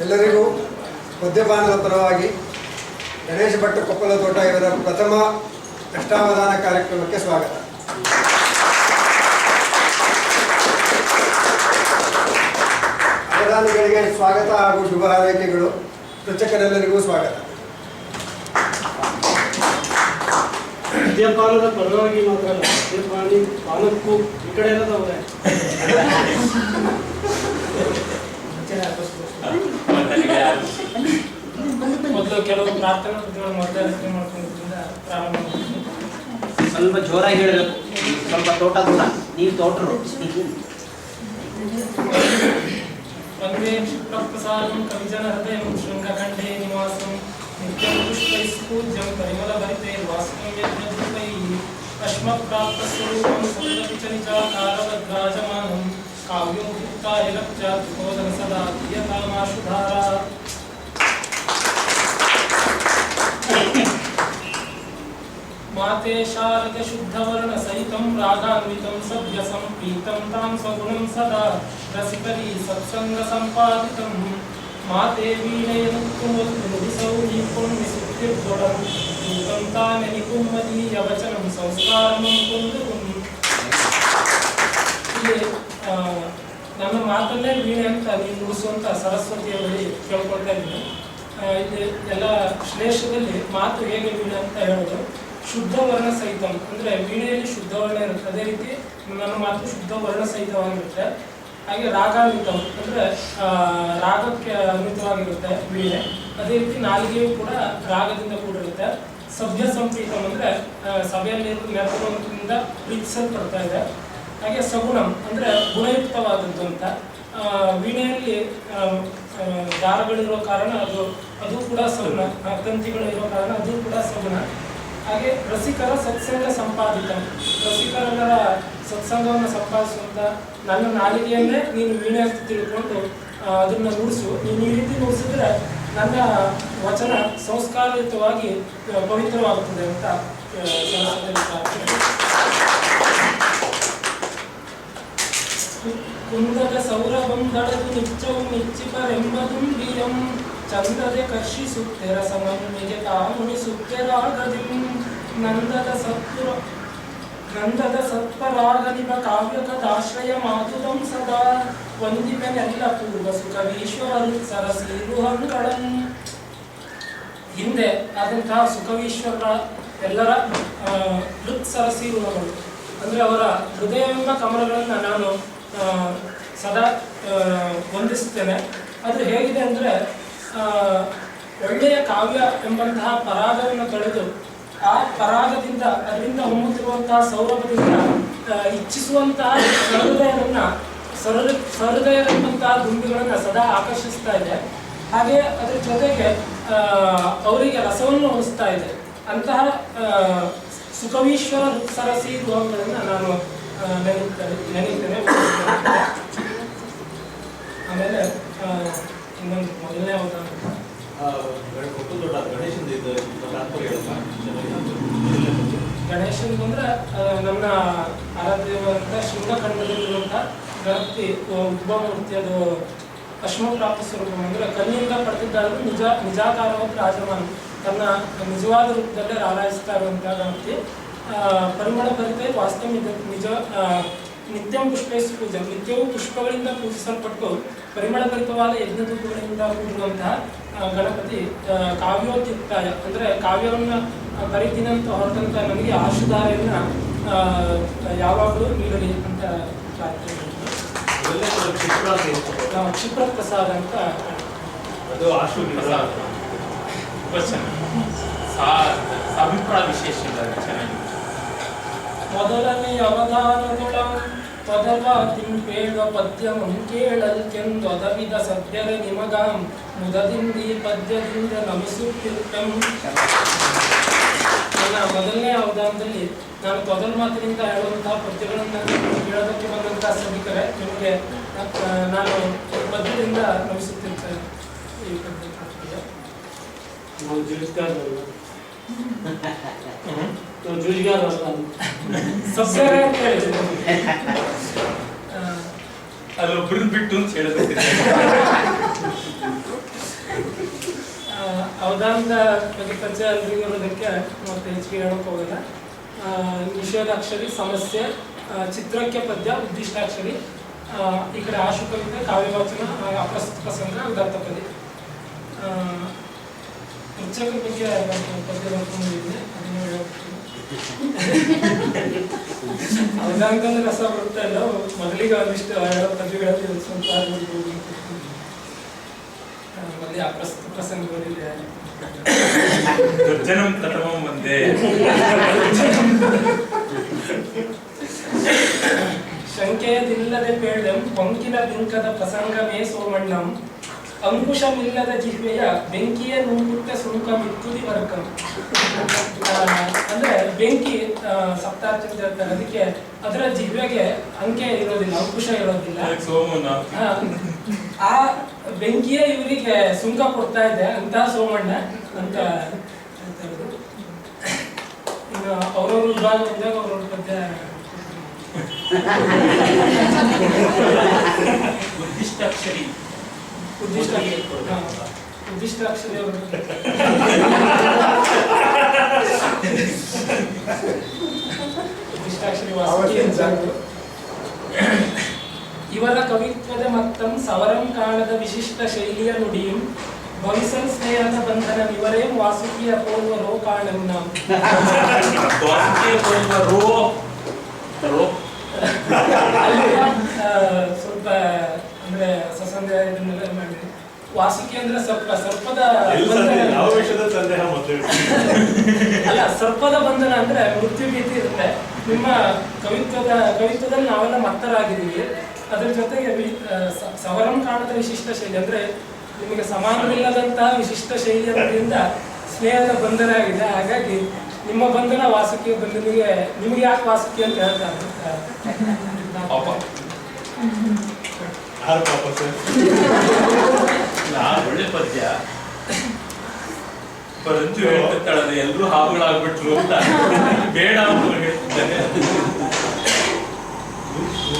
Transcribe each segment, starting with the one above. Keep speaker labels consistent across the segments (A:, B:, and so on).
A: ಎಲ್ಲರಿಗೂ ಮದ್ಯಪಾನದ ಪರವಾಗಿ ಗಣೇಶ ಭಟ್ ಕೊಪ್ಪಲ ತೋಟ ಇವರ ಪ್ರಥಮ ಅಷ್ಟಾವಧಾನ ಕಾರ್ಯಕ್ರಮಕ್ಕೆ ಸ್ವಾಗತ. ಅವಧಾನಿಗಳಿಗೆ ಸ್ವಾಗತ ಹಾಗೂ ಶುಭ ಹಾರೈಕೆಗಳು. ಪೃಚ್ಛಕರೆಲ್ಲರಿಗೂ ಸ್ವಾಗತ.
B: ಮದ್ಯಪಾನದ ಪರವಾಗಿ ಮಾತ್ರ ಅಲ್ಲ, ಪಾನಕ್ಕೂ ಈ ಕಡೆ ಇರೋದವ್ರೆ.
C: ಮೊದಲು ಕೆಲವು ಪ್ರಾರ್ಥನಾ ಮಾಡ್ಕೊಂಡಿದ್ರಿಂದ ಪ್ರಾರಂಭ
D: ಸ್ವಲ್ಪ ಜೋರಾಗಿ ಹೇಳಬೇಕು. ಸ್ವಲ್ಪ ತೋಟ ದೂರ, ನೀವು ತೋಟರು.
C: ವಂದೇ ಕ್ಷಿಪ್ರಪ್ರಸಾದಂ ಕವಿಜನ ಹೃದಯಂ ಶೃಂಗಕಂಠೇ ನಿವಾಸಂ ನಿತ್ಯಂ ಪುಷ್ಪೈಃ ಪೂಜ್ಯಂ ಪರಿಮಳಭರಿತೇ ವಾಸಂ ಯಜ್ಞಧೂಪೈಃ ಅಶ್ಮಪ್ರಾಪ್ತಸ್ವರೂಪಂ ಸದಪಿ ಚ ನಿಜಾಕಾರವದ್ರಾಜಮಾನಂ ಕಾವ್ಯಂ ಮುಕ್ತಾಯ ಲಕ್ಷ್ಯಾತ್ ಗೋಧನ ಸದಾ ಪ್ರಿಯತಾಮಾಶುಧಾರಾ. ಮಾತೆ ಶಾರದ ಶುದ್ಧವರ್ಣ ಸಹಿತಂ ರಾಗಾನ್ವಿತಂ ಸದ್ಯ ಸಂಪ್ರೀತಂ ತಾಂ ಸ್ವಗುಣಂ ಸದಾ ರಸಿಕರಿ ಸತ್ಸಂಗ ಸಂಪಾದಿತಂ. ಮಾತೆ ವೀಣೆಯನುಕ್ತುಮುತ್ತು ನುಡಿಸೌನಿ ಪುಣ್ಯಸುತ್ತಿರ್ದೊಡಂ ದೂತಂ ತಾನೆನಿ ಕುಮ್ಮದೀಯ ವಚನಂ ಸಂಸ್ಕಾರಮಂ ಕುಂದುಕುಂ. ಇಲ್ಲಿ ನನ್ನ ಮಾತನ್ನೇ ವೀಣೆ ಅಂತ ನೀವು ನುಡಿಸುವಂತ ಸರಸ್ವತಿಯ ಬಳಿ ಕೇಳ್ಕೊಳ್ತಾ ಇದ್ದೀನಿ. ಇಲ್ಲಿ ಎಲ್ಲ ಶ್ಲೇಷದಲ್ಲಿ ಮಾತು ಹೇಗೆ ವೀಣೆ ಅಂತ ಹೇಳೋದು. ಶುದ್ಧ ವರ್ಣ ಸಹಿತಂ ಅಂದ್ರೆ ವೀಣೆಯಲ್ಲಿ ಶುದ್ಧ ವರ್ಣ ಇರುತ್ತೆ, ಅದೇ ರೀತಿ ನನ್ನ ಮಾತು ಶುದ್ಧ ವರ್ಣ ಸಹಿತವಾಗಿರುತ್ತೆ. ಹಾಗೆ ರಾಗಾನ್ವಿತಂ ಅಂದ್ರೆ ರಾಗಕ್ಕೆ ಅನ್ವಿತವಾಗಿರುತ್ತೆ ವೀಣೆ, ಅದೇ ರೀತಿ ನಾಲಿಗೆಯೂ ಕೂಡ ರಾಗದಿಂದ ಕೂಡಿರುತ್ತೆ. ಸಭ್ಯ ಸಂಪ್ರೀತಂ ಅಂದ್ರೆ ಸಭೆಯಲ್ಲಿ ನೆರವೇರೋದ್ರಿಂದ ಪ್ರೀತಿಸಲ್ಪಡ್ತಾ ಇದೆ. ಹಾಗೆ ಸಗುಣಂ ಅಂದ್ರೆ ಗುಣಯುಕ್ತವಾದದ್ದು ಅಂತ. ವೀಣೆಯಲ್ಲಿ ದಾರಗಳಿರೋ ಕಾರಣ ಅದು ಕೂಡ ಸಗುಣ, ತಂತಿಗಳಿರೋ ಕಾರಣ ಅದು ಕೂಡ ಸಗುಣ. ಹಾಗೆ ರಸಿಕರ ಸತ್ಸಂಗ ಸಂಪಾದಿತ, ರಸಿಕರ ಸತ್ಸಂಗವನ್ನು ಸಂಪಾದಿಸುವಂತ ನನ್ನ ನಾಲಿಗೆಯನ್ನೇ ನೀನು ವೀಣೆ ಅಂತ ತಿಳ್ಕೊಂಡು ಅದನ್ನ ನುಡಿಸು. ನೀನು ಈ ರೀತಿ ನುಡಿಸಿದ್ರೆ ನನ್ನ ವಚನ ಸಂಸ್ಕಾರಯುತವಾಗಿ ಪವಿತ್ರವಾಗುತ್ತದೆ ಅಂತ ಕುಂದದ ಸೌರಭಂ ದಡದು ನಿಚ್ಚವು ನಿಚ್ಚಿಪರೆಂಬದುಂಬಿಯಂ ಚಂದದೆ ಕರ್ಷಿಸುತ್ತೆ ರಸಮನ್ನಿಗೆ ತಾಮುಣಿಸುತ್ತೆ ರಾಗದಿಂ. ನಂದದ ಸತ್ಪರಾಗನಿವ ಕಾವ್ಯಕದಾಶ್ರಯ ಮಾತುದಂ ಸದಾ ವಂದಿಪೆನೆಲ್ಲ ಪೂರ್ವ ಸುಖವೀಶ್ವರ ಸರಸೀರುಹಂಗಳಂ. ಹಿಂದೆ ಆದಂತಹ ಸುಖವೀಶ್ವರರ ಎಲ್ಲರ ಹೃತ್ಸರಸೀರುಹಗಳು ಅಂದ್ರೆ ಅವರ ಹೃದಯವೆಂಬ ಕಮಲಗಳನ್ನು ನಾನು ಸದಾ ವಂದಿಸುತ್ತೇನೆ. ಅದು ಹೇಗಿದೆ ಅಂದರೆ ಒಳ್ಳೆಯ ಕಾವ್ಯ ಎಂಬಂತಹ ಪರಾಗವನ್ನು ತೊಳೆದು ಆ ಪರಾಗದಿಂದ ಅದರಿಂದ ಹೊಮ್ಮುತ್ತಿರುವಂತಹ ಸೌರಭದಿಂದ ಇಚ್ಛಿಸುವಂತಹ ಸಹೃದಯವೆಂಬಂತಹ ದುಂಬಿಗಳನ್ನು ಸದಾ ಆಕರ್ಷಿಸ್ತಾ ಇದೆ. ಹಾಗೆ ಅದರ ಜೊತೆಗೆ ಅವರಿಗೆ ರಸವನ್ನು ಉಣಿಸ್ತಾ ಇದೆ. ಅಂತಹ ಸುಖವೀಶ್ವರ ಸರಸಿ ಗೋಗಳನ್ನು ನಾನು ನೆನೀತೇನೆ. ಆಮೇಲೆ ಇನ್ನೊಂದು ಮೊದಲನೇ ಗಣೇಶನ್ ಅಂದ್ರೆ ನಮ್ಮ ಆರಾಧ್ಯವಂತ ಶೃಂಗಖಂಡದಲ್ಲಿರುವಂತಹ ಗಣಪತಿ ಉದ್ಭವ ಮೂರ್ತಿ. ಅದು ಅಶ್ಮಪ್ರಾಪ್ತ ಸ್ವರೂಪ ಅಂದ್ರೆ ಕಲ್ಲಿಯಿಂದ ಪಡೆದಿದ್ದಾದರೂ ನಿಜಾಕಾರವಾದ ರಾಜಮಾನ ತನ್ನ ನಿಜವಾದ ರೂಪದಲ್ಲೇ ರಾರಾಯಿಸ್ತಾ ಇರುವಂತಹ ಗಣಪತಿ. ಪರಿಮಳ ಭರಿತ ವಾಸ್ತವ ನಿಜ ನಿತ್ಯಂ ಪುಷ್ಪೈಃ ಪೂಜೆ, ನಿತ್ಯವೂ ಪುಷ್ಪಗಳಿಂದ ಪೂಜಿಸಲ್ಪಟ್ಟು ಪರಿಮಳ ಭರಿತವಾದ ಯಜ್ಞಧೂಪಗಳಿಂದ ಕೂಡಿರುವಂತಹ ಗಣಪತಿ. ಕಾವ್ಯೋದ್ಯುಕ್ತಾಯ ಅಂದ್ರೆ ಕಾವ್ಯವನ್ನು ಬರೀತೀನಂತ ಹೊರಟಂತ ನನಗೆ ಆಶುಧಾರೆಯನ್ನ ಯಾವಾಗಲೂ ನೀಡಲಿ ಅಂತ ಪ್ರಾರ್ಥನೆ. ಕ್ಷಿಪ್ರ ಪ್ರಸಾದ ಅಂತ
E: ಅದು ಆಶು ಅಭಿಪ್ರಾಯ ವಿಶೇಷ ಚೆನ್ನಾಗಿ.
C: ಮೊದಲನೇ ಅವಧಾನದೊಳ ಪದವ ತಿಂಪೇಳ ಪದ್ಯಮಂ ಕೇಳಲ್ಕೆಂದೊದವಿದ ಸದ್ಯರ ನಿಮಗಾಂ ಮುದದಿಂದಿ ಪದ್ಯದಿಂದ ನಮಿಸುತ್ತಿರುತ್ತಂ. ನನ್ನ ಮೊದಲನೇ ಅವಧಾನದಲ್ಲಿ ನಾನು ತೊದಲು ಮಾತಿನಿಂದ ಹೇಳುವಂತಹ ಪದ್ಯಗಳನ್ನು ಕೇಳೋದಕ್ಕೆ ಬಂದಂತಹ ಸಭಿಕರೇ, ನಿಮಗೆ ನಾನು ಪದ್ಯದಿಂದ ನಮಿಸುತ್ತಿರ್ತೇನೆ. ಈ ಪದ್ಯ
B: ನಾವು ಜೀವಿಸ್ತಾ ಜೂಜಿಗಾರ ಅಲ್ಲ.
C: ಸಸ್ಯರ ಅಂತ ಹೇಳಿದ್ರು.
E: ಅಲ್ಲೊಬ್ಬರನ್ನ ಬಿಟ್ಟು ಅಂತ ಹೇಳಿದ್ರೆ
C: ಅವಧಾನದ ಬಗ್ಗೆ ಪರಿಚಯ ಅಲ್ರಿಗೂ ಇರೋದಕ್ಕೆ ಮತ್ತೆ ಹೆಚ್ಚಿಗೆ ಹೇಳಕ್ ಹೋಗಲ್ಲ. ನಿಷೇಧಾಕ್ಷರಿ, ಸಮಸ್ಯೆ, ಚಿತ್ರಕ್ಕೆ ಪದ್ಯ, ಉದ್ದಿಷ್ಟಾಕ್ಷರಿ, ಈ ಕಡೆ ಆಶು ಕವಿತೆ, ಕಾವ್ಯವಾಚನ, ಅಪ್ರಸ್ತುತ ಪ್ರಸಂಗ, ಉದಾತ್ತಪದಿ. ಪುಸ್ತಕದ ಬಗ್ಗೆ ಪದ್ಯ ಬರ್ಕೊಂಡಿದ್ದೀನಿ, ಅದನ್ನು ಹೇಳ್ತೀನಿ. ಅವಧಾನದಲ್ಲಿ ರಸ ಬರುತ್ತೆ ಇಲ್ಲ, ಮೊದಲಿಗೆ ಒಂದಿಷ್ಟು ಹೇಳೋ ಪದ್ಯಗಳಲ್ಲಿ ಸ್ವಲ್ಪ ಆಗ್ಬಿಡ್ಬೋದು. ಮೊದಲೇ ಅಪ್ರಸ್ತುತ ಪ್ರಸಂಗಗಳಿದೆ.
E: ದುರ್ಜನಂ ತಟಮಂ ಒಂದೇ.
C: ಶಂಕೆಯದಿಲ್ಲದೆ ಪೇಳಂ ಪಂಕಿಲ ಬಿಂಕದ ಪ್ರಸಂಗಮೇ ಸೋಮಣ್ಣಂ ಅಂಕುಶಮಿಲ್ಲದ ಜಿಹ್ವೆಯ ಬೆಂಕಿಯ ನುಂಗುತ್ತ ಸುಂಕ ಮಿತ್ತುದಿ ವರ್ಗಂ. ಅಂದ್ರೆ ಬೆಂಕಿ ಸಪ್ತಾರ್ಥ ಅಂತ ಹೇಳ್ತಾರೆ, ಅದಕ್ಕೆ ಅದರ ಜಿಹ್ವೆಗೆ ಅಂಕೆ ಇರೋದಿಲ್ಲ, ಅಂಕುಶ ಇರೋದಿಲ್ಲ.
E: ಸೋಮನ
C: ಆ ಬೆಂಕಿಯೇ ಇವರಿಗೆ ಸುಂಕ ಕೊಡ್ತಾ ಇದೆ ಅಂತ ಸೋಮಣ್ಣ ಅಂತ ಹೇಳ್ತಾರೆ. ಇನ್ನು ಅವ್ರವ್ರ ವಿಭಾಗ ಬಂದಾಗ ಅವ್ರವ್ರ ಪದ್ಯ.
E: ಉದ್ದಿಷ್ಟಾಕ್ಷರಿ
C: ಉದ್ದಿಷ್ಟಾಕ್ಷರಿ ಅವರು ಉದ್ದಿಷ್ಟಾಕ್ಷರಿ ವಾಸುಕಿ ಅಂತ. ಇವರ ಕವಿತ್ವದ ಮತ್ತಂ ಸವರಂ ಕಾಣದ ವಿಶಿಷ್ಟ ಶೈಲಿಯ ನುಡಿಯಂ ಭವಿಸಲ್ ಸ್ನೇಹದ ಬಂಧನ ವಿವರೇ ವಾಸುಕಿಯ ಪೂರ್ವ ರೋ ಕಾಣಂ ನಾವು. ಸ್ವಲ್ಪ ಅಂದ್ರೆ ಸಸಂದೇಹ ಇದನ್ನೆಲ್ಲ ಮಾಡಿದ್ವಿ. ವಾಸುಕಿ ಅಂದ್ರೆ ಸರ್ಪದ ಅಲ್ಲ, ಸರ್ಪದ ಬಂಧನ ಅಂದ್ರೆ ಮೃತ್ಯು ಭೀತಿ ಇರುತ್ತೆ. ನಿಮ್ಮ ಕವಿತ್ವದಲ್ಲಿ ನಾವೆಲ್ಲ ಮತ್ತರಾಗಿದ್ದೀವಿ. ಅದ್ರ ಜೊತೆಗೆ ಸವರಂ ಕಾಣದ ವಿಶಿಷ್ಟ ಶೈಲಿ ಅಂದ್ರೆ ನಿಮಗೆ ಸಮಾನವಿಲ್ಲದಂತಹ ವಿಶಿಷ್ಟ ಶೈಲಿಯಿಂದ ಸ್ನೇಹದ ಬಂಧನ ಆಗಿದೆ. ಹಾಗಾಗಿ ನಿಮ್ಮ ಬಂಧನ ವಾಸುಕಿಯ ಬಂಧನಿಗೆ, ನಿಮಗೆ ಯಾಕೆ ವಾಸುಕಿ ಅಂತ ಹೇಳ್ತಾರೆ.
E: ಒಳ್ಳೆ ಪದ್ಯ ಪರಂಜು ಹೇಳ್ತಿರ್ತಾಳೆ, ಎಲ್ಲರೂ ಹಾವುಗಳಾಗ್ಬಿಟ್ರು ಅಂತ. ಬೇಡ ಅಂತ ಹೇಳ್ತಿದ್ದಾನೆ.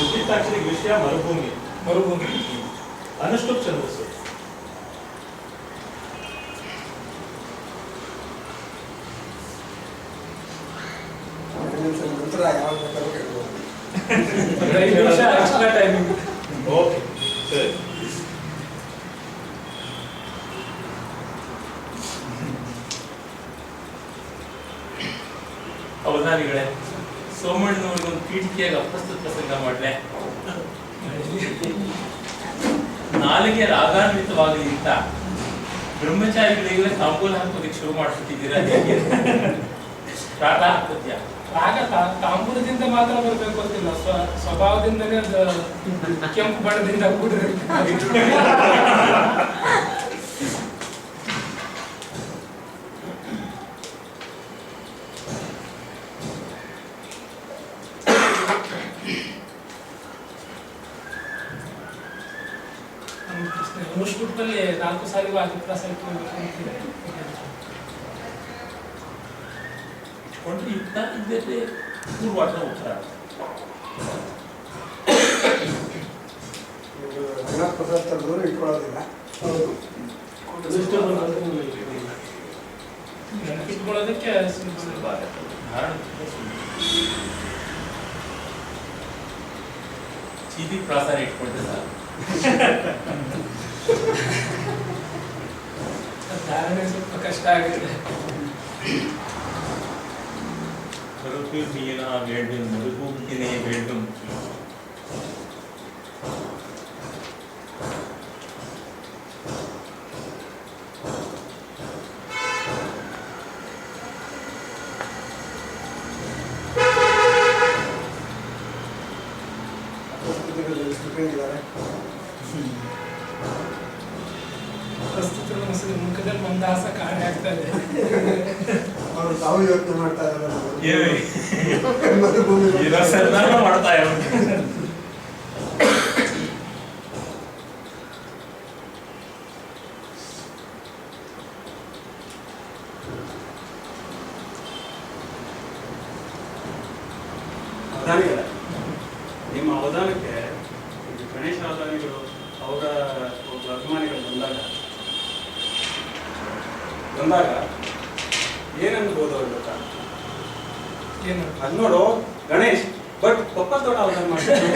F: ಉದ್ದಿಷ್ಟಾಕ್ಷರಿಗೆ ವಿಷಯ ಮರುಭೂಮಿ. ಅನುಷ್ಠುಪ್ ಛಂದಸ್ಸು.
A: ನಂತರ ಯಾವಾಗ ಬೇಕಾದ್ರೂ ಕೇಳ್ಬೋದು.
C: 5 ನಿಮಿಷ ಎಕ್ಸ್ಟ್ರಾ ಟೈಮಿಂಗ್.
F: ಓಕೆ, ಸರಿ.
E: ಅವಧಾನಿಗಳೇ, ಸೋಮಣ್ಣನವ್ರಿಗೊಂದು ಪೀಠಿಕೆಯಾಗಿ ಅಪ್ರಸ್ತುತ ಪ್ರಸಂಗ ಮಾಡ್ಲೆ. ನಾಲಿಗೆ ರಾಗಾನ್ವಿತವಾಗಲಿ ಅಂತ ಬ್ರಹ್ಮಚಾರಿಗಳಿಗೆ ತಾಂಬೂಲ ಹಾಕೋದಕ್ಕೆ ಶುರು ಮಾಡ್ಬಿಟ್ಟಿದ್ದೀರಾ. ರಾಗ ಪದ್ಯ
C: ರಾಗ ತಾಂಬೂಲದಿಂದ ಮಾತ್ರ ಬರ್ಬೇಕು ಅಂತಿಲ್ಲ, ಸ್ವಭಾವದಿಂದನೇ ಅದು ಕೆಂಪು ಬಣ್ಣದಿಂದ ಕೂಡಿರುತ್ತೆ. ಅನುಷ್ಠುಪ್ಪಲ್ಲಿ 4 ಸಾಲಿಗೂ ಅಭಿಪ್ರಾಸಕ್ಕೆ
E: ಕೊಂಡು ಯುಕ್ತ ಇದ್ದತೆ ಪೂರ್ವಾರ್ಧ ಉತ್ತರ.
A: ರಂಗನಾಥ್ ಪ್ರಸಾದ್ ತರದವರು ಇಟ್ಕೊಳ್ಳೋದಿಲ್ಲ.
C: ಇಟ್ಕೊಳ್ಳೋದಕ್ಕೆ
E: ಚೀಟಿ ಪ್ರಾಸಾರ ಇಟ್ಕೊಂಡ್ರೆ ಸಾಕು.
C: ಧಾರಣೆ ಸ್ವಲ್ಪ ಕಷ್ಟ ಆಗಿದೆ.
E: மீனா வேண்டும் மறுபூக்கினே வேண்டும்.
C: ಪ್ರಸ್ತುತ ಮುಖದಲ್ಲಿ ಮಂದಹಾಸ ಕಾಣೆ ಆಗ್ತಾ ಇದೆ.
A: ಅವರು ತಾವು ಯೋಚನೆ ಮಾಡ್ತಾ ಇದ್ದಾರೆ.
E: ಮಾಡ್ತಾ
G: ನಿಮ್ಮ ಅವಧಾನಕ್ಕೆ ಇದು ಗಣೇಶ ಅವಧಾನಿಗಳು ಅವರ ಒಬ್ಬ ಅಭಿಮಾನಿಗಳು ಬಂದಾಗ ಏನನ್ಬೋದು ಅವ್ರು ಗೊತ್ತಾ?
C: ಏನು
G: ಅದು ನೋಡು ಗಣೇಶ್ ಬಟ್ ಪಪ್ಪ ದೊಡ್ಡ ಅವಧಾನ ಮಾಡ್ತಾರೆ.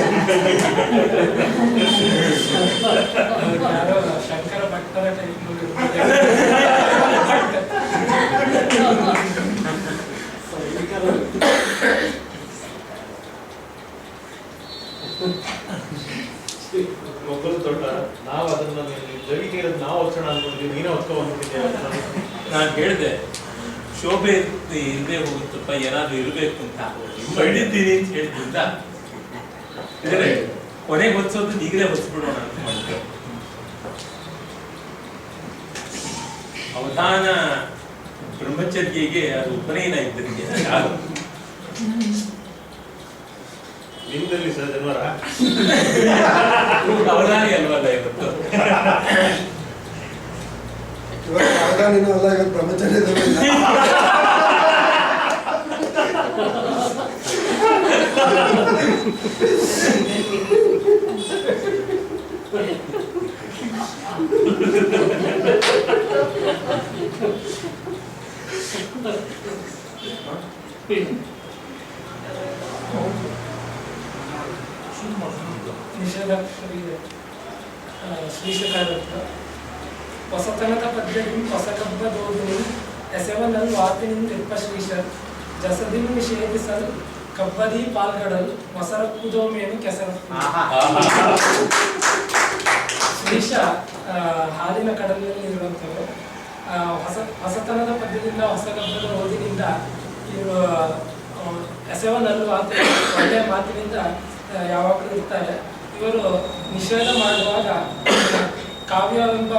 C: ಯಾರೋ ಶಂಕರ ಭಕ್ತರ ಟೈಪ್
F: ಒಬ್ಬರು ದೊಡ್ಡ ನಾವು ಅದನ್ನ ಜವಿಗೆ ಇರೋದು ನಾವು ಹೊಚ್ಚೋಣ ಅನ್ಕೊಂಡಿದ್ದೀವಿ, ನೀನೇ ಹೊತ್ಕೊಂಡ್ಬಂದ್ಬಿಟ್ಟಿದ್ಯಾ.
E: ನಾನು ಹೇಳಿದೆ ಶೋಭೆ ಇಲ್ಲದೆ ಹೋಗುತ್ತಪ್ಪ, ಏನಾದ್ರು ಇರಬೇಕು ಅಂತ ಮಾಡಿದ್ದೀನಿ ಅಂತ ಹೇಳಿದ್ರಿಂದ ಕೊನೆಗೆ ಹೊತ್ಸೋದು ಈಗಲೇ ಹೊತ್ಸ್ಬಿಡೋಣ ಅಂತ ಮಾಡಿದ್ರು. ಅವಧಾನ ಬ್ರಹ್ಮಚರ್ಯಗೆ ಅದು ಉಪನಯನ ಇದ್ದರಿಗೆ
F: ನಿಮ್ದಲ್ಲಿ ಸರ್ ಜನವರ
E: ಅವಧಾನಿ ಅಲ್ವಲ್ಲ ಇವತ್ತು.
A: ಇವಾಗ ಅವಧಾನಿನೂ ಅಲ್ಲ, ಇವಾಗ ಬ್ರಹ್ಮಚರ್ಯದಲ್ಲೂ ಇಲ್ಲ.
C: ನಿಷೇಧಾಕ್ಷರಿಗೆ ಶ್ರೀಶಕಾರ ಹೊಸತನದ ಪದ್ಯದಿಂದ ಹೊಸಕಬ್ಬದೋದು ಎಸೆವನಲ್ ವಾತಿನಿಂದ ಇಪ್ಪ ಶ್ರೀಶರ್ ಜಸದಿನ ನಿಷೇಧಿಸಲ್ ಕಬ್ಬದಿ ಪಾಲ್ಗಡಲ್ ಮೊಸರಕ್ಕುದೋ ಮೇನು ಕೆಸರ. ಶ್ರೀಶ ಹಾಲಿನ ಕಡಲಿನಲ್ಲಿ ಇರುವಂಥವ್ರು. ಹೊಸತನದ ಪದ್ಯದಿಂದ ಹೊಸಗಬ್ಬದ ಓದಿನಿಂದ ಇರುವ ಎಸೆವನಲ್ಲು ಒಳ್ಳೆಯ ಮಾತಿನಿಂದ ಯಾವಾಗಲೂ ಇರ್ತಾರೆ. ಇವರು ನಿಷೇಧ ಮಾಡುವಾಗ ಕಾವ್ಯವೆಂಬ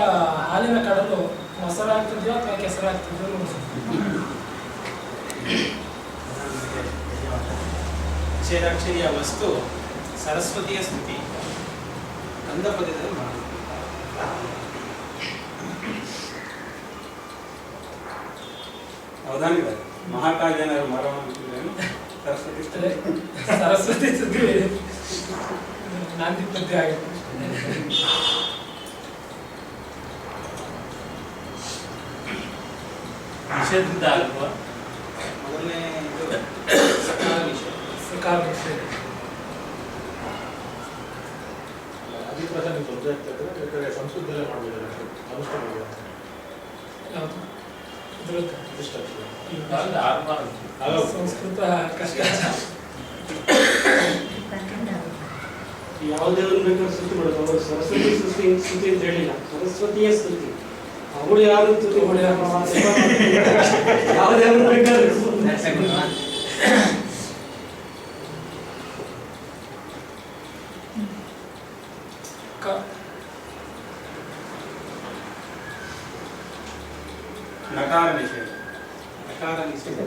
C: ಹಾಲಿನ ಕಡಲು ಮೊಸರಾಗ್ತಿದೆಯೋ ಅಥವಾ ಕೆಸರಾಗ್ತಿದೆಯೋ ನೋಡಿ.
D: ನಿಷೇಧಾಕ್ಷರಿಯ ವಸ್ತು ಸರಸ್ವತಿಯ ಸ್ತುತಿ ಕಂದ ಪದ್ಯದಲ್ಲಿ ಮಾಡಿ.
G: ಅವಧಾನಿಗಳು ಮಹಾಕಾವ್ಯನ ಮಾಡೋಣ ಅಂತಿದ್ದೇನು? ಸರಸ್ವತಿ
C: ಸರಸ್ವತಿ ಸ್ತುತಿ ನಾಂದಿ ಪದ್ಯ ಆಗುತ್ತೆ.
E: ನಿಷೇಧದಿಂದ ಅಲ್ವಾ?
D: ಮೊದಲನೇ ಸಕಾಲ ನಿಷೇಧ.
C: ಸಕಾಲ ನಿಷೇಧ.
F: ಅಧಿಪ್ರಸಾದ ನೀವು ತೊಂದರೆ ಆಗ್ತಾ ಇದ್ರೆ ಬೇಕಾದ್ರೆ ಸಂಸ್ಕೃತದಲ್ಲೇ ಮಾಡ್ಬೋದಲ್ಲ, ಅನುಷ್ಠಾನ
C: ಯಾವುದು
F: ಇಷ್ಟ
C: ಸಂಸ್ಕೃತ ಕಷ್ಟ.
B: ಯಾವುದೇವ್ರನ್ನ ಬೇಕಾದ್ರೂ ಸ್ತುತಿ ಮಾಡೋದು. ಅವರು ಸರಸ್ವತಿ ಸ್ತುತಿ ಅಂತ ಹೇಳಿಲ್ಲ, ಸರಸ್ವತಿಯ ಸ್ತುತಿ. ಅವಳು ಯಾರು ಸ್ತುತಿ ಮಾಡಿ ಯಾವುದೇವ್ರನ್ನ ಬೇಕಾದ್ರೂ
G: ನಕಾರ ನಿಷೇಧ.
D: ನಕಾರ ನಿಷೇಧ.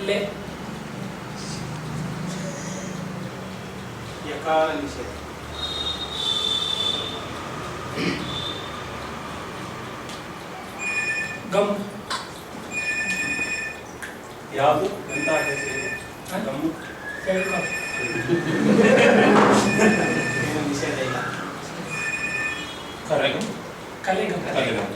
C: ಲೇ
D: ಯಕಾರ ನಿಷೇಧ.
C: ಗಮ್
G: ಯಾವುದು ಎಂತ ಗಮ್ಮು
C: ಫೆವಿಕಾಲ್.
D: ಏನು ನಿಷೇಧ ಇಲ್ಲ.
E: ಕರೆಗಮ್
C: ಕಲೆಗಮ್.
E: ಕರೆಗಮ್.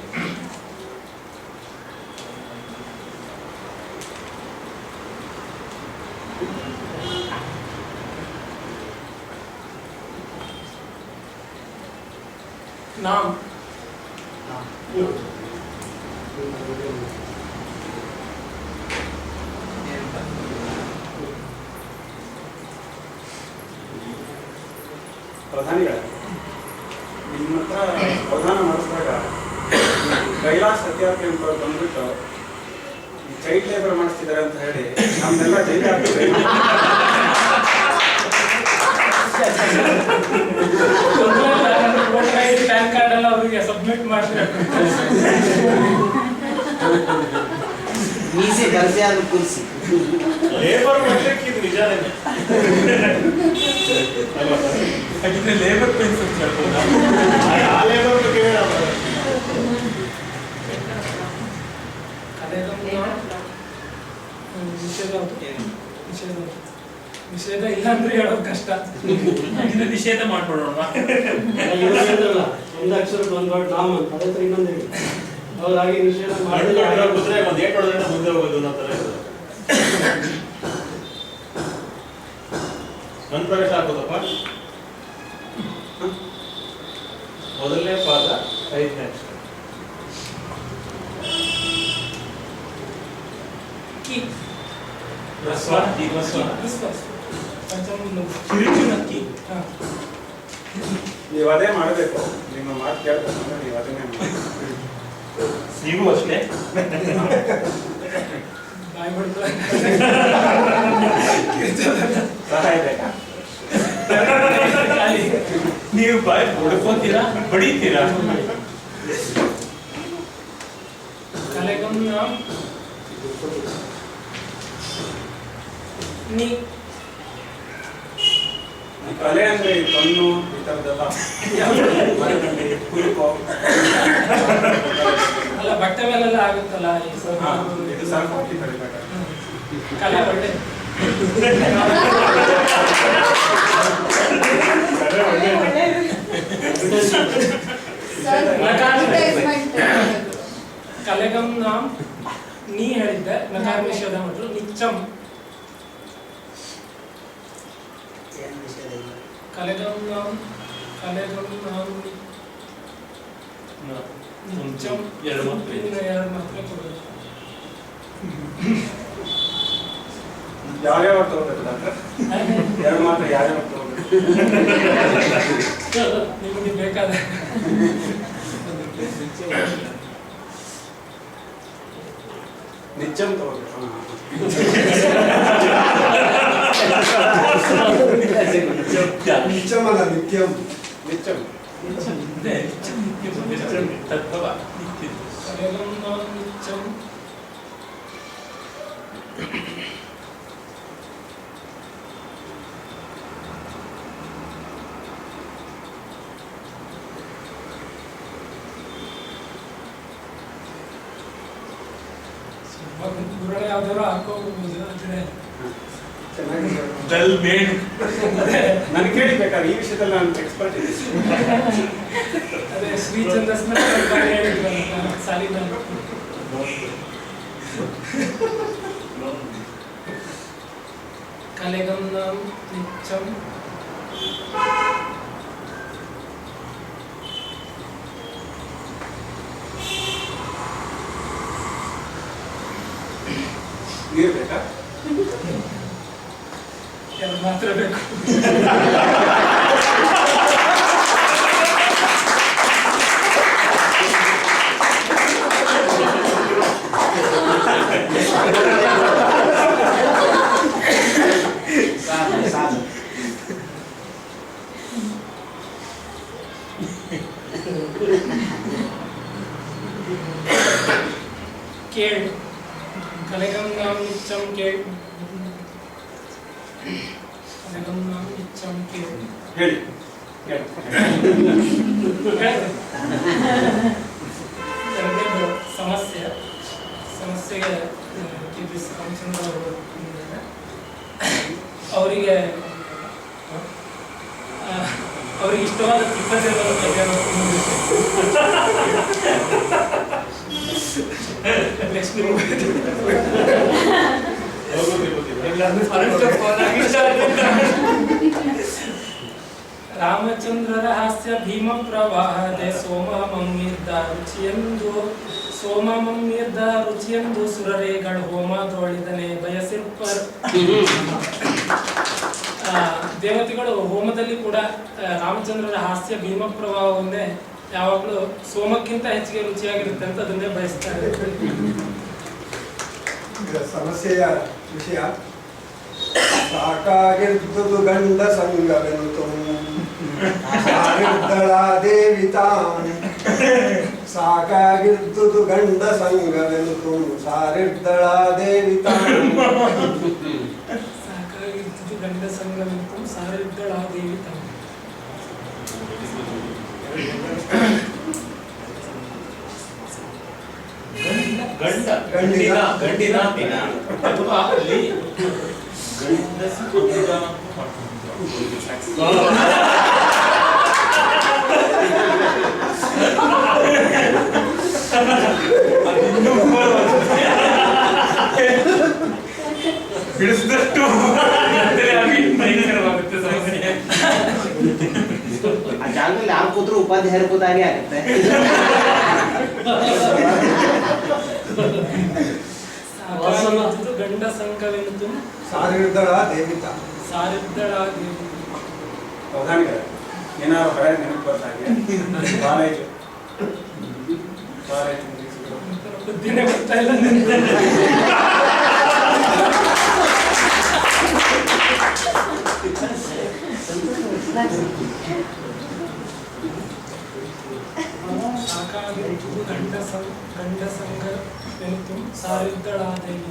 C: ನಾಮ್
G: ಪ್ರಧಾನಿಗಳ ನಿಮ್ಮ ಹತ್ರ ಅವಧಾನ ಮಾಡಿಸಿದಾಗ ಕೈಲಾಸ ಸತ್ಯಾರ್ಥಿ ಅಂತ ಬಂದ್ಬಿಟ್ಟು ಈ ಚೈಲ್ಡ್ ಲೇಬರ್ ಮಾಡಿಸ್ತಿದ್ದಾರೆ ಅಂತ ಹೇಳಿ ನಮ್ಮೆಲ್ಲ ಜೈಲ್ ಆಗ್ತದೆ.
C: ಪ್ಯಾನ್ ಕಾರ್ಡ್ ಎಲ್ಲ ಅವರಿಗೆ ಸಬ್ಮಿಟ್ ಮಾಡ್ತಾರೆ.
D: ಮೀಸೆ ದರ್ಜೆ ಆದ ಕುರ್ಸಿ
F: ಲೇಬರ್ ಮಾಡ್ಲಿಕ್ಕೆ ಇದು ನಿಜಾನೇ ಅಲ್ವಾ ಸರ್?
E: ಹಾಗಿದ್ರೆ ಲೇಬರ್ ಪೆನ್ಸ್ ಅಂತ ಹೇಳ್ಬೋದಾ?
F: ಆ ಲೇಬರ್ ಬಗ್ಗೆ
C: ಕಲೆಗಮ್ ನಿಷೇಧ ಉಂಟು. ನಿಷೇಧ ಇಲ್ಲ ಅಂದ್ರೆ ಹೇಳೋದು ಕಷ್ಟ.
E: ಇದನ್ನ ನಿಷೇಧ ಮಾಡ್ಬಿಡೋಣ.
B: ಇವ್ರು ಹೇಳಿದ್ರಲ್ಲ, ಒಂದು ಅಕ್ಷರಕ್ಕೆ ಒಂದು ವರ್ಡ್ ನಾಮ ಅಂತ, ಅದೇ ಥರ ಇನ್ನೊಂದು ಹೇಳಿ. ಅವ್ರು ಹಾಗೆ ನಿಷೇಧ ಮಾಡಿದ್ರೆ
F: ಕುದುರೆ ಒಂದು ಏಟ್ ಹೊಡೆದ್ರೆ ಮುಂದೆ ಹೋಗೋದು ಅನ್ನೋ ಥರ ಇರ್ತದೆ. ನನ್ನ ಪ್ರವೇಶ ಆಗ್ಬೋದಪ್ಪ. ಮೊದಲನೇ ಪಾದ 5ನೇ ಅಕ್ಷರ.
C: ಕಿ
E: ರಸ್ವ ದೀರ್ಘಸ್ವ
C: ಪಂಚಮಿ. ಹಾ.
G: ನೀವು ಅದೇ ಮಾಡಬೇಕು. ನಿಮ್ಮ ಮಾತು ಕೇಳ್ಬೇಕಂದ್ರೆ ನೀವು ಅದನ್ನೇ ಮಾಡಿ.
E: ನೀವು ಅಷ್ಟೇ.
C: ಬಾಯ್ ಬಿಡ್ತಾರೆ.
G: ಸಹಾಯ ಬೇಕಾ?
E: ನೀವು ಬಾಯ್ ಹೊಡ್ಕೋತೀರಾ, ಬಡಿತೀರಾ?
C: ಕಲೆಗಂ ನಾಮ್ ನೀ.
G: ಈ ಕಲೆ ಅಂದ್ರೆ ಈ ಕಣ್ಣು ಈ ಥರದ್ದೆಲ್ಲ ಕುರುಕೋ
C: ಅಲ್ಲ ಬಟ್ಟೆ ಮೇಲೆಲ್ಲ ಆಗುತ್ತಲ್ಲ ಈ
G: ಹಾ, ಇದು ಸಾಕು ಹಾಕಿ ಕಲಿಬೇಕಾದ್ರೆ.
C: ಕಲೆ ಒಳ್ಳೆ. ಕಲೆಗಂ ನಾಮ್ ನೀ ಹೇಳಿದ್ದೆ, ನಕಾರ ನಿಷೇಧ ಮಾಡಿದ್ರು. ನಿಚ್ಚಂ ಕಲೆಗಂ ನಾಮ್ ನಿಚ್ಚಂ.
E: ಎರಡು ಮಾತ್ರ ಇದೆ.
C: ಇನ್ನು ಎರಡು ಮಾತ್ರ ಕೊಡೋದು.
G: ಯಾವ್ಯಾವ ತಗೋಬೇಕು ಡಾಕ್ಟರ್? ಎರಡು ಮಾತ್ರ ಯಾವ್ಯಾವ ತಗೋಬೇಕು?
C: ನಿಮಗೆ ಬೇಕಾದ
G: ನಿಚ್ಚಂ ತಗೋಬೇಕು.
A: ನಿತ್ಯಮಲ್ಲ ನಿತ್ಯಂ.
G: ನಿಚ್ಚಂ
E: ತತ್ವ ನಿತ್ಯ.
C: ಕಲೆಗಂ ನಾಮ್ ನಿಚ್ಚಂ. ಗುರುಗಳು ಯಾವ್ದಾರು ಹಾಕೋಬಹುದು. ಆದ್ರೆ
G: ಚೆನ್ನಾಗಿದೆ.
E: Well made.
G: ನನಗೆ ಕೇಳಿಬೇಕಾದ್ರೆ ಈ ವಿಷಯದಲ್ಲಿ ನಾನು ಎಕ್ಸ್ಪರ್ಟ್ ಇದ್ದೀನಿ.
C: ಅದೇ ಶ್ರೀ ಚಂದಸ್ನ ಹೇಳಿದ್ರಲ್ಲ ಸಾಲಿನಲ್ಲಿ. ಕಲೆಗಂ ನಾಮ್ ನಿಚ್ಚಂ.
G: ನೀರು ಬೇಕಾ?
C: ಎರಡು ಮಾತ್ರ ಬೇಕು. ಕೇಳು. ಕಲೆಗಂ ನಾಮ್ ನಿಚ್ಚಂ ಕೇಳು. ಕಲೆಗಂ ನಾಮ್ ನಿಚ್ಚಂ ಕೇಳು.
G: ಹೇಳಿ.
C: ಎರಡನೇದು ಸಮಸ್ಯೆಗೆ ಕೆ.ಪಿ. ರಾಮಚಂದ್ರ ಅವರು ಅವರಿಗೆ ಇಷ್ಟವಾದ ತ್ರಿಪದಿಗಳನ್ನು ನೆಕ್ಸ್ಟ್ ರಾಮಚಂದ್ರರ ಹಾಸ್ಯ ಭೀಮ ಪ್ರವಾಹದೆ ಸೋಮಮಮ್ಮಿದ್ದ ರುಚಿಯೆಂದು ಸುರರೇಗಳು ಹೋಮದೊಳಿದನೆ ಬಯಸಿರ್ಪರ್. ದೇವತೆಗಳು ಹೋಮದಲ್ಲಿ ಕೂಡ ರಾಮಚಂದ್ರರ ಹಾಸ್ಯ ಭೀಮ ಪ್ರವಾಹವನ್ನೇ ಯಾವಾಗಲೂ ಸೋಮಕ್ಕಿಂತ ಹೆಚ್ಚಿಗೆ ರುಚಿಯಾಗಿರುತ್ತೆ ಅಂತ ಅದನ್ನೇ ಬಯಸ್ತಾರೆ.
A: ಸಮಸ್ಯೆಯ ವಿಷಯ ಸಾಕಾಗಿರ್ದುದು ಗಂಡ ಸಂಗವೆನುತು ಸಾರಿದ್ದಳ ದೇವಿ ತಾನು. ಸಾಕಾಗಿರ್ದುದು ಗಂಡ ಸಂಗವೆನುತು ಸಾರಿದ್ದಳ ದೇವಿ ತಾನು.
C: ಸಾಕಾಗಿರ್ದುದು ಗಂಡ ಸಂಗವೆನುತು ಸಾರಿದ್ದಳ ದೇವಿ ತಾನು.
E: ಗಂಡಿನ ದಿನ ಅಥವಾ ಅಲ್ಲಿ ಗಂಡಸ ಅಂಗ ಬಿಡಿಸಿದಷ್ಟು ಭಯಂಕರವಾಗುತ್ತೆ ಸಮಸ್ಯೆ.
D: ಆ ಜಾಗದಲ್ಲಿ ಯಾರು ಕೂತ್ರು ಉಪಾಧ್ಯಾಯರ ಕೂತಾಗೆ ಆಗುತ್ತೆ.
C: ಸಾಕಾಗಿದ್ದು ಗಂಡ ಸಂಘವೆಂದು
A: ಸಾರಿದ್ದಳ ದೇವಿತ.
C: ಸಾರಿದ್ದಳ ದೇವಿ.
G: ಪ್ರಧಾನಿಗಳೇ ಏನಾದ್ರು ಹಳೆ ನೆನಪು ಬರ್ತಾಗೆ ಕಾಲೇಜು
C: ಬುದ್ಧಿನೇ ಬರ್ತಾ ಇಲ್ಲ ನಿಂತೆ. ಸಾಕಾಗಿದ್ದು ಗಂಡ ಸಂಘವೆಂದು ಸಾರಿದ್ದಳ ದೇವಿ.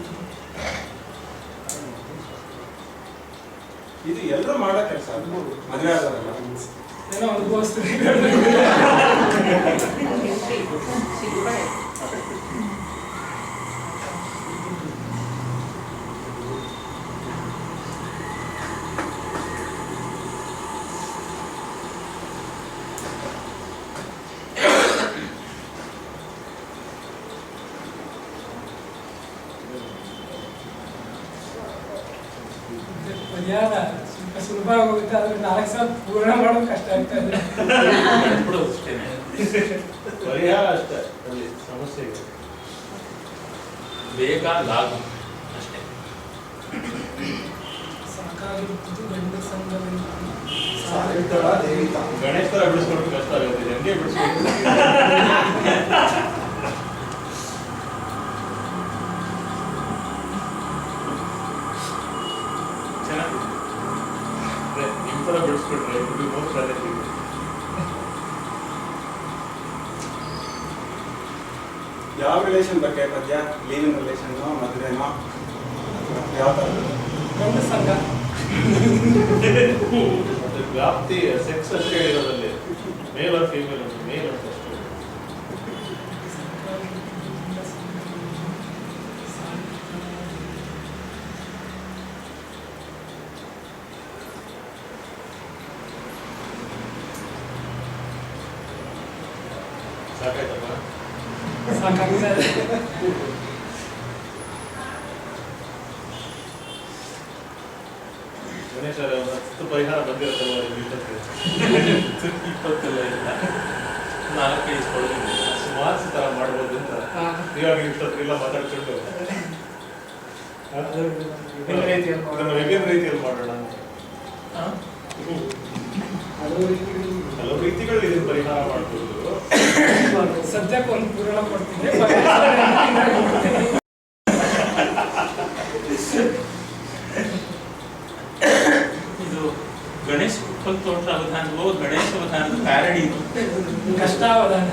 G: ಇದು ಎಲ್ಲರೂ ಮಾಡೋ ಕೆಲಸ. ಮದುವೆ ಆದವರಲ್ಲ
C: ಏನೋ ಅನುಭವಿಸ್ತೀವಿ. ಪರಿಹಾರ ಸ್ವಲ್ಪ ಸುಲಭ ಆಗೋಗುತ್ತೆ, ಆದ್ರೆ 4 ಸಾಲ ಪೂರ್ಣ ಮಾಡೋದು ಕಷ್ಟ ಆಗ್ತಾ ಇದೆ.
F: ಪರಿಹಾರ ಅಷ್ಟೇ ಅಲ್ಲಿ ಸಮಸ್ಯೆಗೆ
E: ಬೇಗ ಲಾಗು ಅಷ್ಟೇ.
C: ಸಾಕಾಗಿದ್ದು ಗಂಡ ಸಂಘವೆಂದು
A: ಸಾರಿದ್ದಳ ದೇವಿತ.
F: ಗಣೇಶ ತರ ಬಿಡಿಸ್ಕೊಂಡು ಕಷ್ಟ ಆಗುತ್ತೆ, ಹೆಂಗೆ ಬಿಡಿಸ್ಕೊಂಡು ನಿಮ್ ತರ ಬಿಡಿಸ್ಬಿಟ್ರೆ ಮೋಸ್ಟ್
G: ಯಾವ ರಿಲೇಷನ್ ಬಗ್ಗೆ ಪದ್ಯ? ಲೀವಿಂಗ್ ರಿಲೇಷನ್, ಮದುವೆನೋ, ಯಾವ ಥರ?
C: ಗಂಡ ಸಂಘ.
F: ಅದು ವ್ಯಾಪ್ತಿ ಸೆಕ್ಸ್ ಅಷ್ಟೇ ಇರೋದಲ್ಲಿ, ಮೇಲ್ ಆರ್ ಫೀಮೇಲ್ ಅಂತ, ಮೇಲ್ ಅಂತ ಅಷ್ಟೇ. ಸಾಕಾಯ್ತಪ್ಪ?
C: ಸಾಕಾಗ್ತಾ ಇದೆ.
F: ಗಣೇಶ ಒಂದು 10 ಪರಿಹಾರ ಬಂದಿರುತ್ತಲ್ಲ
E: ಇಪ್ಪತ್ತೆಲ್ಲ ಇಲ್ಲ, 4 ಇಸ್ಕೊಳ್ಳೋದಿಲ್ಲ.
F: ಸುಮಾರು ತರ ಮಾಡ್ಬೋದು ಅಂತ ಇವಾಗ ಇಷ್ಟೊತ್ತಿಗೆಲ್ಲ ಮಾತಾಡ್ಕೊಂಡು ಅದನ್ನು ವಿಭಿನ್ನ ರೀತಿಯಲ್ಲಿ ಮಾಡೋಣ ಅಂತ. ಹಲವು ರೀತಿಗಳು ಇದನ್ನು ಪರಿಹಾರ ಮಾಡ್ಬೋದು.
C: ಸದ್ಯಕ್ಕೆ ಒಂದು ಪೂರ್ಣ ಕೊಡ್ತೀನಿ.
E: ಇದು ಗಣೇಶ ಉಪ್ಪಲ್ತೋಟ ಅವಧಾನವೋ ಗಣೇಶ ಅವಧಾನದ ಪ್ಯಾರಡಿ
C: ಕಷ್ಟಾವಧಾನ.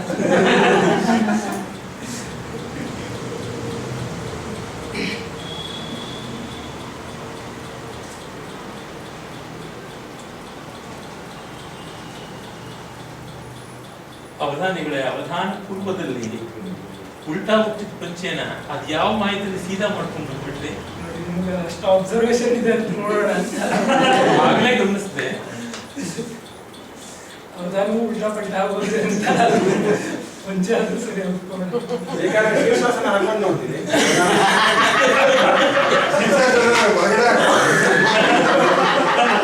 E: ಅವಧಾನಿಗಳೇ, ಅವಧಾನ ಪೂರ್ವದಲ್ಲಿ ಉಲ್ಟಾ ಹುಟ್ಟಿದ ಪಂಚೆನ ಅದ್ ಯಾವ ಮಾಹಿತಿಯಲ್ಲಿ ಸೀದಾ ಮಾಡ್ಕೊಂಡು ಬಂದ್ಬಿಟ್ರಿ.
C: ನಿಮ್ಗೆ ಅಷ್ಟು ಅಬ್ಸರ್ವೇಷನ್ ಇದೆ ಅಂತ ನೋಡೋಣ ಅಂತ
E: ಆಗ್ಲೇ ಗಮನಿಸಿದೆ.
C: ಅವಧಾನ ಉಲ್ಟಾ ಪಲ್ಟಾ ಆಗೋದು ಅಂತ ಮುಂಚೆ ಆದ್ರೂ ಸರಿ ಹೋಗ್ಕೊಂಡು
G: ಬೇಕಾದ್ರೆ ಶೀರ್ಷಾಸನ ಹಾಕೊಂಡು ನೋಡ್ತೀನಿ.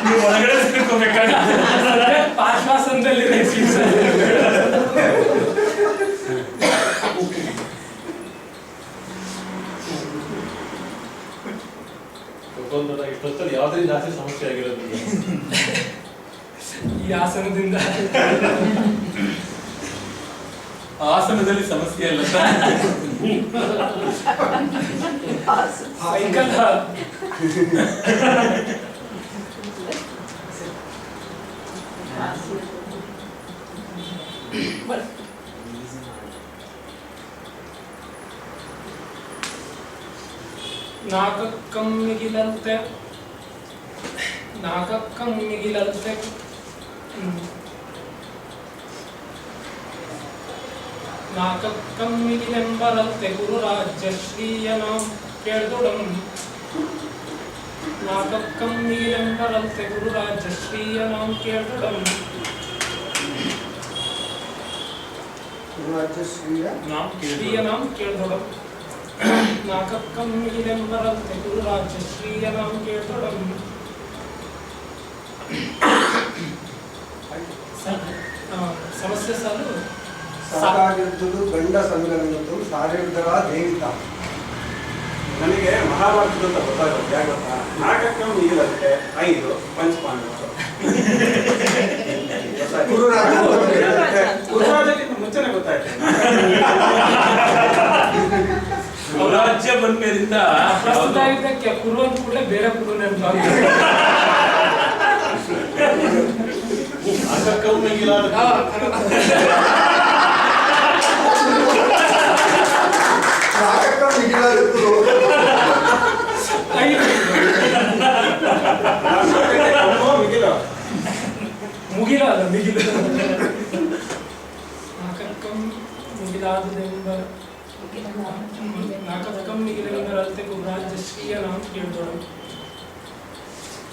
E: ನೀವು ಒಳಗಡೆ ತಿಳ್ಕೊಬೇಕಾದ್ರೆ
C: ಪಾಶ್ವಾಸನದಲ್ಲಿ
F: ಇಷ್ಟೊತ್ತಲ್ಲಿ ಯಾವ್ದ್ರಿಂದ ಜಾಸ್ತಿ ಸಮಸ್ಯೆ ಆಗಿರೋದು
C: ಈ ಆಸನದಿಂದ.
E: ಆಸನದಲ್ಲಿ ಸಮಸ್ಯೆ ಅಲ್ಲ
C: ಸೈಕಲ್ ನಾಗಕ್ಕಮ್ಮಿಗಿಲಂತೆ ನಾಕಕ್ಕಮ್ಮಿಗಿಲೆಂಬರಂತೆ ಗುರುರಾಜ್ಯಶ್ರೀಯ ನಾಂ ಕೇಳ್ದೊಡಂ ನಾಕಕ್ಕಮ್ಮಿಗಿಲೆಂಬರಂತೆ ಗುರುರಾಜ್ಯಶ್ರೀಯ ನಾಂ ಕೇಳ್ದೊಡಂ
A: ರಾಜಶ್ರೀಯ
C: ಶ್ರೀಯ ನಾಂ ಕೇಳ್ದೊಡಂ ನಾಕಕ್ಕಮ್ಮಿಗಿಲೆಂಬರಂತೆ ಗುರುರಾಜ್ಯಶ್ರೀಯ ನಾಂ ಕೇಳ್ದೊಡಂ ಸಮಸ್ಯೆ ಸಾಲು
A: ಸಾಕಾಗಿರುವುದು ಗಂಡ ಸಂಗನದ್ದು ಸಾರಿರ್ದರ ದೇವಿತ.
G: ನನಗೆ ಮಹಾಭಾರತದಂತ ಗೊತ್ತಾಗುತ್ತೆ ಯಾಕೆ ಗೊತ್ತಾ? ನಾಟಕ ಮೀರತ್ತೆ 5 ಪಂಚಪಾಂಡವರು. ಗುರುರಾಜಕ್ಕಿಂತ ಮುಂಚೆನೆ ಗೊತ್ತಾಯ್ತು.
E: ರಾಜ್ಯ ಬಂದ್ಮೇಲಿಂದ
C: ಪ್ರಸ್ತುತ ಆಗಿದ್ದಕ್ಕೆ ಕುರು ಅಂತ ಕೂಡಲೇ ಬೇರೆ ಕುರು ನೆನಪಾಗುತ್ತೆ.
A: ನಾಟಕ ಮಿಗಿಲಾಗುವುದು
C: ಮುಗಿಲ ಅಲ್ಲ ಮಿಗಿಲ. ನಾಕಕ್ಕಂ ಮುಗಿಲಾದದೆಂಬ ನಾಕಕ್ಕಂ ಮಿಗಿಲೆಂಬರಂತೆ ಗುರುರಾಜ್ಯಶ್ರೀಯ ನಾಂ ಕೇಳ್ದೊಡಂ.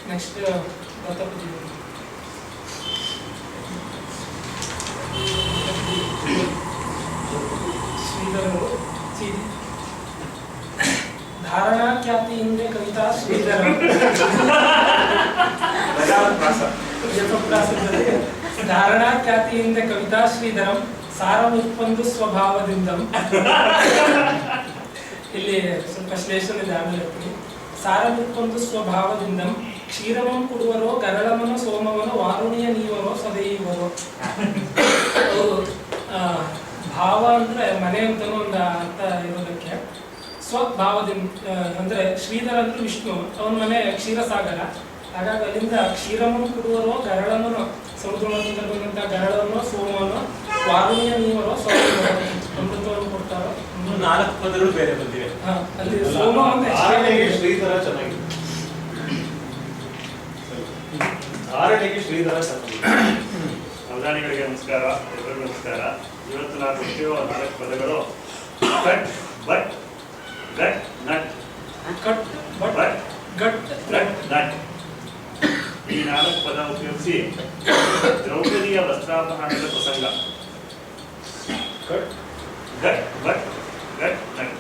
C: ನೆಕ್ಸ್ಟ್ ಬರ್ತಪತಿ ಶ್ರೀಧರರು ಧಾರಣಾ ಖ್ಯಾತಿ ಹಿಂದೆ ಕವಿತಾ ಶ್ರೀಧರ ಧಾರಣಾ ಖ್ಯಾತಿ ಹಿಂದೆ ಕವಿತಾ ಶ್ರೀಧರಂ ಸಾರಮುತ್ಪಂದು ಸ್ವಭಾವದಿಂದ. ಇಲ್ಲಿ ಸ್ವಲ್ಪ ಶ್ಲೇಷಣ ಇದೆ, ಆಮೇಲೆ ಸಾರಮುತ್ಪಂದು ಸ್ವಭಾವದಿಂದ ಕ್ಷೀರವಂ ಕೊಡುವರೋ ಗರಳಮನ ಸೋಮವನ ವಾರುಣಿಯ ನೀವರೋ ಸದೈವರೋ. ಭಾವ ಅಂದ್ರೆ ಮನೆ ಅಂತನೂ ಒಂದು ಅರ್ಥ ಇರೋದಕ್ಕೆ, ಸ್ವಭಾವದಿಂದ ಅಂದ್ರೆ ಶ್ರೀಧರ ಅಂದ್ರೆ ವಿಷ್ಣು, ಅವನ ಮನೆ ಕ್ಷೀರಸಾಗರ. ಹಾಗಾಗಿ ಅಲ್ಲಿಂದ ಕ್ಷೀರಮನು ಕೊಡುವರೋ ಗರಳಮನು ಸಮುದ್ರದಿಂದ ಬಂದಂತ ಗರಳನೋ ಸೋಮನೋ ವಾರುಣಿಯ ನೀವರೋ ಸೋಮವರೋ ಅಮೃತವನ್ನು ಕೊಡ್ತಾರೋ.
E: 4 ಪದಗಳು ಬೇರೆ ಬಂದಿವೆ.
C: ಅಲ್ಲಿ ಸೋಮ ಅಂತ
F: ಶ್ರೀಧರ ಚೆನ್ನಾಗಿದೆ. 6ನೇಗೆ ಶ್ರೀಧರ ಚೆನ್ನಾಗಿದೆ.
H: ಅವಧಾನಿಗಳಿಗೆ ನಮಸ್ಕಾರ, ಎಲ್ಲರಿಗೂ ನಮಸ್ಕಾರ. ಇವತ್ತು ನಾನು ಕೊಟ್ಟಿರುವ 4 ಪದಗಳು cut but gut nut.
C: Cut but gut
H: gut nut. ಈ 4 ಪದ ಉಪಯೋಗಿಸಿ ದ್ರೌಪದಿಯ ವಸ್ತ್ರಾಪಹರಣದ ಪ್ರಸಂಗ.
F: Cut
H: gut but gut nut.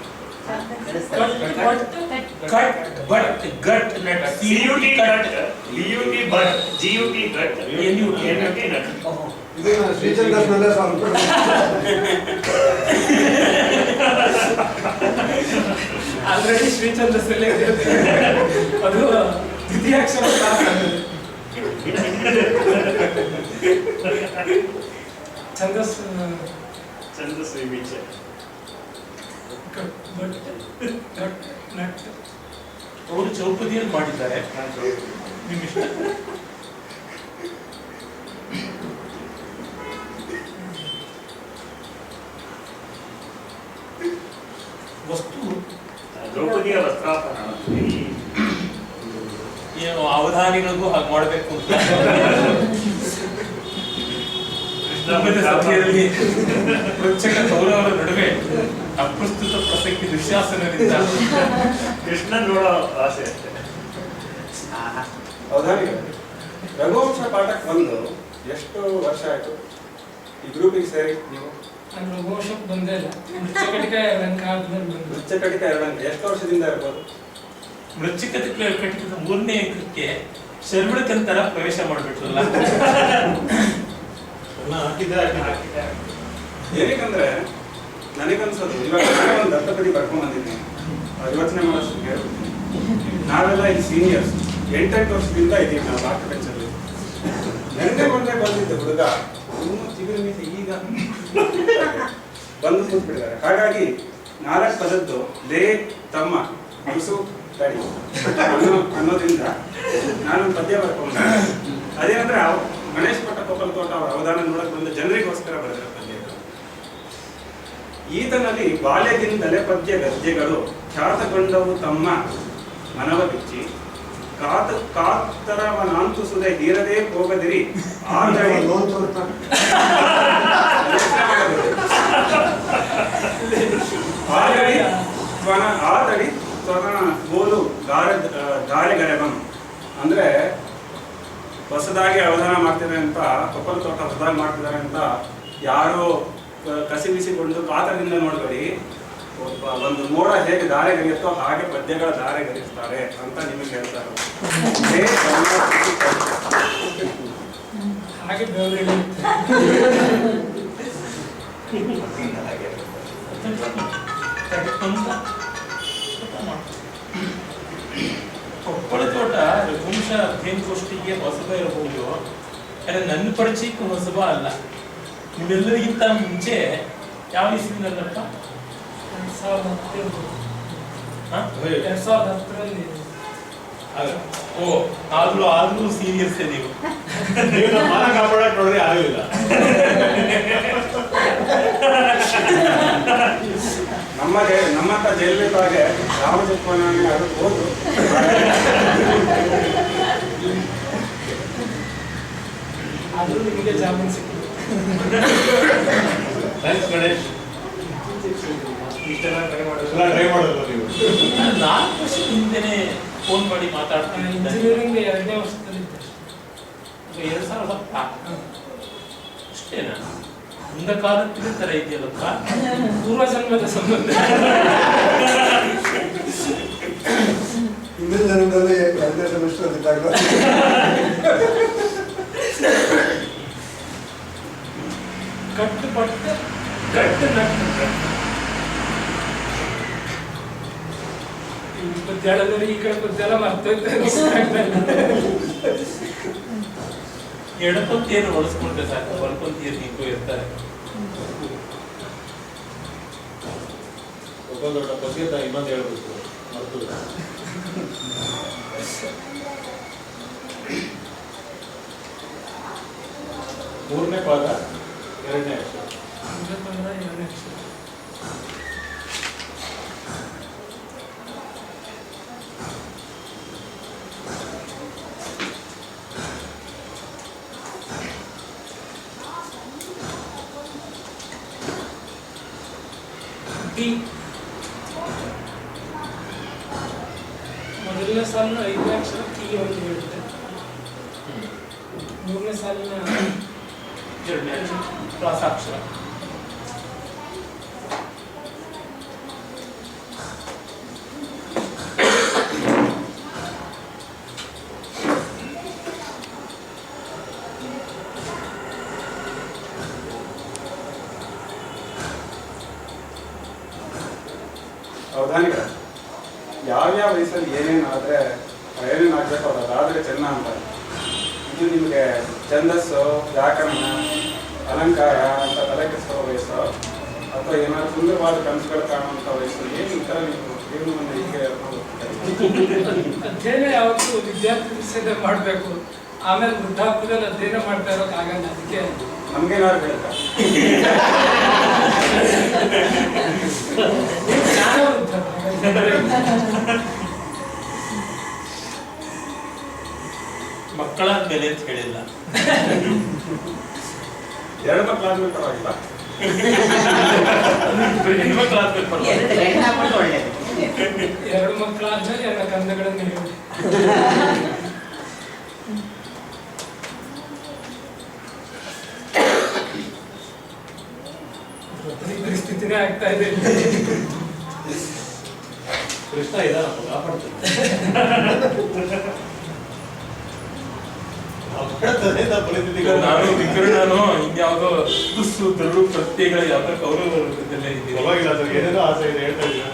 E: Cut but gut nut.
H: CUT cut, BUT but, GUT gut, NUT nut.
A: ಇದು ಶ್ರೀಚಂದ್ರಸ್ನಲ್ಲೇ ಸಾಂಗ್.
C: ಆಲ್ರೆಡಿ ಶ್ರೀಚಂದ್ರಸಲ್ಲೇ ಅದು ದ್ವಿತೀಯಾಕ್ಷರ ಛಂದಸ್
H: ಛಂದಸ್ಸು ವಿಮೀಚೆ.
C: But gut nut.
E: ಅವರು ಚೌಪದಿಯಲ್ಲಿ ಮಾಡಿದ್ದಾರೆ. ನಿಮ್ಮಿಷ್ಟ. ವಸ್ತು
H: ದ್ರೌಪದಿಯ ವಸ್ತ್ರಾಪಹರಣ.
E: ಏನು ಅವಧಾನಿಗಳಿಗೂ ಹಾಗೆ ಮಾಡಬೇಕು ಅಂತ ಸಭೆಯಲ್ಲಿ ಪೃಚ್ಛಕ ಕೌರವರ ನಡುವೆ ಅಪ್ರಸ್ತುತ ಪ್ರಸಂಗಿ ದುಶ್ಯಾಸನದಿಂದ
H: ಕೃಷ್ಣ ನೋಡೋ ಆಸೆ ಅಷ್ಟೇ.
G: ಅವಧಾನಿಗಳು ರಘುವಂಶ ಪಾಠಕ್ಕೆ ಬಂದು ಎಷ್ಟು ವರ್ಷ ಆಯ್ತು ಈ ಗ್ರೂಪಿಗೆ ಸೇರಿ ನೀವು?
C: ನಾನು ರಘುವಂಶಕ್ಕೆ ಬಂದೇ ಇಲ್ಲ. ಮೃಚ್ಛಕಟಿಕ ಲಂಕ ಆದ್ಮೇಲೆ ಬಂದು.
G: ಮೃಚ್ಛಕಟಿಕ 2 ಅಂಕ ಎಷ್ಟು ವರ್ಷದಿಂದ ಇರ್ಬೋದು?
E: ಮೃಚ್ಛಕ ಕಟಿಕದ 3ನೇ ಅಂಕಕ್ಕೆ ಶರ್ವಣಕಂತರ ಪ್ರವೇಶ ಮಾಡ್ಬಿಟ್ರಲ್ಲ.
G: ಏನಕ್ಕಂದ್ರೆ ನನಗನ್ಸೋದು ಇವಾಗ ಒಂದು ದತ್ತಪದಿ ಬರ್ಕೊಂಡ್ ಬಂದಿದ್ದೀನಿ, ಯೋಚನೆ ಮಾಡೋಷ್ಟು ಹೇಳ್ಬಿಡ್ತೀನಿ. ನಾವೆಲ್ಲ ಈ ಸೀನಿಯರ್ಸ್ 8 ವರ್ಷದಿಂದ ಇದ್ದೀವಿ ನಾವು ಲಾಸ್ಟ್ ಬೆಂಚಲ್ಲಿ. ನೆನ್ನೆ ಮೊನ್ನೆ ಬಂದಿದ್ದ ಹುಡುಗ ಇನ್ನೂ ಚಿಗುರು ಮೀಸೆ ಈಗ ಬಂದು ಕೂತ್ಬಿಟ್ಟಿದ್ದಾರೆ. ಹಾಗಾಗಿ 4 ಪದದ್ದು ಲೇ ತಮ್ಮ ಮನಸ್ಸು ತಡಿ ಅನ್ನೋದ್ರಿಂದ ನಾನು ಪದ್ಯ ಬರ್ಕೊಂಡೆ. ಅದೇನಂದ್ರೆ ಗಣೇಶ್ ಭಟ್ಟ ಕೊಪ್ಪಲ್ ತೋಟ ಅವರ ಅವಧಾನ ನೋಡಕ್ ಬಂದ ಜನರಿಗೋಸ್ಕರ ಬರೆದಿರೋ ಪದ್ಯ. ಈತನಲ್ಲಿ ಬಾಲ್ಯದಿಂದಲೇ ಪದ್ಯ ಗದ್ಯಗಳು ಖ್ಯಾತಗೊಂಡವು ತಮ್ಮ ಮನವ ಬಿಚ್ಚಿ ಕಾತರವನಾಂತು ಸುದೆ ಹೀರದೇ ಹೋಗದಿರಿ ಆತಡಿ ತ್ವನ ಗೋಲು ಧಾರೆಗರೆಬಂ ಅಂದರೆ ಹೊಸದಾಗಿ ಅವಧಾನ ಮಾಡ್ತಿದ್ದಾರೆ ಅಂತ, ಕೊಪ್ಪಳ ತೋಟ ಹೊಸದಾಗಿ ಮಾಡ್ತಿದ್ದಾರೆ ಅಂತ ಯಾರೋ ಕಸಿಬಿಸಿಕೊಂಡು ಕಾತರದಿಂದ ನೋಡಬೇಡಿ. ಒಂದು ಮೋಡ ಹೇಗೆ ಧಾರೆಗರಿಯುತ್ತೋ ಹಾಗೆ ಪದ್ಯಗಳ ಧಾರೆಗರಿಸ್ತಾರೆ ಅಂತ ನಿಮಗೆ ಹೇಳ್ತಾರೆ.
C: ಹಾಗೆ
E: ಕೊಪ್ಪಳ ತೋಟ ರಘುವಂಶ ಅಧ್ಯಯನಗೋಷ್ಠಿಗೆ ಹೊಸಬ ಇರಬಹುದು, ಆದರೆ ನನ್ನ ಪರಿಚಯಕ್ಕೆ ಹೊಸಬ ಅಲ್ಲ. ನಿಮ್ಮೆಲ್ಲರಿಗಿಂತ ಮುಂಚೆ ಯಾವ ಇಸ್ವಿನಲ್ಲಪ್ಪ?
C: 2010ರಲ್ಲಿ.
E: ಆದ್ರೂ ಸೀನಿಯರ್ಸ್ ನೀವು.
F: ಮಾನ ಕಾಪಾಡಕ್ ನೋಡ್ರಿ ಆಗಲಿಲ್ಲ.
G: ನಮ್ಮಂತ ಜೈಲಿದ್ದಾಗೆ ರಾಮಚಂದ್ರನೇ ಅದಕ್ಕೆ ಹೋದ್ರು.
C: ಆದ್ರೂ ನಿಮಗೆ ಜಾಮೀನು ಸಿಕ್ಕಿದೆ.
F: ಥ್ಯಾಂಕ್ಸ್ ಗಣೇಶ್.
G: ಇಷ್ಟೆಲ್ಲ ಟ್ರೈ
F: ಟ್ರೈ ಮಾಡೋದು ನೀವು.
E: 4 ವರ್ಷದ ಹಿಂದೆನೆ ಫೋನ್ ಮಾಡಿ ಮಾತಾಡ್ತೀನಿ.
C: ಇಂಜಿನಿಯರಿಂಗ್ 2ನೇ ವರ್ಷದಲ್ಲಿದ್ದೆ.
E: 2010 ಅಷ್ಟೇನಾ? ಮುಂದ ಕಾಲದ ತರ ಇದೆಯಲ್ಲಪ್ಪ,
C: ಪೂರ್ವ ಜನ್ಮದ ಸಂಬಂಧ.
A: ಹಿಂದಿನ ಜನ್ಮದಲ್ಲಿ 2ನೇ ಸೆಮಿಸ್ಟರ್ ಇದ್ದಾಗ
C: ಕಟ್ಟು ಪಟ್ಟು ಗಟ್ಟು ನಟ್ಟು. ಈ ಪದ್ಯಾಳದಲ್ಲಿ ಈ ಕಡೆ ಪದ್ಯಾಲ ಮರ್ತೋಯ್ತು.
E: ಎಡಕೊಂತೇನು ಹೊಳಿಸ್ಕೊಂಡ್ರೆ ಸಾಕು, ಬಲ್ಕೊಂತೀರು ನಿಂತು ಇರ್ತಾರೆ.
F: ಒಬ್ಬ ದೊಡ್ಡ ಪದ್ಯದ ಇನ್ನೊಂದು ಹೇಳ್ಬೇಕು ಮರ್ತು. ಮೂರನೇ ಪಾದ 2ನೇ ಅಕ್ಷರ.
C: ಮೊದಲನೇ ಸಾಲಿನ 5ನೇ ಅಕ್ಷರ ಟಿ ಅಂತ ಹೇಳಿದೆ. 3ನೇ ಸಾಲಿನ
E: 2ನೇ ಪ್ರಾಸಾಕ್ಷರ.
G: ಅವಧಾನಿಗಳ ಯಾವ್ಯಾವ ವಯಸ್ಸಲ್ಲಿ ಏನೇನಾದ್ರೆ ಏನೇನಾಗಬೇಕು ಅದಾದ್ರೆ ಚೆನ್ನ ಅಂತ. ಇದು ನಿಮಗೆ ಛಂದಸ್ಸು, ವ್ಯಾಕರಣ, ಅಲಂಕಾರ ಅಂತ ತಲೆ ಕೆಡಿಸೋ ವಯಸ್ಸು, ಅಥವಾ ಏನಾದ್ರು ಸುಂದರವಾದ ಕನಸುಗಳು ಕಾಣುವಂಥ ವಯಸ್ಸು, ಏನು ಈ ಥರ ನೀವು ಜೀವನವನ್ನು ಹೀಗೆ
C: ಅಧ್ಯಯನ ಯಾವತ್ತೂ ವಿದ್ಯಾರ್ಥಿ ದಿವಸದ ಮಾಡಬೇಕು. ಆಮೇಲೆ ವೃದ್ಧಾಪ್ಯದಲ್ಲಿ ಅಧ್ಯಯನ ಮಾಡ್ತಾ ಇರೋಕ್ಕಾಗಲ್ಲ. ಅದಕ್ಕೆ
G: ನಮ್ಗೇನಾದ್ರು ಹೇಳ್ತಾ
E: ಮಕ್ಕಳಾದ್ಮೇಲೆ ಅಂತ ಹೇಳಿಲ್ಲ.
G: 2 ಮಕ್ಕಳಾದ್ಮೇಲೆ ಪರವಾಗಿಲ್ಲ,
E: ಹೆಣ್ಮಕ್ಳಾದ್ಮೇಲೆ ಪರವಾಗಿಲ್ಲ.
C: 2 ಮಕ್ಕಳಾದ್ಮೇಲೆ 2 ಕಂದಗಳನ್ನು ಹೇಳಿ. ಪರಿಸ್ಥಿತಿನೇ ಆಗ್ತಾ ಇದೆ.
F: ಕೃಷ್ಣ ಇದಾರಪ್ಪ ಕಾಪಾಡ್ತಾರೆ.
E: ಈಗ ನಾನು ವಿಕರಣನು ಇನ್ಯಾವುದೋ ತುಸು ದರು ಪ್ರತ್ಯಯಗಳ ಯಾವ್ದೋ ಕೌರವ ವರ್ಗದಲ್ಲೇ ಇದ್ದೀವಿ.
F: ಪರವಾಗಿಲ್ಲ ಸರ್, ಏನೇನೋ ಆಸೆ ಇದೆ ಹೇಳ್ತಾ ಇದ್ದೀರಾ.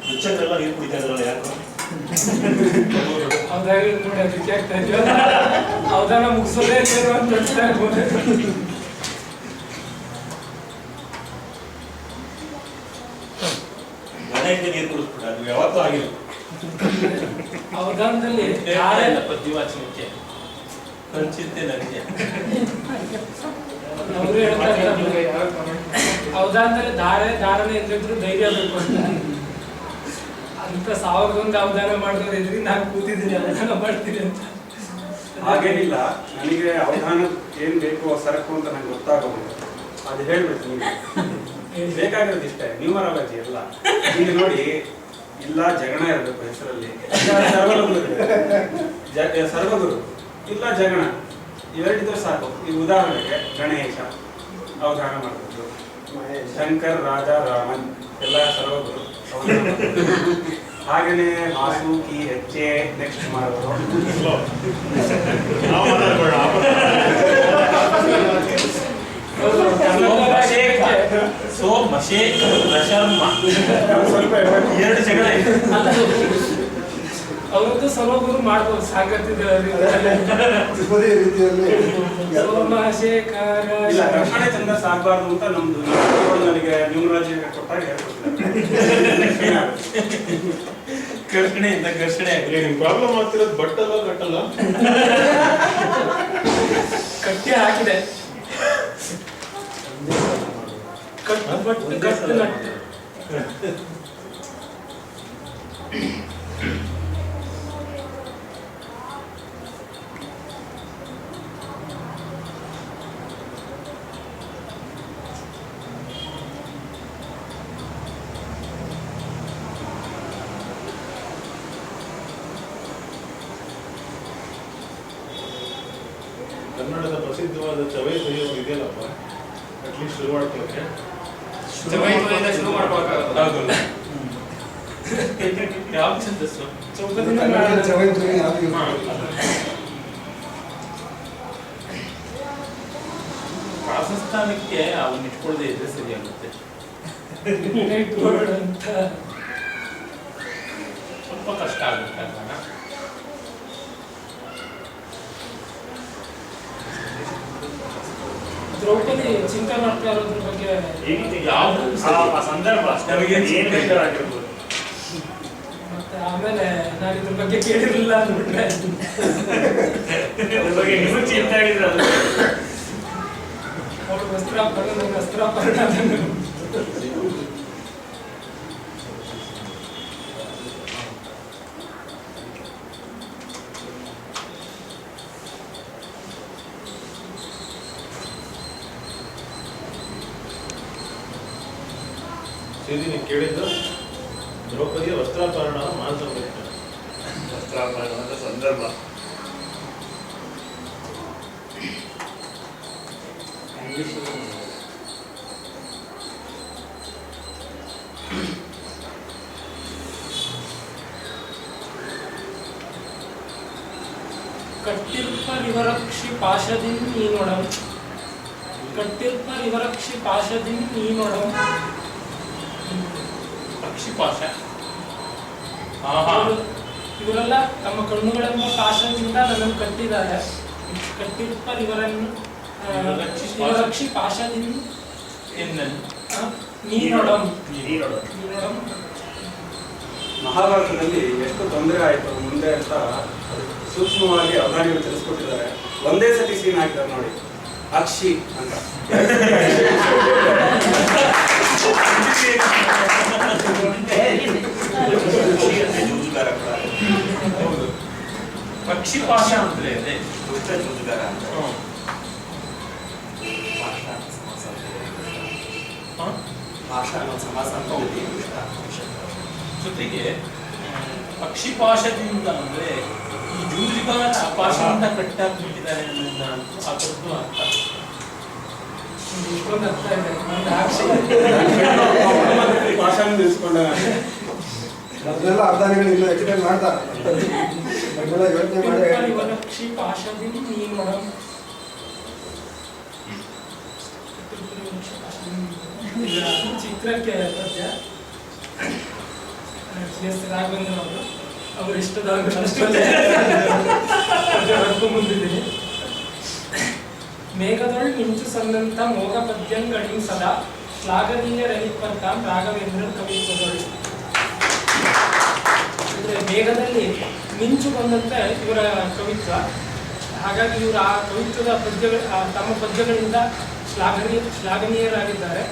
F: ರುಚಕ್ರೆಲ್ಲ ನೀರು ಕುಡಿತಾ ಇದ್ರಲ್ಲ ಯಾರು?
C: ಅವಧಾನ ನೋಡಿ ಅದಕ್ಕೆ ಆಗ್ತಾ ಇದೆಯಲ್ಲ, ಅವಧಾನ ಮುಗಿಸೋದೇ ಇರೋ ಅಂತ ಹೇಳ್ತಾ ಇರ್ಬೋದು.
F: ಮನೆಗೆ ನೀರು ಕುಡಿಸ್ಬಿಟ್ಟ, ಅದು ಯಾವತ್ತೂ ಆಗಿಲ್ಲ.
C: ಅವಧಾನದಲ್ಲಿ
E: ಪದ್ಯವಾಚನಕ್ಕೆ ಕಂಚಿದ್ದೆ ನನಗೆ
C: ಅವರು ಹೇಳ್ತಾರೆ ಅವಧಾನದಲ್ಲಿ ಧಾರಣೆ ಎಂದಿದ್ರು ಧೈರ್ಯ ಬೇಕು ಅಂತ. ಅಂತ 1001 ಅವಧಾನ ಮಾಡಿದವ್ರು ಇದ್ರಿ ನಾನು ಕೂತಿದ್ದೀನಿ ಅವಧಾನ ಮಾಡ್ತೀನಿ ಅಂತ.
G: ಹಾಗೇನಿಲ್ಲ, ನನಗೆ ಅವಧಾನ ಏನ್ ಬೇಕು ಸರಕು ಅಂತ ನಂಗೆ ಗೊತ್ತಾಗೋದು, ಅದು ಹೇಳ್ಬೇಕು ನೀವು. ಬೇಕಾಗಿರೋದು ಇಷ್ಟೇ, ನ್ಯೂಮರಾಲಜಿ ಎಲ್ಲ. ಈಗ ನೋಡಿ, ಇಲ್ಲ ಜಗಣ ಇರಬೇಕು ಹೆಸರಲ್ಲಿ, ಸರ್ವಗುರು ಇಲ್ಲ ಜಗಣ, ಇವೆರಡಿದ್ರೆ ಸಾಕು. ಈ ಉದಾಹರಣೆಗೆ ಗಣೇಶ ಅವಧಾನ ಮಾಡಬಹುದು, ಶಂಕರ್, ರಾಜ, ರಾಮನ್ ಎಲ್ಲ ಸರ್ವಗುರು. ಹಾಗೇನೆ ಮಾಸೂಕಿ, ಹೆಜ್ಜೆ ನೆಕ್ಸ್ಟ್ ಮಾಡೋದು.
E: ಎರಡು ಜಗಳ
C: ಅವ್ರದ್ದು ಸರ್ವಗುರು ಮಾಡ್ಬೋದು ಸಾಕತ್ತಿದೆ
A: ರೀತಿಯಲ್ಲಿ
C: ಸೋಮಶೇಖರ.
G: ಇಲ್ಲ, ರಕ್ಷಣೆ ಚಂದ ಸಾಗಬಾರ್ದು ಅಂತ ನಮ್ದು ನನಗೆ ನ್ಯೂಮರಾಲಜಿ ಕೊಟ್ಟಾಗ ಹೇಳ್ಕೊಡ್ತಾರೆ.
E: ಘರ್ಷಣೆಯಿಂದ ಘರ್ಷಣೆ
F: ಇಲ್ಲಿ ನಿಮ್ ಪ್ರಾಬ್ಲಮ್ ಆಗ್ತಿರೋದು ಬಟ್ಟಲ್ಲ ಕಟ್ಟಲ್ಲ
C: ಕಟ್ಟಿ ಹಾಕಿದೆ. ಕಟ್ಟು ಬಟ್ಟು ಕಟ್ಟು ನಟ್ಟು.
F: ಕನ್ನಡದ ಪ್ರಸಿದ್ಧವಾದ ಚವೈ ಸಹಿಯೋದು ಇದೆಯಲ್ಲಪ್ಪ, ಅಟ್ಲೀಸ್ಟ್ ಶುರು ಮಾಡ್ಕೊಳ್ಳೋಕೆ.
E: ಶುರು ಮಾಡ್ಬೇಕಾಗಲ್ಲ. ಯಾವ ಛಂದಸ್ಸು?
A: ಕನ್ನಡ ಚವೈತುರಿ ಯಾವ್ದು use ಮಾಡಿಲ್ಲ.
E: ಪ್ರಾಸಸ್ಥಾನಕ್ಕೆ ಅವನ್ನ ಇಟ್ಕೊಳ್ಳದೆ ಇದ್ರೆ ಸರಿಯಾಗುತ್ತೆ. ಸ್ವಲ್ಪ ಕಷ್ಟ ಆಗುತ್ತೆ ಅಲ್ಲ.
C: ದ್ರೌಪದಿ ಚಿಂತೆ ಮಾಡ್ತಾ ಇರೋದ್ರ ಬಗ್ಗೆ
H: ಆ ಸಂದರ್ಭ ಏನ್ ಬೇಕಾಗಿರ್ಬೋದು.
C: ಮತ್ತೆ ಆಮೇಲೆ ನಾನು ಇದ್ರ ಬಗ್ಗೆ ಕೇಳಿರಲಿಲ್ಲ ಅಂದ್ಬಿಟ್ರೆ
H: ಅದ್ರ ಬಗ್ಗೆ ನೀವು ಚಿಂತೆ ಆಗಿದ್ರೆ ಅದು
C: ಅವಳು ವಸ್ತ್ರಾಪರಣ, ನಂಗೆ ವಸ್ತ್ರಾಪರಣ ಅದನ್ನು
F: ಸೇರಿ ನೀವು ಕೇಳಿದ್ದು ದ್ರೌಪದಿಯ ವಸ್ತ್ರಾಪರಣ ಮಾನಸಂಗೀತ.
H: ವಸ್ತ್ರಾಪರಣದ ಸಂದರ್ಭ
C: ಕಟ್ಟಿರ್ಪ ರಿವರಕ್ಷಿ ಪಾಶದಿನ್ ನೀನೊಡಂ. ಕಟ್ಟಿರ್ಪ ರಿವರಕ್ಷಿ ಪಾಶದಿನ್ ನೀನೊಡಂ.
E: ಪಕ್ಷಿಪಾಶ.
C: ಇವರೆಲ್ಲ ತಮ್ಮ ಕಣ್ಣುಗಳೆಂಬ ಪಾಶದಿಂದ ನನ್ನನ್ನು ಕಟ್ಟಿದ್ದಾರೆ. ಕಟ್ಟಿರ್ಪ ಇವರನ್ನು ರಿವರಕ್ಷಿ ಪಾಶದಿನ್ ನೀನೊಡಂ. ನೀನೊಡಂ.
G: ಮಹಾಭಾರತದಲ್ಲಿ ಎಷ್ಟು ತೊಂದರೆ ಆಯ್ತು ಮುಂದೆ ಅಂತ ಸೂಕ್ಷ್ಮವಾಗಿ ಅವಧಾನಿಗಳು ತಿಳಿಸ್ಕೊಟ್ಟಿದ್ದಾರೆ. ಒಂದೇ ಸತಿ ಸೀನ್ ಹಾಕಿದ್ದಾರೆ ನೋಡಿ, ಅಕ್ಷಿ ಅಂತ.
E: ಪಕ್ಷಿಪಾಶ ಅಂದ್ರೆ ಅದೇ ಜೊತೆಗೆ ಪಕ್ಷಿಪಾಶದಿಂದ ಅಂದ್ರೆ ಈ ಜೂಜಿಗಾರ ಪಾಶದಿಂದ ಕಟ್ಟಾಕ್ಬಿಟ್ಟಿದ್ದಾರೆ ಆ ತರದ್ದು ಅರ್ಥ.
C: ಇಷ್ಟೊಂದು ಅರ್ಥ ಇದೆ.
G: ಭಾಷಣ ನಿಲ್ಸ್ಕೊಂಡ
A: ಅದನ್ನೆಲ್ಲ ಅವಧಾನಿಗಳು ಇನ್ನೂ ಎಕ್ಸ್ಪ್ಲೇನ್ ಮಾಡ್ತಾರೆ. ಅದನ್ನೆಲ್ಲ ಯೋಚನೆ ಮಾಡಿ
C: ರಿವರಕ್ಷಿ ಪಾಶದಿನ್ ನೀನೊಡಂ. ಚಿತ್ರಕ್ಕೆ ಪದ್ಯ ಎಸ್ ರಾಘವೇಂದ್ರ ಅವರು ಇಷ್ಟದವರು ಮುಂದಿದ್ದೀನಿ. ಮೇಘದೊಳ್ ಮಿಂಚು ಸಂದಂತ ಮೋಗ ಪದ್ಯಂಗಳಿಂ ಸದಾ ಶ್ಲಾಘನೀಯ ರಣಿಪಂತಾಂ ರಾಘವೇಂದ್ರ ಕವಿತ್ವದೊಳು. ಅಂದ್ರೆ ಮೇಘದಲ್ಲಿ ಮಿಂಚು ಬಂದಂತೆ ಇವರ ಕವಿತ್ವ. ಹಾಗಾಗಿ ಇವರು ಆ ಕವಿತ್ವದ ಪದ್ಯಗಳು ತಮ್ಮ ಪದ್ಯಗಳಿಂದ ಶ್ಲಾಘನೀಯರಾಗಿದ್ದಾರೆ.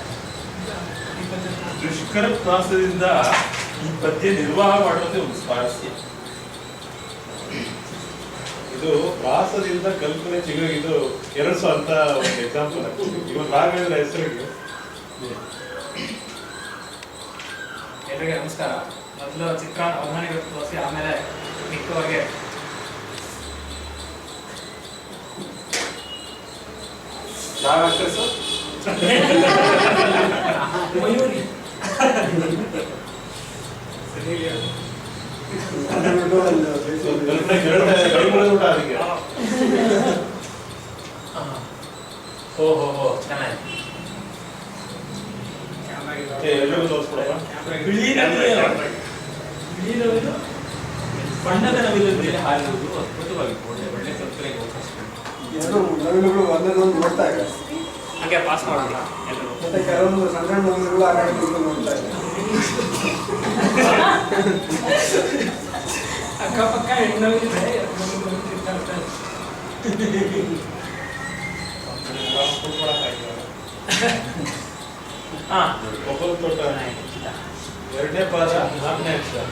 E: ದುಷ್ಕರ ಪ್ರಾಸದಿಂದ ಈ ಪದ್ಯ ನಿರ್ವಾಹ ಮಾಡುವುದೇ ಒಂದು ಸ್ವಾರಸ್ಯ.
F: ಇದು ಪ್ರಾಸದಿಂದ ಕಲ್ಪನೆ ಇದು 200 ಅಂತ ಒಂದು ಎಕ್ಸಾಂಪಲ್. ಇವನ್ ರಾಘವೇಂದ್ರ ಹೆಸರಿಗೆ
I: ಎಲ್ಲರಿಗೆ ನಮಸ್ಕಾರ. ಮೊದಲು ಚಿತ್ರಾನ್ನ ಅವಧಾನಿಗಳು ತೋರಿಸಿ ಆಮೇಲೆ ಮಿಕ್ಕವರಿಗೆ
C: ಮಯೂರಿ
F: ಕಲ್ಪನೆ ಕೈಗೊಳ್ಳುವುದ ಅದಕ್ಕೆ.
E: ಓಹೋ ಚೆನ್ನಾಗಿ.
F: ಎಲ್ಲರಿಗೂ ತೋರಿಸ್ಕೊಡಪ್ಪ.
E: ಬಿಳಿ ನವಿಲು ಬಣ್ಣದ ನವಿಲು ಮೇಲೆ ಹಾರಿರುವುದು ಅದ್ಭುತವಾಗಿತ್ತು. ಒಳ್ಳೆ ಕಲ್ಪನೆಗೆ ಅವಕಾಶ.
A: ಎರಡು ನವಿಲುಗಳು ಒಂದನ್ನೊಂದು ನೋಡ್ತಾ ಇದೆ.
I: ಹಾಗೆ ಪಾಸ್ ಮಾಡೋಣ ಎಲ್ಲರೂ.
A: ಮತ್ತೆ ಕೆಲವೊಂದು ಸಣ್ಣ ನವಿಲುಗಳು ಆ ಕಡೆ ಕೂತ್ಕೊಂಡು ನೋಡ್ತಾ ಇದೆ.
C: ಅಕ್ಕಪಕ್ಕ ಹೆಣ್ಣವಿದೆ.
E: ಹಾ
F: ಒಬ್ಬರು ತೋಟ 2ನೇ ಪಾದ 4ನೇ ಅಕ್ಷರ.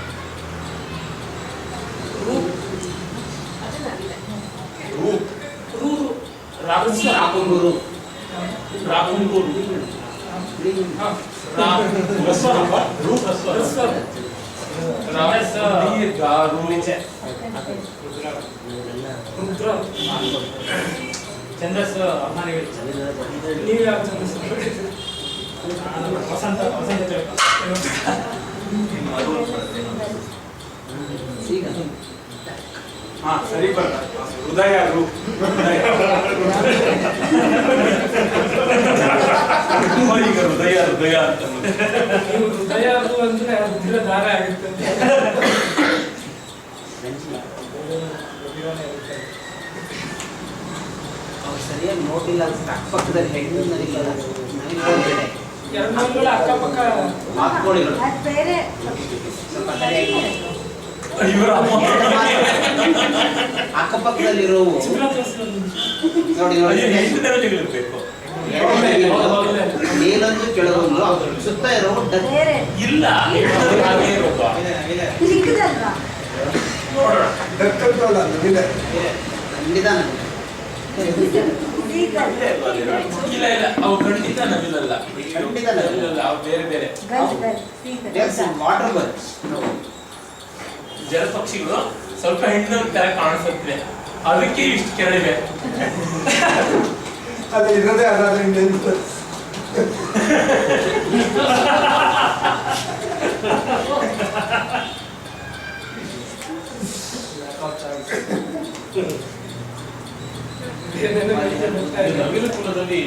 D: ರಾಕುಂಗೂರು
I: ಛಂದಸ್ಸು ಅವಧಾನಿಗಳು.
C: ನೀವು ಯಾವ ಛಂದಸ್ಸು?
I: ವಸಂತ
G: ಹಾ ಸರಿ ಬರ್ತ ಹೃದಯ
E: ಈಗ ಹೃದಯ ಅಂತ
C: ನೀವು ಹೃದಯ ಅದು ಅಂದ್ರೆ ರುದ್ರ ದಾರ ಆಗುತ್ತೆ.
D: ಅವ್ರು ಸರಿಯಾಗಿ ನೋಡಿಲ್ಲ ಅನ್ಸುತ್ತೆ. ಅಕ್ಕಪಕ್ಕದಲ್ಲಿ ಹೆಣ್ಣು ನವಿಲಲ್ಲ,
C: ಎರಡು ನವಿಲುಗಳ ಅಕ್ಕಪಕ್ಕ
D: ಮಾತುಕೋಳಿಗಳು
J: ಬೇರೆ
D: ಸ್ವಲ್ಪ ಸರಿಯಾಗಿ
E: ಇವರ
D: ಅಕ್ಕಪಕ್ಕದಲ್ಲಿರೋವು
C: ಚಿತ್ರ ತೋರಿಸೋದು.
D: ನೋಡಿ ನೋಡಿ
E: ಎಷ್ಟು ನವಿಲುಗಳಿರ್ಬೇಕು?
D: ಮೇಲೊಂದು ಕೆಳಗೊಂದು ಸುತ್ತ ಇರೋ
J: ಬೇರೆ
E: ಇಲ್ಲ ಹಾಗೆ ಇರೋದು.
J: ಚಿಕ್ಕದಲ್ವಾ?
E: ನೋಡೋಣ.
A: ದಕ್ಕಂತಲ್ಲ ನವಿಲೆ.
D: ಖಂಡಿತ
E: ಇಲ್ಲ ಅವು ಖಂಡಿತ ನವಿಲಲ್ಲ.
D: ಖಂಡಿತ ನವಿಲಲ್ಲ.
E: ಅವು ಬೇರೆ ಬೇರೆ
D: ವಾಟರ್ ಬರ್ಡ್ಸ್.
E: ಜಲಪಕ್ಷಿಗಳು ಸ್ವಲ್ಪ ಹೆಣ್ಣು ತರ ಕಾಣಿಸುತ್ತೆ, ಅದಕ್ಕೆ ಇಷ್ಟು ಕೆರಳಿವೆ.
A: ಅದು ಇರೋದೇ ಅದಾದ್ರಿಂದ
E: ನವಿಲು ಕುಲದಲ್ಲಿ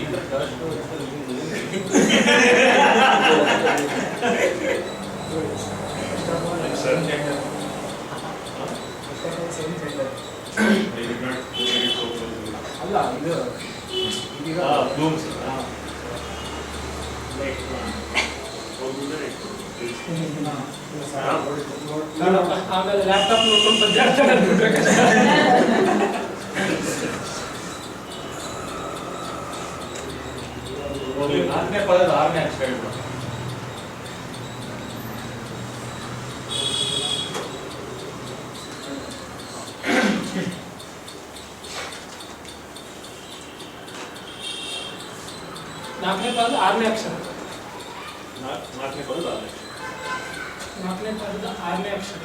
A: ಅಲ್ಲ ಇದು ಈಗ
E: ಬ್ಲೂಮ್ಸ್
C: ಆಮೇಲೆ ಲ್ಯಾಪ್ಟಾಪ್ ನೋಡ್ಕೊಂಡು ಪದ್ಯಾರ್ಥ ಬಿಡ್ಬೇಕಷ್ಟೇ.
E: 4ನೇ ಪದದ 6ನೇ ಅಕ್ಷರ ಹೇಳ್ಬೋದು.
C: ನಾಲ್ಕನೇ ಪದ 6ನೇ ಅಕ್ಷರ.
F: 4ನೇ ಪದ
C: 4ನೇ ಪದದ 6ನೇ ಅಕ್ಷರ.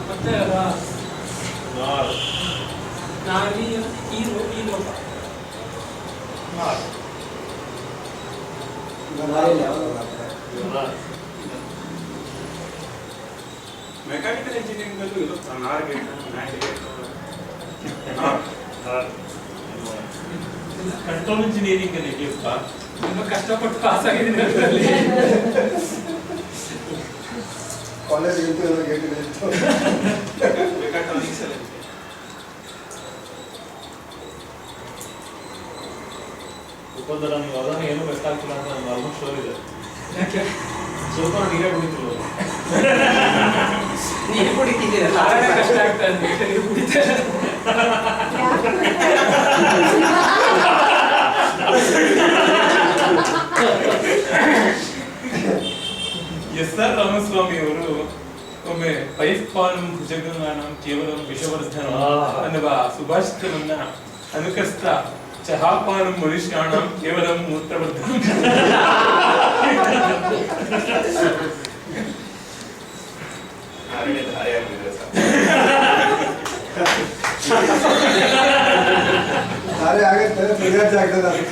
C: ಮತ್ತೆ ನಾರಿ ಈ ಲೋಪ.
G: ಮೆಕ್ಯಾನಿಕಲ್ ಇಂಜಿನಿಯರಿಂಗ್ ಅಲ್ಲೂ ಇರುತ್ತೆ
E: ಕಂಟ್ರೋಲ್ ಇಂಜಿನಿಯರಿಂಗ್ ಅಲ್ಲಿ ಇದೆಯಪ್ಪ.
C: ತುಂಬಾ ಕಷ್ಟಪಟ್ಟು ಪಾಸ್ ಆಗಿದ್ದೀನಿ ಅದರಲ್ಲಿ.
A: ಕಾಲೇಜ್ ಇತ್ತು ಗೇಟ್ ಇತ್ತು.
G: ಮೆಕ್ಯಾಟ್ರಾನಿಕ್ಸ್ ಅಲ್ಲಿ
F: ಗೊತ್ತಲ್ಲ ನೀವು ಅದನ್ನ ಏನೂ ಗೊತ್ತಾಗ್ತಿಲ್ಲ ಅಂತ ನನ್ನ ಆಲ್ಮೋಸ್ಟ್ ಶೋರ್ ಇದೆ.
C: ಯಾಕೆ
F: ಸ್ವಲ್ಪ ನೀರೇ ಕುಡಿತಿಲ್ಲ.
D: ನೀರು ಕುಡಿತಿದ್ದೀರಲ್ಲ
C: ಆಗ ಕಷ್ಟ ಆಗ್ತಾ ಇದೆ, ನೀರು ಕುಡಿತೇನೆ.
E: ಎಸ್ ಆರ್ ರಾಮಸ್ವಾಮಿ ಅವರು ಒಮ್ಮೆ ಪೈಸ್ಪಾನಂ ಭುಜಗನಾನಂ ಕೇವಲಂ ವಿಷವರ್ಧನ ಅನ್ನುವ ಸುಭಾಷಿತವನ್ನ ಅನುಕರಿಸ್ತಾ ಚಹಾಪಾನಂ ಮನುಷ್ಯಾಣಂ ಕೇವಲಂ ಮೂತ್ರವರ್ಧನ
A: ಧಾರೆ ಆಗತ್ತೆ, ಪ್ರಜಾತಿ ಆಗ್ತದೆ ಅದು.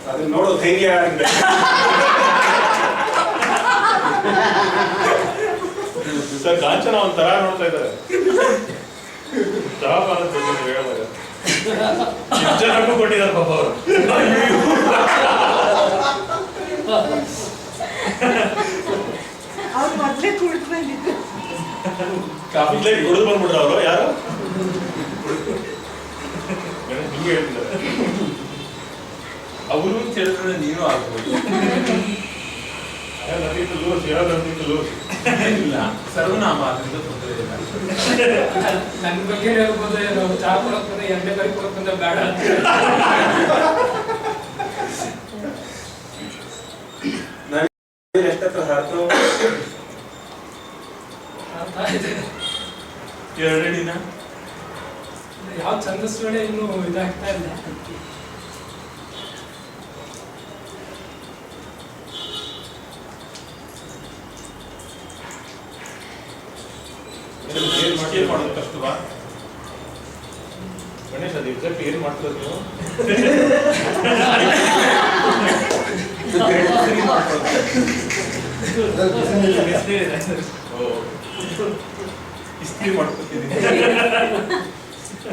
G: ಅದನ್ನ ನೋಡೋ ಧೈರ್ಯ ಆಗಿದೆ.
F: ಸರ್ ಕಾಂಚನ ಒಂಥರ ನೋಡ್ತಾ ಇದ್ದಾರೆ. ಚಹಾಪಾನ ಬಗ್ಗೆ ನೀವು ಹೇಳುವಾಗ ಎಷ್ಟು ಜನಕ್ಕೂ ಕೊಟ್ಟಿದ್ದಾರೆ ಪಾಪ ಅವರು.
J: ಅವ್ರು ಮೊದಲೇ ಕುಡಿದು ಬಂದಿದ್ದು.
F: ಕಾಫಿ ಕುಡಿದು ಬಂದ್ಬಿಟ್ರು ಅವರು ಯಾರು ಹಿಂಗೆ ಹೇಳ್ತಿದ್ದಾರೆ.
E: ಅವರು ಅಂತ ಹೇಳಿದ್ರೆ ನೀನು ಆಗ್ಬೋದು. ಇಲ್ಲ ಸರ್ವನಾಮ ಅದರಿಂದ ತೊಂದರೆ ಇಲ್ಲ.
C: ನನ್ನ ಬಗ್ಗೆ ಹೇಳ್ಬೋದು, ನಾವು ಚಾ ಕೊಡಕ್ ಬಂದ್ರೆ ಎಣ್ಣೆ ಬರಿ ಕೊಡಕ್ ಬಂದ್ರೆ ಬೇಡ ಅಂತ
G: ಎಷ್ಟತ್ರ ಹರಿದು
C: ಅರ್ಥ ಇದೆ.
E: ಎರಡಡಿನ
C: ಯಾವ ಛಂದಸ್ಸು ವೇಳೆ ಇನ್ನೂ ಇದಾಗ್ತಾ ಇಲ್ಲ.
F: ಏನ್ ಮಾಡೋದು ಕಷ್ಟವಾ ಗಣೇಶ್? ಅದು ಎಕ್ಸಾಕ್ಟ್ ಏನ್ ಮಾಡ್ತಿರೋದು ನೀವು?
E: ಇಸ್ತ್ರಿ ಮಾಡ್ಕೊತಿದ್ದೀನಿ.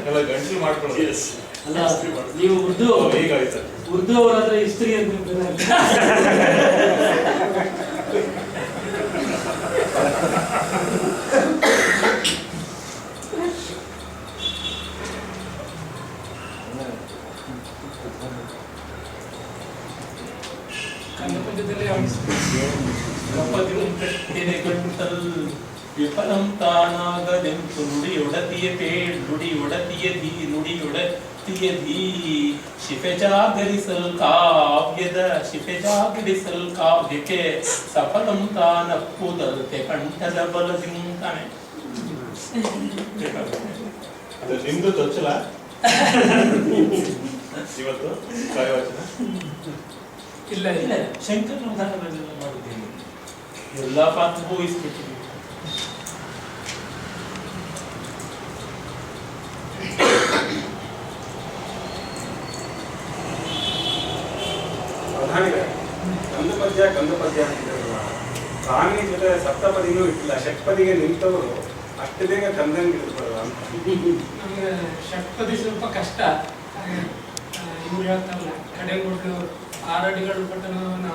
F: ಎಲ್ಲ ಗಂಟಲು ಮಾಡ್ಕೊಳ್ಳೋದು.
B: ಅಲ್ಲ, ನೀವು ಉರ್ದು
F: ಈಗ ಆಯ್ತು.
B: ಉರ್ದು ಅವ್ರ ಹತ್ರ ಇಸ್ತ್ರಿ ಅಂತ
C: ಕನ್ನಡ ಪದ್ಯದಲ್ಲಿ
E: ಗಂಟಲ್ ವಿಫಲಂ ತಾನಾಗದೆಂತು ನುಡಿಯೊಡತಿಯ ಪೇಳ್ ನುಡಿಯೊಡತಿಯ ಧೀ ನುಡಿಯೊಡತಿಯ ಧೀ ಶಿಫೆಜಾಗರಿಸಲ್ ಕಾವ್ಯದ ಶಿಫೆಜಾಗರಿಸಲ್ ಕಾವ್ಯಕ್ಕೆ ಸಫಲಂ ತಾನಪ್ಪುದಲ್ತೆ ಕಂಠದ ಬಲದಿಂತಾನೆ.
F: ಅದು ನಿಮ್ದು ತೊಚ್ಚಲ ಇವತ್ತು ಕಾರ್ಯವಚನ
C: ಇಲ್ಲ ಇಲ್ಲ
E: ಶಂಕರ ಉದಾಹರಣೆಲ್ಲ ಮಾಡಿದ್ದೇನೆ. ಎಲ್ಲ ಪಾತ್ರ ಊಹಿಸ್ಬಿಟ್ಟಿದ್ದೀನಿ.
G: ಪ್ರಧಾನಿಗೆ ಕಂದು ಪದ್ಯ ಅಂತಿದ್ರಲ್ಲ, ರಾಣಿ ಜೊತೆ ಸಪ್ತಪದಿನೂ ಇಟ್ಟಿಲ್ಲ, ಷಟ್ಪದಿಗೆ ನಿಂತವರು ಅಷ್ಟು ಬೇಗ ಕಂದಂಗೆ ಇರ್ಬಾರ್ದು ಅಂತ.
C: ನಮ್ಗೆ ಷಟ್ಪದಿ ಸ್ವಲ್ಪ ಕಷ್ಟ. ಇವ್ರು ಹೇಳ್ತಾರಲ್ಲ, ಕಡೆಗೊಡ್ಲು ಆರಡಿಗಳು ಉಪಟಳವನ್ನು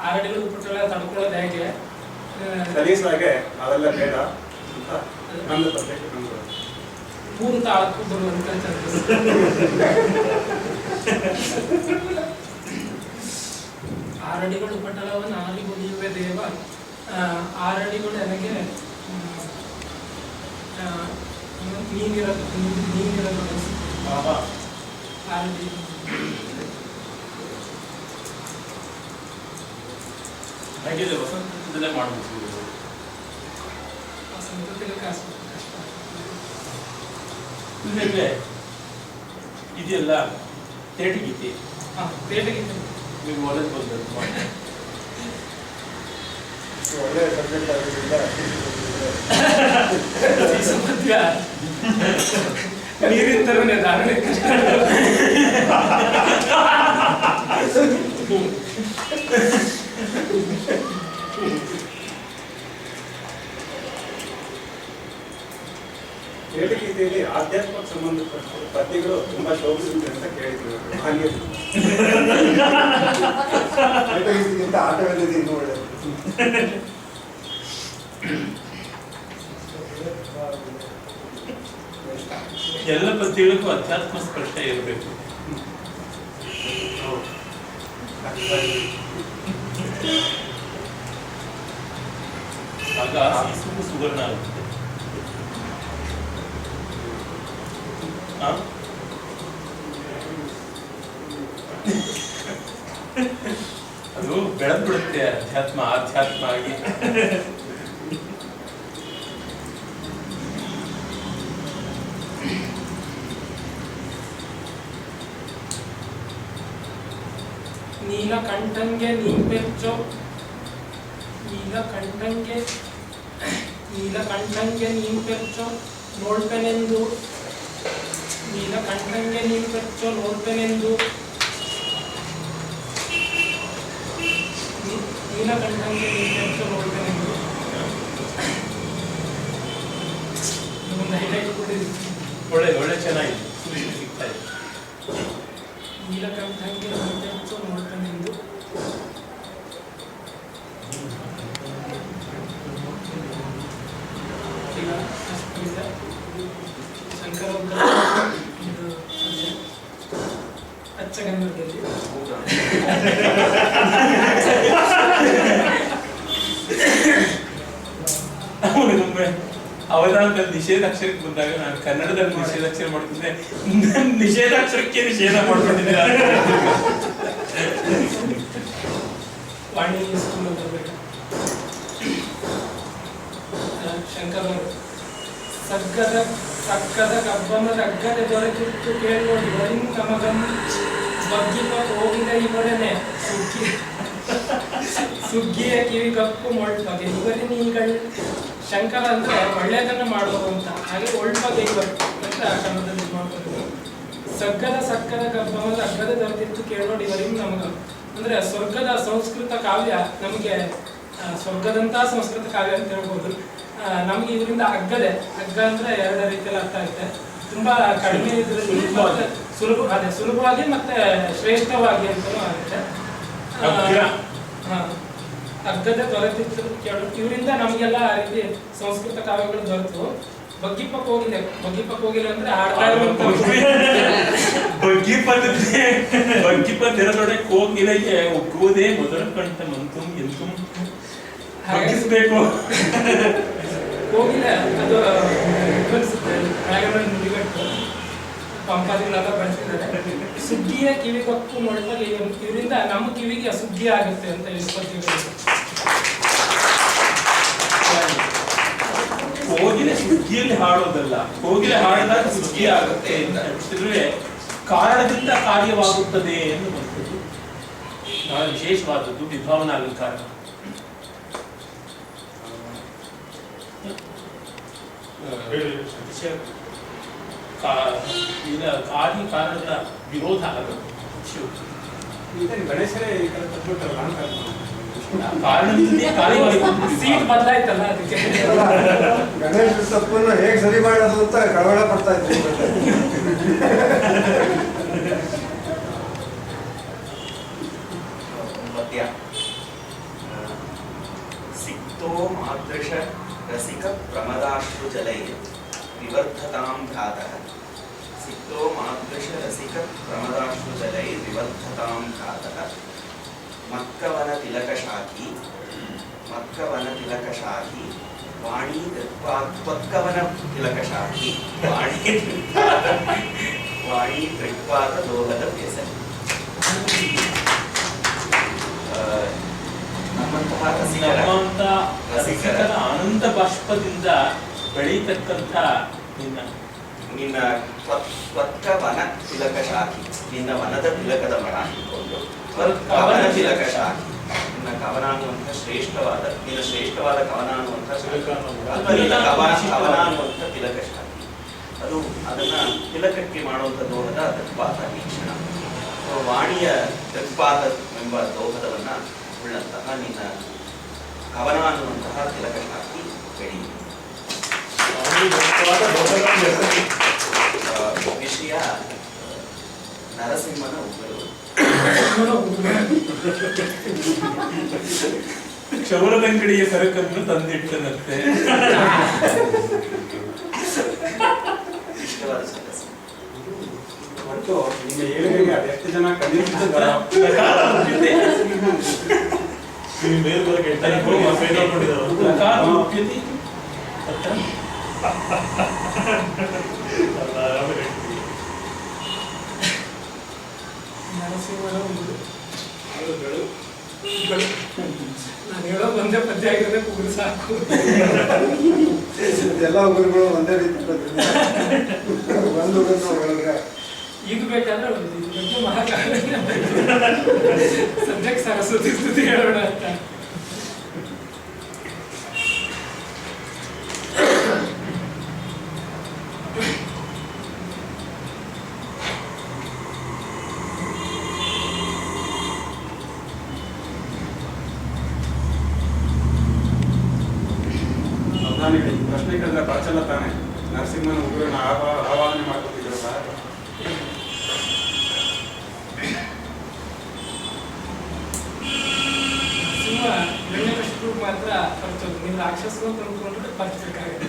C: ಆರಡಿಗಳು ಉಪಟಳ ತಡ್ಕೊಳ್ಳೋದು ಹೇಗೆ
G: ಸಲೀಸಾಗೆ ಅವೆಲ್ಲ ಬೇಡ ಅಂತ ಕಂದು ಪದ್ಯಕ್ಕೆ ಕಂಡು
C: ಮೂರು ತಾಳಕ್ಕೂ ಬರುವಂತ ಛಂದಸ್ಸು. ಆರಡಿಗಳು ಉಪಟಳವನ್ನು ಆಲಿಗೊಲಿಯುವೆ ದೇವ, ಆರಡಿಗಳು ನನಗೆ ನೀನಿರಲು ಆರಡಿ
E: ಹಾಗೆ ವಸಂತದಲ್ಲೇ ಮಾಡಬೇಕು.
C: ವಸಂತದಲ್ಲಿ ಕಷ್ಟ.
E: ಇಲ್ಲೇ ಇದೆಲ್ಲ ತೇಟಗೀತೆ.
C: ತೇಟಗೀತೆ
E: ನೀವು ಒಳ್ಳೆದು ಬಂದದ್ದು ಮಾಡಿ.
A: ಒಳ್ಳೆ ಸಬ್ಜೆಕ್ಟ್ ಆಗೋದ್ರಿಂದ
C: ನೀರಿನ ತರನೇ ಧಾರಣೆ ಕಷ್ಟ.
G: ಗೀತೆಯಲ್ಲಿ ಆಧ್ಯಾತ್ಮಕ್ಕೆ ಸಂಬಂಧಪಟ್ಟ ಪದ್ಯಗಳು ತುಂಬಾ ಶೋಭಿಸುತ್ತೆ ಅಂತ ಕೇಳಿದ್ವಿ. ಹಾಗೆ
A: ಆಟಗೀತೆಗಿಂತ ಆಟವೇದಿದೆ ಇನ್ನೂ ಒಳ್ಳೆಯದು.
E: ಎಲ್ಲ ಪದ್ಯಗಳಿಗೂ ಅಧ್ಯಾತ್ಮ ಸ್ಪರ್ಶ ಇರಬೇಕು. ಆಗ ಸುವರ್ಣ ಆಗುತ್ತೆ. ಅದು ಬೆಳೆದ್ಬಿಡುತ್ತೆ ಅಧ್ಯಾತ್ಮ ಆಗಿ.
C: ನೀಲಕಂಠಂಗೆ ನೀಂಪೆಚ್ಚೋ ನೋಡ್ಪೆನೆಂದು ನೀಲಕಂಠಂಗೆ ನೀಂಪೆಚ್ಚೋ ನೋಡ್ಪೆನೆಂದು
E: ಒಳ್ಳೆ ಚೆನ್ನಾಗಿದೆ, ಸಿಗ್ತಾ ಇದೆ.
C: ನೀಲಕಂಠಂಗೆ ನೀಂಪೆಚ್ಚೋ ನೋಡ್ಪೆನೆಂದು ಅಚ್ಚಗನ್ನಡದಲ್ಲಿ
E: ಅವಧಾನದಲ್ಲಿ ನಿಷೇಧಾಕ್ಷರಕ್ಕೆ ಬಂದಾಗ ನಾನು ಕನ್ನಡದಲ್ಲಿ ನಿಷೇಧಾಕ್ಷರ ಮಾಡ್ತಿದ್ದೆ, ನಿಷೇಧಾಕ್ಷರಕ್ಕೆ ನಿಷೇಧ ಮಾಡ್ಕೊಂಡಿದ್ದೆ.
C: ವಾಣಿ ಸ್ಕೂಲ್ ಅಂತ ಬೇಕು. ಶಂಕರ್ ಸಕ್ಕದ ಕಬ್ಬನ ರಗ್ಗದ ದೊರೆತಿತ್ತು ಕೇಳೋಡಿ ವರಿಂ ಕಮಗಂ ಬಗ್ಗಿಪ ಹೋಗಿದ ಇವರನೆ ಸುಗ್ಗಿಯ ಕಿವಿ ಕಪ್ಪು ಮೊಳ್ಪಗೆ ಇವರಿನೀಗಳು. ಶಂಕರ ಅಂದ್ರೆ ಒಳ್ಳೆಯದನ್ನ ಮಾಡೋದು ಅಂತ, ಹಾಗೆ ಒಳ್ಪಗೆ ಇವರು ಅಂತ ಕನ್ನಡದಲ್ಲಿ ಮಾಡ್ಕೊಂಡು ಸಕ್ಕದ ಕಬ್ಬನ ರಗ್ಗದ ದೊರೆತಿತ್ತು ಕೇಳೋಡಿ ವರಿಂ ಕಮಗಂ ಅಂದ್ರೆ ಸ್ವರ್ಗದ ಸಂಸ್ಕೃತ ಕಾವ್ಯ ನಮಗೆ ಸ್ವರ್ಗದಂತಹ ಸಂಸ್ಕೃತ ಕಾವ್ಯ ಅಂತ ಹೇಳ್ಬೋದು. ನಮ್ಗೆ ಇದರಿಂದ ಹಗ್ಗ ಅಂದ್ರೆ ಎರಡು ರೀತಿಯಲ್ಲಿ ಅರ್ಥ ಆಗುತ್ತೆ. ತುಂಬಾ ಕಡಿಮೆ ಇದರಲ್ಲಿ ಸುಲಭವಾಗಿ ಮತ್ತೆ ಶ್ರೇಷ್ಠವಾಗಿ ಅಂತಲೂ ಆಗುತ್ತೆ. ಹಗ್ಗದ ದೊರೆತಿತ್ತು ಕೇಳು, ಇವರಿಂದ ನಮ್ಗೆಲ್ಲ ಆ ರೀತಿ ಸಂಸ್ಕೃತ ಕಾವ್ಯಗಳು ದೊರೆತು. ಬಗ್ಗಿಪ್ಪ ಕೋಗಿಲೆ ಅಂದ್ರೆ ಹಾಡ್ತಾ ಇರುವಂತ
E: ಬಗ್ಗಿಪ್ಪ ತೆರದೊಡೆ ಕೋಗಿಲೆಗೆ ಒಗ್ಗುವುದೇ ಮೊದಲ ಕಂಠ ಮಂತುಂ ಎಂತುಂ ಬಗ್ಗಿಸ್ಬೇಕು.
C: ಕೋಗಿಲೆ ಅದು ನುಡಿಗಟ್ಟು ಪಂಪಾದಿಗಳೆಲ್ಲ ಬಳಸಿದ್ದಾರೆ. ಸುಗ್ಗಿಯ ಕಿವಿಗೊಕ್ಕು ಮೊಳಪಗೆ ಇವರಿಂದ ನಮ್ಮ ಕಿವಿಗೆ ಸುಗ್ಗಿ ಆಗುತ್ತೆ ಅಂತ
E: ಕೋಗಿಲೆ ಸುಗ್ಗಿಯಲ್ಲಿ ಹಾಡೋದಲ್ಲ, ಕೋಗಿಲೆ ಹಾಡಿದಾಗ ಸುಗ್ಗಿ ಆಗುತ್ತೆ ಅಂತ ಹೇಳ್ತಿದ್ರೆ ಕಾರಣದಿಂದ ಕಾರ್ಯವಾಗುತ್ತದೆ ಎನ್ನುವಂಥದ್ದು ಬಹಳ ವಿಶೇಷವಾದದ್ದು ವಿಭಾವನಾ ಅಲಂಕಾರ. ಕಾರಣದ ವಿರೋಧ ಆಗುತ್ತೆ.
G: ಗಣೇಶರೇ ಈ ತರ ತಪ್ಪಿಬಿಟ್ರಲ್ಲ ಅಂತ
E: ಕಾರಣದಿಂದ ಕಾರ್ಯವಾಗಿ
C: ಸೀಟ್ ಬದಲಾಯ್ತಲ್ಲ ಅದಕ್ಕೆ.
A: ಗಣೇಶ ತಪ್ಪನ್ನು ಹೇಗೆ ಸರಿ ಮಾಡೋದು ಅಂತ ಕಳವಳ ಪಡ್ತಾ ಇದ್ವಿ.
J: ಸಿಕ್ತೋ ಮಾದೃಶ ರಸಿಕ ಪ್ರಮದಾಶ್ರು ಜಲೈ ವಿವರ್ಧತಾಂ ಭ್ರಾತಃ. ಸಿಕ್ತೋ ಮಾದೃಶ ರಸಿಕ ಪ್ರಮದಾಶ್ರು ಜಲೈ ವಿವರ್ಧತಾಂ ಭ್ರಾತಃ. ಮಕ್ಕವನ ತಿಲಕಶಾಖಿ ವಾಣಿ ತ್ವತ್ಕವನ ತಿಲಕಶಾಖಿ ವಾಣಿ ತ್ರಿಪಾದ ಲೋಹದ ವ್ಯಸನ. ನಮ್ಮಂತಹ
E: ರಸಿಕರ ಆನಂದ ಬಾಷ್ಪದಿಂದ ಬೆಳೀತಕ್ಕಂಥ
J: ನಿನ್ನ ತ್ವತ್ಕವನ ತಿಲಕಶಾಖಿ, ನಿನ್ನ ವನದ ತಿಲಕದ ಮರ ಹಿಡ್ಕೊಂಡು ಕವನ ತಿಲಕಶಾಖಿ, ನಿನ್ನ ಕವನ ಅನ್ನುವಂಥ ಶ್ರೇಷ್ಠವಾದ, ನಿನ್ನ ಶ್ರೇಷ್ಠವಾದ ಕವನ ಅನ್ನುವಂಥ ಕವನ ಅನ್ನುವಂಥ ತಿಲಕಶಾಖಿ, ಅದು ಅದನ್ನ ತಿಲಕಕ್ಕೆ ಮಾಡುವಂಥ ಲೋಹದ ದೃಕ್ಪಾತ ವೀಕ್ಷಣ. ವಾಣಿಯ ದೃಕ್ಪಾತ ಎಂಬ ಲೋಹದವನ್ನ ಉಳ್ಳಂತಹ ನಿನ್ನ ಕವನ ಅನ್ನುವಂತಹ ತಿಲಕಶಾಖಿ ಬೆಳಿ. ವಿಷಯ ನರಸಿಂಹನ ಉಗುರು.
E: ಕ್ಷೌರದಂಗಡಿಯ ಸರಕನ್ನು ತಂದಿಟ್ಟನಂತೆ.
J: ಇಷ್ಟ ಮುಖ್ಯವಾದ ಸಂಗತಿ.
G: ಒಟ್ಟು ನಿಮ್ಮ ಏಳಿಗೆಗೆ ಅದೆಷ್ಟು ಜನ ಕಲಿಯುತ್ತಿದ್ದಾರೋ
F: ನೀವು ಮೇಲ್ ಬರಕ್ಕೆ ಫೇಲ್ ಮಾಡ್ಕೊಂಡಿದ್ದಾರೋ
C: ನರಸಿಂಹನ ಒಂದು ನಾನು ಹೇಳೋ ಒಂದೇ ಪದ್ಯ ಆಗಿರೋದೇ ಕೂಗು ಸಾಕು.
A: ಎಲ್ಲ ಗುರುಗಳು ಒಂದೇ ರೀತಿ ಒಂದು ಹೇಳಿದ್ರೆ
C: ಈಗ ಬೇಕಾದ್ರೆ ಒಂದು ಇದ್ರ ಬಗ್ಗೆ ಮಹಾಕಾಲ ಸದ್ಯಕ್ಕೆ ಸರಸ್ವತಿ ಸ್ತುತಿ ಹೇಳೋಣ ಅಂತ.
G: ಪ್ರಶ್ನೆ ಕೇಳಿದ್ರೆ ಪ್ರಚಲ ತಾನೆ ನರಸಿಂಹನ ಉಗ್ರನ ಆವಾಹನೆ ಮಾಡ್ಕೊತಿದ್ರು ಸರ್.
C: ಸಿಂಹ ಗಣ್ಯಕಷ್ಟು ಮಾತ್ರ ಪರಿಚೋದು, ನೀವು ರಾಕ್ಷಸರು ಅಂತ ಅಂದ್ಕೊಂಡ್ರೆ ಪರಿಚಯಕ್ಕಾಗುತ್ತೆ.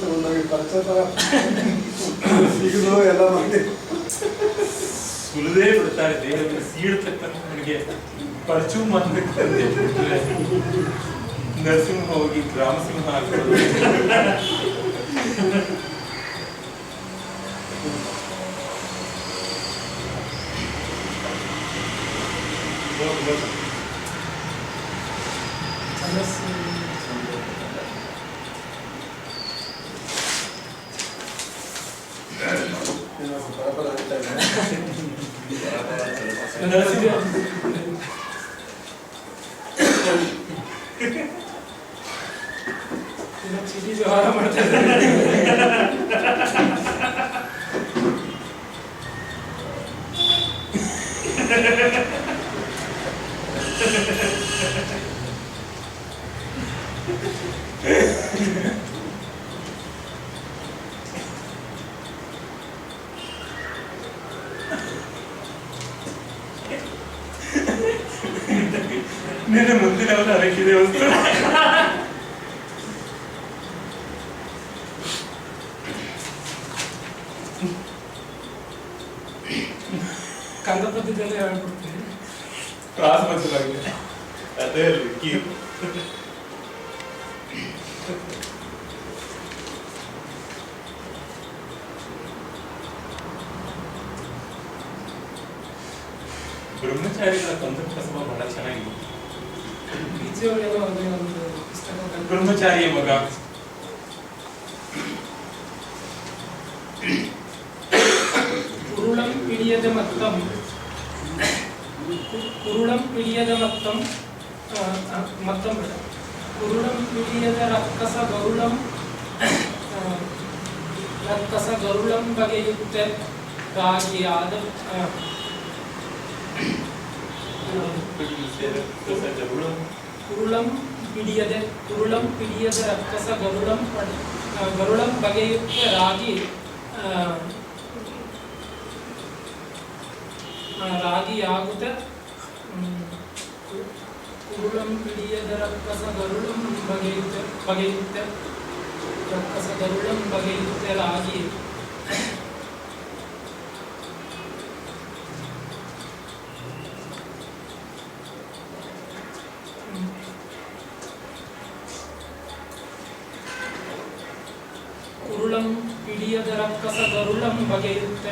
A: ತಗೊಂಡೋಗಿ ಪರಿಚಯ ಸಿಗದು ಎಲ್ಲ ಮಾಡಿ
E: ಸುಲಿದೇ ಬಿಡ್ತಾರೆ. ದೇಹವನ್ನು ಸೀಳ್ತಕ್ಕಂಥ ನನಗೆ ಪರಚು ಮಾಡ್ಬೇಕಂತೆ ಬಿಟ್ರೆ ನರಸಿಂಹ ಹೋಗಿ ಗ್ರಾಮಸಿಂಹ ಹಾಕೋದು.
C: ಚಿಟಿ ವ್ಯವಹಾರ ಮಾಡ್ತಾ ಇದ್ದಾರೆ.
E: ನಿನ್ನೆ ಮುಂದಿನ ಅದಕ್ಕಿದೆ ವಸ್ತು
C: ಕಂದ ಪದ್ಯದಲ್ಲಿ ಹೇಳ್ಬಿಡ್ತೀನಿ.
E: ಕ್ಲಾಸ್ ಬದಲಾಗಿದೆ
F: ಅದೇ ಕೀ
E: ಬ್ರಹ್ಮಚಾರಿಗಳ ತಂತ್ರ ಕಸಬ ಬಹಳ ಚೆನ್ನಾಗಿದೆ.
C: ಬೀಜವರೆಲ್ಲ ಒಂದು ಪುಸ್ತಕ
E: ಬ್ರಹ್ಮಚಾರಿಯ ಮಗ
C: ಕುರುಳಂ ಪಿಡಿಯದ ಮತ್ತಂ ಕುರುಳಂ ಪಿಡಿಯದ ಮತ್ತಂ ಮತ್ತಂ ಕುರುಳಂ ಪಿಡಿಯದ ರಕ್ಕಸ ಗರುಳಂ ಬಗೆಯುತ್ತ ರಾಗಿಯಾದ ಕುರುಳಂ ಪಿಡಿಯದ ರಕ್ಕಸ ಗರುಳಂ ಬಗೆಯುತ್ತ ರಾಗಿಯಾಗುತ್ತ ಕುರುಳಂ ಪಿಡಿಯದ ರಕ್ಕಸ ಗರುಳಂ ಬಗೆಯುತ್ತ ರಕ್ಕಸ ಗರುಳಂ ಬಗೆಯುತ್ತ ರಾಗಿ ಕುರುಳಂ ಪಿಡಿಯದ ರಕ್ಕಸ ಗರುಳಂ ಬಗೆಯುತ್ತ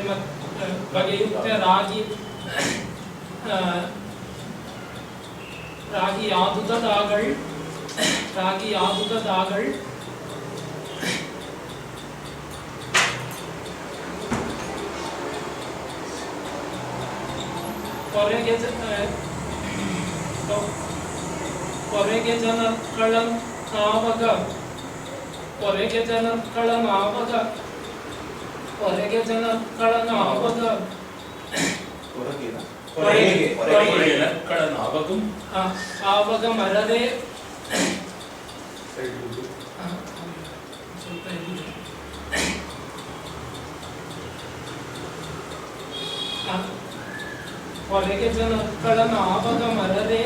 C: ರಾಗಿಯಾದುದಾಗಳ್ ಕೊರೆಗೆ ಜನಕ್ಕಳನಾವಗ ಆವಾಗ ಮರದೆ ಹೊರಗೆ ಜನಗಳ ನಾವಗ ಮರದೆ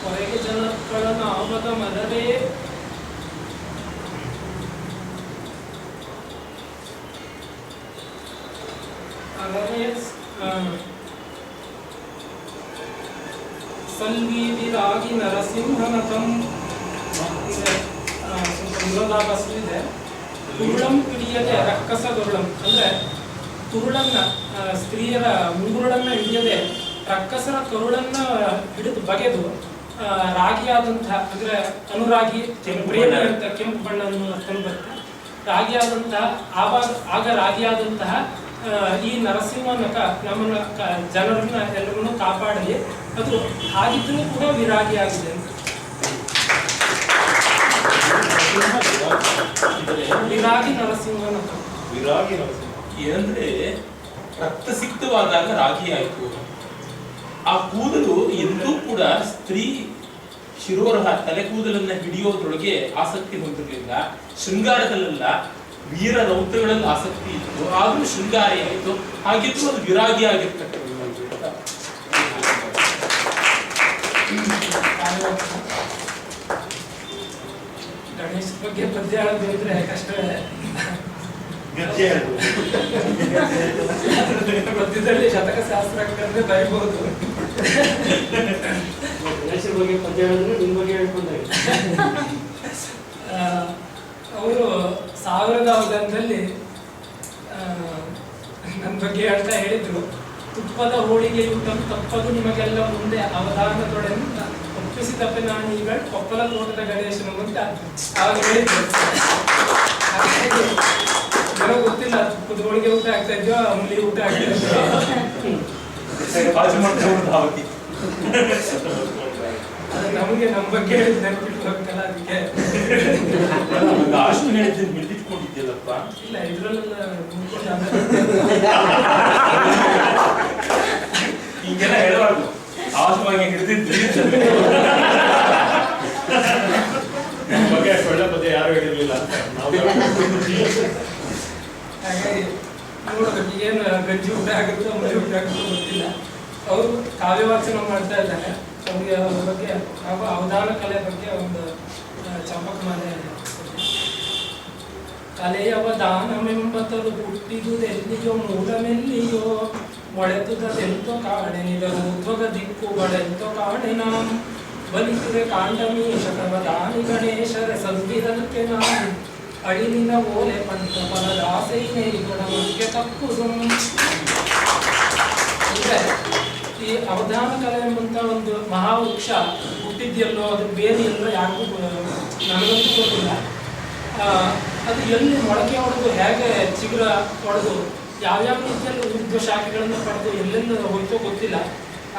C: ಹೊರಗೆ ಜನಗಳ ನಾವಗ ಮರದೆ ಸಲ್ವೀವಿರಾಗಿ ನರಸಿಂಹನತಂ ಇದೆ. ತುರುಳಂ ಹಿಡಿಯದೆ ರಕ್ಕಸದೊರುಳಂ ಅಂದ್ರೆ ತುರುಳನ್ನ ಸ್ತ್ರೀಯರ ಮುಂಗುರುಳನ್ನ ಹಿಡಿಯದೆ ರಕ್ಕಸರ ಕರುಳನ್ನ ಹಿಡಿದು ಬಗೆದು ರಾಗಿಯಾದಂತಹ ಅಂದ್ರೆ ಅನುರಾಗಿ ಪ್ರೇಮಿ ಅಂತ ಕೆಂಪು ಬಣ್ಣವನ್ನು ಅರ್ಥವನ್ನು ಬರುತ್ತೆ. ರಾಗಿಯಾದಂತಹ ಆಗ ರಾಗಿಯಾದಂತಹ ಈ ನರಸಿಂಹನಕ ನಮ್ಮನ್ನ ಜನರನ್ನ ಎಲ್ಲರನ್ನು ಕಾಪಾಡಲಿ. ಅದು ಹಾಗಿದ್ರೂ ಕೂಡ ವಿರಾಗಿಯಾಗಿದೆ ಅಂತ. ವಿರಾಗಿ ನರಸಿಂಹನಕ.
E: ವಿರಾಗಿ ನರಸಿಂಹ ಏನಂದ್ರೆ ರಕ್ತ ಸಿಕ್ತವಾದಾಗ ರಾಗಿ ಆಯ್ತು. ಆ ಕೂದಲು ಎಂದೂ ಕೂಡ ಸ್ತ್ರೀ ಶಿರೋರಹ ತಲೆ ಕೂದಲನ್ನ ಹಿಡಿಯೋದ್ರೊಳಗೆ ಆಸಕ್ತಿ ಹೊಂದಿರಲಿಲ್ಲ. ಶೃಂಗಾರದಲ್ಲೆಲ್ಲ ವೀರ ರೌತಗಳಲ್ಲಿ ಆಸಕ್ತಿ ಇತ್ತು, ಆದ್ರೂ ಶೃಂಗಾರಿ ಆಯಿತು. ಹಾಗಿದ್ದು ಅದು ವಿರಾಗಿ ಆಗಿರ್ತಕ್ಕಂಥ
C: ಗಣೇಶ ಬಗ್ಗೆ ಪದ್ಯ ಹೇಳೋದಿದ್ರೆ ಕಷ್ಟವೇ. ಪದ್ಯದಲ್ಲಿ ಶತಕ ಶಾಸ್ತ್ರಕ್ಕೆ ಬರೀಬಹುದು.
B: ಗಣೇಶನ ಬಗ್ಗೆ ಪದ್ಯ ಹೇಳಿದ್ರೆ ನಿಮ್ಮ ಬಗ್ಗೆ ಹೇಳ್ಕೊಂಡ್ರೆ
C: ಅವರು 1000ನೇ ನನ್ನ ಬಗ್ಗೆ ಹೇಳ್ತಾ ಹೇಳಿದ್ರು, ತುಪ್ಪದ ಹೋಳಿಗೆ ಊಟ ತಪ್ಪದು ನಿಮಗೆಲ್ಲ ಮುಂದೆ ಅವಧಾನದೊಡೆಂತ ಒಪ್ಪಿಸಿ ತಪ್ಪೆ ನಾನು ಈಗ ಕೊಪ್ಪಲ ತೋಟದ ಗಣೇಶನು ಅಂತ ಅವಾಗ ಹೇಳಿದ್ರು. ನನಗೆ ಗೊತ್ತಿಲ್ಲ ತುಪ್ಪದ ಹೋಳಿಗೆ ಊಟ ಆಗ್ತಾ ಇದ್ಯೋ ಅಂಬ್ಲಿ ಊಟ ಆಗ್ತಾ ಇದ್ಯೋ. ನಮಗೆ ನಮ್ಮ ಬಗ್ಗೆ ಹೇಳಿದ್ ನೆನಪಿಟ್ಬೇಕಲ್ಲ, ಅದಕ್ಕೆ
E: ಅಷ್ಟು ಹೇಳಿದ್ದೀನಿ ಹಿಡಿದಿಟ್ಕೊಂಡಿದ್ಯಲ್ಲಪ್ಪ.
C: ಇಲ್ಲ ಇದ್ರಲ್ಲೆಲ್ಲ
E: ಹಿಂಗೆಲ್ಲ ಹೇಳಬಾರ್ದು. ಆಸವಾಗಿ ಹಿಡಿದಿದ್ರಿ
F: ಬಗ್ಗೆ ಒಳ್ಳೆ ಪದ್ಯ ಯಾರು ಹೇಳಿರ್ಲಿಲ್ಲ ಅಂತ ನಾವು
C: ಹಾಗಾಗಿ ನೋಡ್ಬೇಕು ಏನು ಗಂಜಿ ಊಟ ಆಗುತ್ತೋ ಮರಿ ಊಟ ಆಗುತ್ತೋ ಗೊತ್ತಿಲ್ಲ. ಅವರು ಕಾವ್ಯವಾಚನ ಮಾಡ್ತಾ ಇದ್ದಾರೆ. ಅವ್ರಿಗೆ ಅವ್ರ ಬಗ್ಗೆ ಹಾಗೂ ಅವಧಾನ ಕಲೆ ಬಗ್ಗೆ ಒಂದು ಚಂಪಕಮಾಲೆ. ಕಲೆಯವಧಾನಮೆಂಬತರು ಹುಟ್ಟಿದುದೆಲ್ಲಿಯೋ ಮೂಲಮೆಲ್ಲಿಯೋ ಒಳೆದುದೆಂತೋ ಕಾಣೆ ನಿದರು ಧ್ವಗ ದಿಕ್ಕುಗಳೆಂತೋ ಕಾಣೆ ನಾಂ ಬಲಿಸುವೆ ಕಾಂಡಮೀಶಕವದಾನಿ ಗಣೇಶರ ಸಂವಿಧನಕ್ಕೆ ನಾನು ಅಡಿಲಿನ ಓಲೆ ಪಂಥ ಫಲದಾಸೈನೇ ಗುಣಮಕ್ಕೆ ತಪ್ಪುದು. ಅಂದ್ರೆ ಈ ಅವಧಾನ ಕಲೆ ಎಂಬಂತ ಒಂದು ಮಹಾವೃಕ್ಷ ಹುಟ್ಟಿದ್ಯಲ್ಲೋ ಅದು ಬೇರೆಯಲ್ಲೋ ಯಾರಿಗೂ ನನಗಂತೂ ಗೊತ್ತಿಲ್ಲ. ಅದು ಎಲ್ಲಿ ಮೊಳಕೆ ಹೊಡೆದು ಹೇಗೆ ಚಿಗುರ ಹೊಡೆದು ಯಾವ್ಯಾವ ರೀತಿಯಲ್ಲಿ ಊರ್ಧ್ವ ಶಾಖೆಗಳನ್ನು ಪಡೆದು ಎಲ್ಲೆಲ್ಲ ಹೋಯ್ತೋ ಗೊತ್ತಿಲ್ಲ.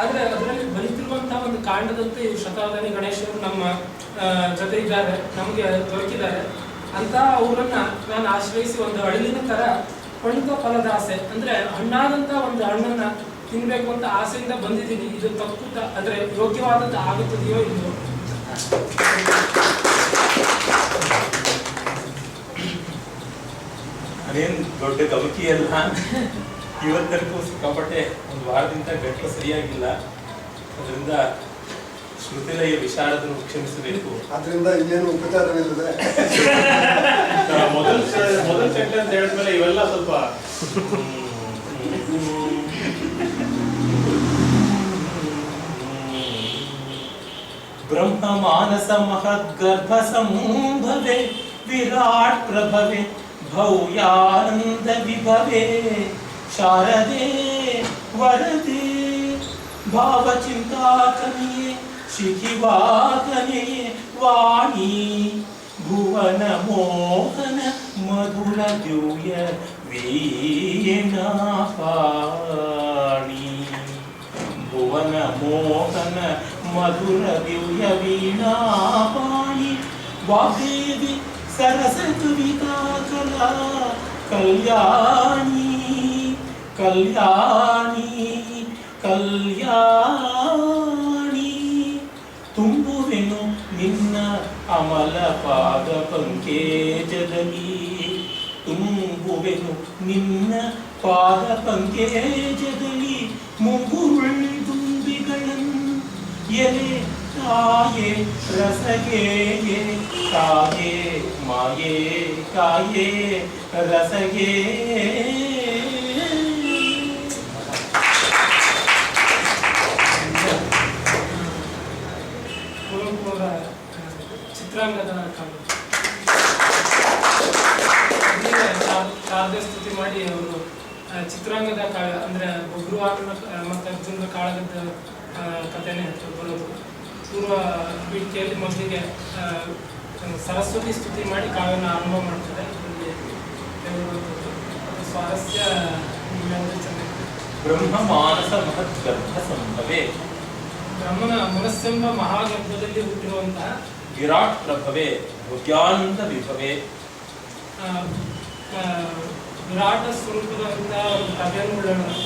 C: ಆದರೆ ಅದರಲ್ಲಿ ಬಲಿತಿರುವಂತಹ ಒಂದು ಕಾಂಡದಂತೆ ಇವು ಶತಾವಧಾನಿ ಗಣೇಶರು ನಮ್ಮ ಜೊತೆ ಇದ್ದಾರೆ, ನಮಗೆ ದೊರಕಿದ್ದಾರೆ ಅಂತ ಅವರನ್ನ ನಾನು ಆಶ್ರಯಿಸಿ ಒಂದು ಅಳಿಲಿನ ತರ ಪಣಿತ ಫಲದ ಆಸೆ ಅಂದ್ರೆ ಹಣ್ಣಾದಂತ ಒಂದು ಹಣ್ಣನ್ನ ತಿನ್ಬೇಕು ಅಂತ ಆಸೆಯಿಂದ ಬಂದಿದ್ದೀನಿ. ಇದು ತಪ್ಪು ಅಂದ್ರೆ ಯೋಗ್ಯವಾದದ್ದು ಆಗುತ್ತದೆಯೋ ಇಲ್ಲೋ.
E: ಅದೇನು ದೊಡ್ಡ ಕಬಕಿ ಅಲ್ಲ. ಇವತ್ತರೆಗೂ ಸಿಕ್ಕಾಪಟ್ಟೆ ಒಂದು ವಾರದಿಂದ ಗಂಟಲು ಸರಿಯಾಗಿಲ್ಲ. ಅದರಿಂದ ಶ್ರುತಿಲಯ ವಿಶಾರದನ್ನು ಕ್ಷಮಿಸಬೇಕು.
A: ಅದರಿಂದ ಇನ್ನೇನು ಉಪಚಾರವಿಲ್ಲದೆ
F: ಮೊದಲ ಸೆಂಟೆನ್ಸ್ ಹೇಳಿದ್ಮೇಲೆ ಇವೆಲ್ಲ ಸ್ವಲ್ಪ
E: ಬ್ರಹ್ಮ ಮಾನಸ ಮಹದ್ಗರ್ಭ ಸಂಭವೆ ವಿರಾಟ್ ಪ್ರಭವೆ ಭವ್ಯಾನಂದ ವಿಭವೆ ಶಾರದೆ ವರದೆ ಭಾವಚಿಂತಾಕನಿಯೇ ಶಿಖಿವಾಕನೆಯೇ ವಾಣಿ ಭುವನ ಮೋಹನ ಮಧುರ ದಿವ್ಯ ವೀಣಾಪಾಣಿ ಭುವನ ಮೋಹನ ಮಧುರ ದಿವ್ಯ ವೀಣಾಪಾಣಿ ವಾಗ್ದೇವಿ ಸರಸ್ವತಿವಿತಾ ಕಲಾ ಕಲ್ಯಾಣಿ ಕಲ್ಯಾಣಿ ಕಲ್ಯಾಣಿ ತುಂಬುವೆನು ನಿನ್ನ ಅಮಲ ಪಾದ ಪಂಕೇಜದಲ್ಲಿ ತೋರುವೆನು ನಿನ್ನ ಪಾದ ಪಂಕೇಜದಲ್ಲಿ ಮುಂಗುರುಳ್ ದುಂಬಿಗಳನ್ನು ಎಲೆ ತಾಯೇ ರಸಗೆಯೇ ಕಾಯೇ ಮಾಯೇ ಕಾಯೇ ರಸಗೇ.
C: ಕುವೆಂಪುರ ಚಿತ್ರಾಂಗದ ಕಾವ್ಯ ಶಾರದೆ ಸ್ತುತಿ ಮಾಡಿ ಅವರು ಚಿತ್ರಾಂಗದ ಕಾವ್ಯ ಅಂದರೆ ಬಬ್ರುವಾಹನ ಮತ್ತು ಅರ್ಜುನರ ಕಾಳಗದ ಕಥೆನೇ ಬರೋದು. ಪೂರ್ವ ಪೀಠಿಕೆಯಲ್ಲಿ ಮೊದಲಿಗೆ ಸರಸ್ವತಿ ಸ್ತುತಿ ಮಾಡಿ ಕಾವ್ಯನ ಆರಂಭ ಮಾಡ್ತಾರೆ. ಇದರಲ್ಲಿ ಸ್ವಾರಸ್ಯ ಚೆನ್ನಾಗಿದೆ.
E: ಬ್ರಹ್ಮ ಮಾನಸ ಮಹದ್ಗರ್ಭ ಸಂಭವೇ,
C: ಬ್ರಹ್ಮನ ಮನಸ್ಸೆಂಬ ಮಹಾಗರ್ಭದಲ್ಲಿ ಹುಟ್ಟಿರುವಂತಹ
E: ವಿರಾಟ್ ಪ್ರಭವೇ ಭವ್ಯಾನಂದ ವಿಭವೇ.
C: ವಿರಾಟ ಸ್ವರೂಪದಂತಹ ಪ್ರಭೆಯನ್ನು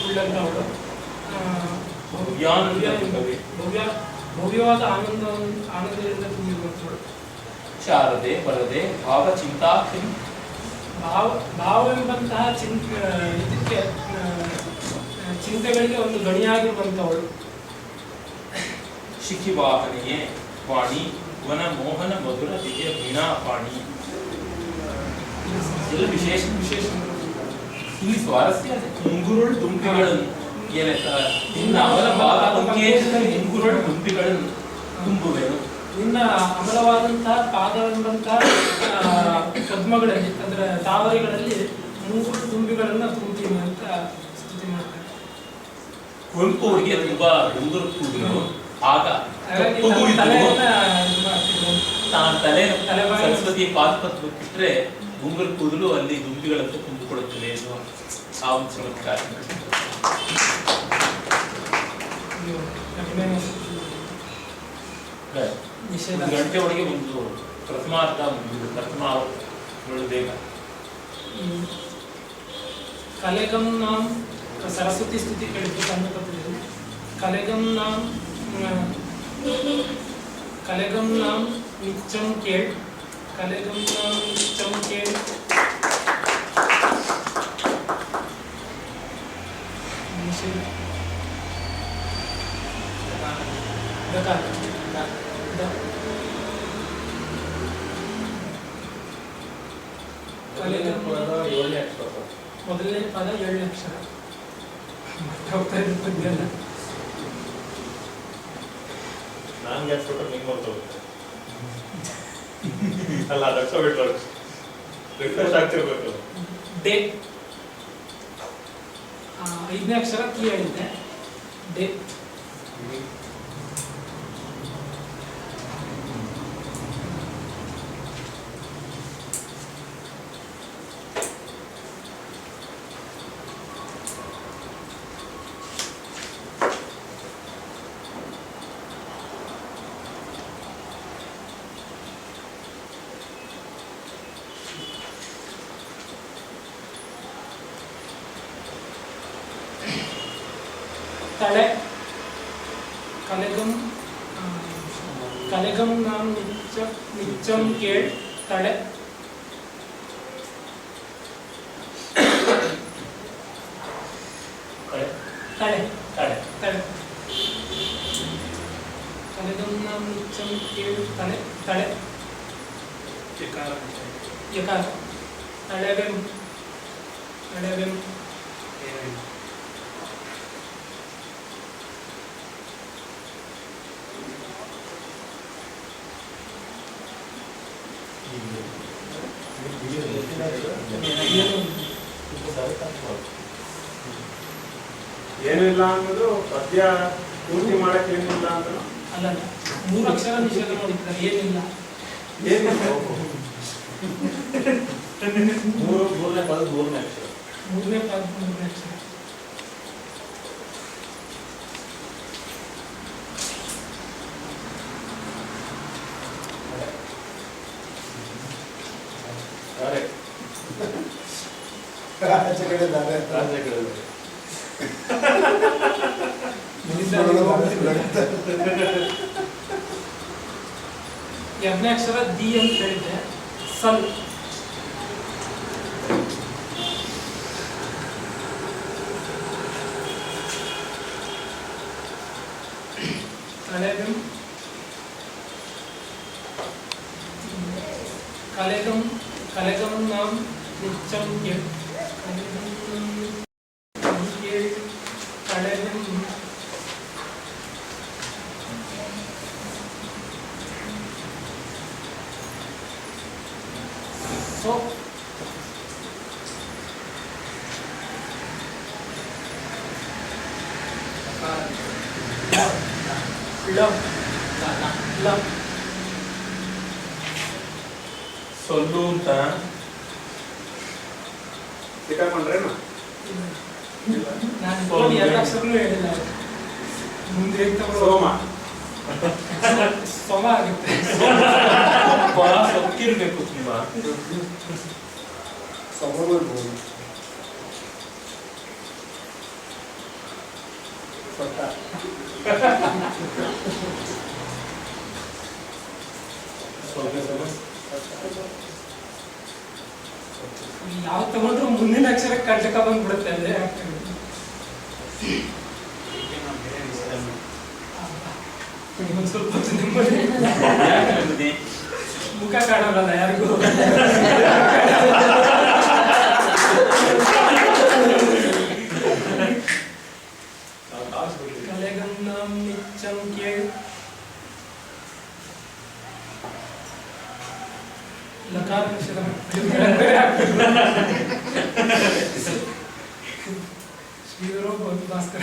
C: ಉಳ್ಳಂತವಳು ಭವ್ಯವಾದ ಆನಂದದಿಂದ ತುಂಬಿರುವಂತವಳು.
E: ಶಾರದೆ ವರದೆ ಭಾವ ಚಿಂತಾ
C: ಭಾವವೆಂಬಂತಹ ಇದಕ್ಕೆ ಚಿಂತೆಗಳಿಗೆ ಒಂದು ಗಣಿಯಾಗಿರುವಂತವಳು.
E: ಶಿಖಿವಾಹನೆಯೇ ವಾಣಿ ವನ ಮೋಹನ ಮಧುರ ದಿವ್ಯ ವೀಣಾ ಪಾಣಿ. ಎಲ್ಲ ವಿಶೇಷ ಇಲ್ಲಿ ಸ್ವಾರಸ್ಯ ಮುಂಗುರುಳ್ ದುಂಬಿಗಳನ್ನು ನಿನ್ನ ಅವರ ಪಾದ ಪಂಕೇಜದಲ್ಲಿ ಮುಂಗುರುಳ್ ದುಂಬಿಗಳನ್ನು ತುಂಬುವೆನು.
C: ನಿನ್ನ ಅಮಲವಾದಂತಹ ಪಾದವೆಂಬಂತಹ ಪದ್ಮಗಳಲ್ಲಿ ಅಂದ್ರೆ ತಾವರೆಗಳಲ್ಲಿ ಮುಂಗುರು ದುಂಬಿಗಳನ್ನ ತುಂಬ್ತೀನಿ ಅಂತ ಸ್ತುತಿ ಮಾಡ್ತಾರೆ.
E: ಕುವೆಂಪು ಅವರಿಗೆ ತುಂಬಾ ಮುಂಗುರು ಕೂದಲು. ಆಗ ತಲೆ ಸರಸ್ವತಿ ಪಾದಪತ್ವಕ್ಕಿಟ್ರೆ ಮುಂಗುರು ಕೂದಲು ಅಲ್ಲಿ ದುಂಬಿಗಳಂತೆ ತುಂಬಿಕೊಡುತ್ತದೆ ಎನ್ನುವ ಆ ಒಂದು ಚಮತ್ಕಾರ. ಗಂಟೆ ಒಳಗೆ ಒಂದು ಪ್ರಥಮಾರ್ಧ ಪ್ರಥಮ ಬೇಗ.
C: ಕಲೆಗಂ ನಾಂ ಸರಸ್ವತಿ ಸ್ತುತಿ ಕೇಳಿದ್ದು ಕನ್ನಡದಲ್ಲಿ. ಕಲೆಗಂ ನಾಂ ನಿಚ್ಚಂ ಕೇಳ್, ಕಲೆಗಂ ನಾಂ ನಿಚ್ಚಂ ಕೇಳ್. ಮೊದಲನೇ ಪದ 7 ಅಕ್ಷರ.
F: ನಾನು ಗ್ಯಾಸ್ ಕೊಟ್ಟರೆ ನಿಂಗೆ ಹೊರಟೋಗುತ್ತೆ ಅಲ್ಲ, ಅದಕ್ಷ ಬಿಟ್ಟು ರಿಫ್ರೆಶ್ ಆಗ್ತಿರ್ಬೇಕು.
C: ಡೇ 5ನೇ ಅಕ್ಷರ ಕೀ ಹೇಳಿದ್ದೆ. ಡೇ ತಳೆ. ಕಲೆಗಂ ನಾಂ ನಿಚ್ಚಂ ಕೇಳ್ ತಳೆ. ತಳೆ ಕಲೆಗಂ ನಾಂ ನಿಚ್ಚಂ ಕೇಳ್ ತಳೆ. ತಳೆ ಯಕಾರ ತಳೆವೆಂ
G: ಏನಿಲ್ಲ ಅನ್ನೋದು ಪದ್ಯ ಪೂರ್ತಿ ಮಾಡಕ್ಕೆ ಏನಿಲ್ಲ ಅಂತ
C: ಅಲ್ಲ. 3 ಅಕ್ಷರ ನಿಷೇಧ ಮಾಡಿದ್ದಾರೆ. ಏನಿಲ್ಲ
F: ಮೂರನೇ ಪದ 3ನೇ ಅಕ್ಷರ.
C: 3ನೇ ಪದ 3ನೇ ಅಕ್ಷರ.
A: ಆಚೆ ಕಡೆ ದಾರೆ
C: ಎರಡನೇ ಅಕ್ಷರ ದಿ ಅಂತ ಹೇಳಿದ್ದೆ. ಸಲ್ ತಳೆವೆಂ ಕಲೆಗಂ ನಾಂ ನಿಚ್ಚಂ ಕೇಳ್ ತಳೆವೆಂ ಸೊ
E: ಸೊಲ್ಲು ಅಂತ
G: ಸಿಕ್ಕಾಕೊಂಡ್ರೇನು?
C: ನಾನು ಎರಡು ಅಕ್ಷರನೂ ಹೇಳಿಲ್ಲ ಮುಂದೆ
G: ಸೋಮ
C: ಸೋಮ ಆಗುತ್ತೆ.
E: ಸೊಕ್ಕಿರ್ಬೇಕು ತುಂಬಾ.
A: ಸೊಬಗಿರ್ಬೋದು.
C: ಯಾವ ತಗೊಂಡ್ರು ಮುಂದಿನ ಅಕ್ಷರ ಕರ್ಟಕ ಬಂದ್ಬಿಡುತ್ತೆ ಅದೇ ಒಂದ್ ಸ್ವಲ್ಪ ಹೊತ್ತು ನೆಮ್ಮದಿ ಮುಖ ಕಾಣಲ್ಲ ಯಾರಿಗೂ. ಕಲೆಗನ್ನಂ ನಿಚ್ಚಂ ಕೇಳ್ ಲಕಾರ ಶ್ರೀಧರೋ ಭಗವದ್ ಭಾಸ್ಕರ.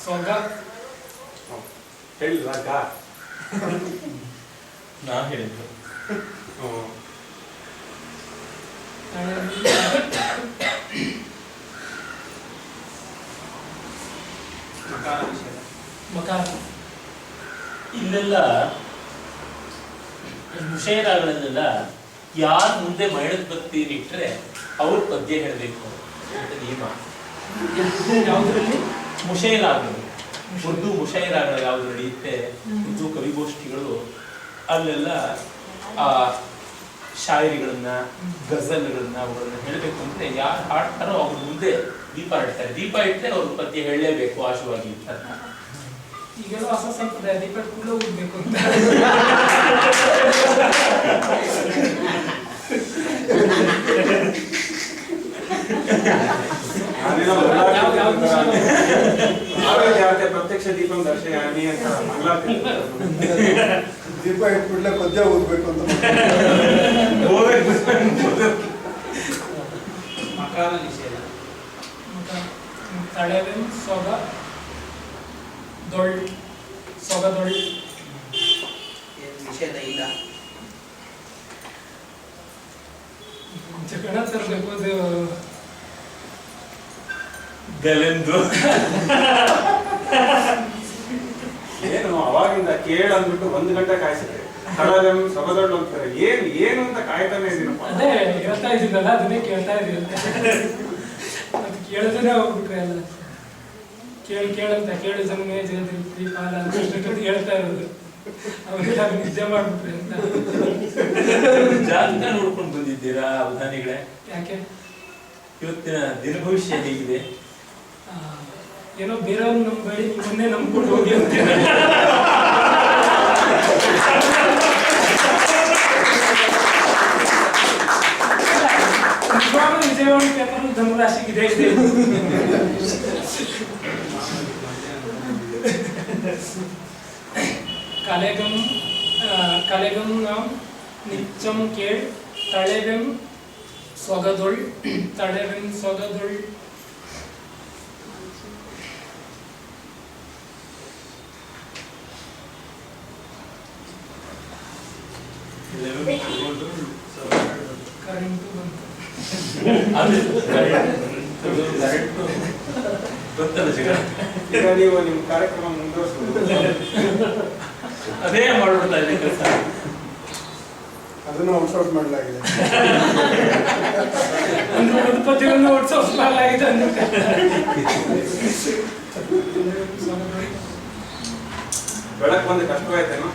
C: ಸೊಗ
G: ಹೇಳಿಲ್ಲ
E: ನಾ ಹೇಳಿದ್ದು
C: ಮಕಾರ.
E: ಇಲ್ಲೆಲ್ಲ ಮುಷೇರಾಗಳಲ್ಲೆಲ್ಲ ಯಾರು ಮುಂದೆ ಮಹಿಳೆದ ಭಕ್ತಿ ಇಟ್ಟರೆ ಅವ್ರು ಪದ್ಯ ಹೇಳಬೇಕು ಅಂತ ನಿಯಮ.
C: ಯಾವುದರಲ್ಲಿ
E: ಮುಷೇರಾಗಳು ಉರ್ದು ಮುಷೈರಾಗಳು ಯಾವ್ದು ನಡೆಯುತ್ತೆ, ಉರ್ದು ಕವಿಗೋಷ್ಠಿಗಳು, ಅಲ್ಲೆಲ್ಲ ಆ ಶಾಯರಿಗಳನ್ನ ಗಜಲ್ಗಳನ್ನ ಅವುಗಳನ್ನ ಹೇಳಬೇಕು ಅಂದ್ರೆ ಯಾರು ಹಾಡ್ತಾರೋ ಅವ್ರ ಮುಂದೆ ದೀಪ ಇಡ್ತಾರೆ. ದೀಪ ಇಟ್ಟರೆ ಅವ್ರ ಪದ್ಯ ಹೇಳಲೇಬೇಕು ಆಶುವಾಗಿ ಅಂತ.
C: ಈಗೆಲ್ಲ ಹೊಸ ಸಂಪ್ರದಾಯ ದೀಪ ಕೂಡ ಹೋಗ್ಬೇಕು ಅಂತ.
G: ಪ್ರತ್ಯಕ್ಷ ದೀಪಂ ದರ್ಶಯಾಮಿ ಅಂತ
A: ದೀಪ ಇಟ್ಬಿಡ್ಲೆ ಪದ್ಯ ಓದ್ಬೇಕು ಅಂತ.
I: ಮಕಾರ ನಿಷೇಧ.
C: ತಳೆವೆಂ ಸೊಗ ದೊಳ್ ಸೊಗದೊಳ್
J: ನಿಷೇಧ ಇಲ್ಲ.
C: ಜಗಳ ತರಬೇಕು ಅದು
E: ಗಲೆಂದು
G: ಏನು ಅವಾಗಿಂದ ಕೇಳ ಅಂದ್ಬಿಟ್ಟು 1 ಗಂಟೆ ಕಾಯಿಸಿದ್ರೆ ಕಳವೆಂ ಸೊಗದೊಳ್ಳು ಅಂತಾರೆ. ಏನು ಅಂತ ಕಾಯ್ತಾನೆ ಇದೀನಪ್ಪ.
C: ಅದೇ ಹೇಳ್ತಾ ಇದ್ದೀನಲ್ಲ ಅದನ್ನೇ ಕೇಳ್ತಾ ಇದೀನಿ. ಅದು ಕೇಳಿದ್ರೆ ಹೋಗ್ಬಿಟ್ರೆ ಎಲ್ಲ ಕೇಳಂತ ಕೇಳು ಜನ್ಮೇ ಜಯದ್ರಿ ಪಾಲ ಅಂತ ಹೇಳ್ತಾ ಇರೋದು. ಅವರೆಲ್ಲ ನಿದ್ದೆ ಮಾಡ್ಬಿಟ್ರೆ ಅಂತ.
E: ಜಾತಕ ನೋಡ್ಕೊಂಡು ಬಂದಿದ್ದೀರಾ ಅವಧಾನಿಗಳೇ?
C: ಯಾಕೆ
E: ಇವತ್ತಿನ ದಿನ ಭವಿಷ್ಯ ಹೇಗಿದೆ?
C: ಏನೋ ಬೇರೆಯವ್ರು ನಂಬೇಡಿ, ನಿಮ್ಮನ್ನೇ ನಂಬ್ಕೊಂಡು ಹೋಗಿ ಅಂತ. ವಿಜಯವಾಣಿ ಪೇಪರ್ ಧನುರಾಶಿಗಿದೆ ಇದೆ. ಕಲೆಗಂ ನಾಂ ನಿಚ್ಚಂ ಕೇಳ್ ತಳೆವೆಂ ಸೊಗದೊಳ್ ತಳೆವೆಂ ಸೊಗದೊಳ್ ಕರೆಂಟು ಬಂತು.
E: ಗೊತ್ತಲ್ಲ ಜಗಳ.
G: ಈಗ ನೀವು ನಿಮ್ಮ ಕಾರ್ಯಕ್ರಮ ಮುಂದುವರಿಸಬಹುದು.
E: ಅದೇ ಮಾಡ್ಬಿಡ್ತಾ ಇದೆ ಕೆಲಸ.
A: ಅದನ್ನು ಔಟ್ಸೌಟ್ ಮಾಡಲಾಗಿದೆ.
C: ಒಂದು ಪದ್ಯವನ್ನು ಔಟ್ಸೌಟ್ ಮಾಡಲಾಗಿದೆ.
G: ಬೆಳಕು ಬಂದು ಕಷ್ಟವಾಯ್ತೇನೋ,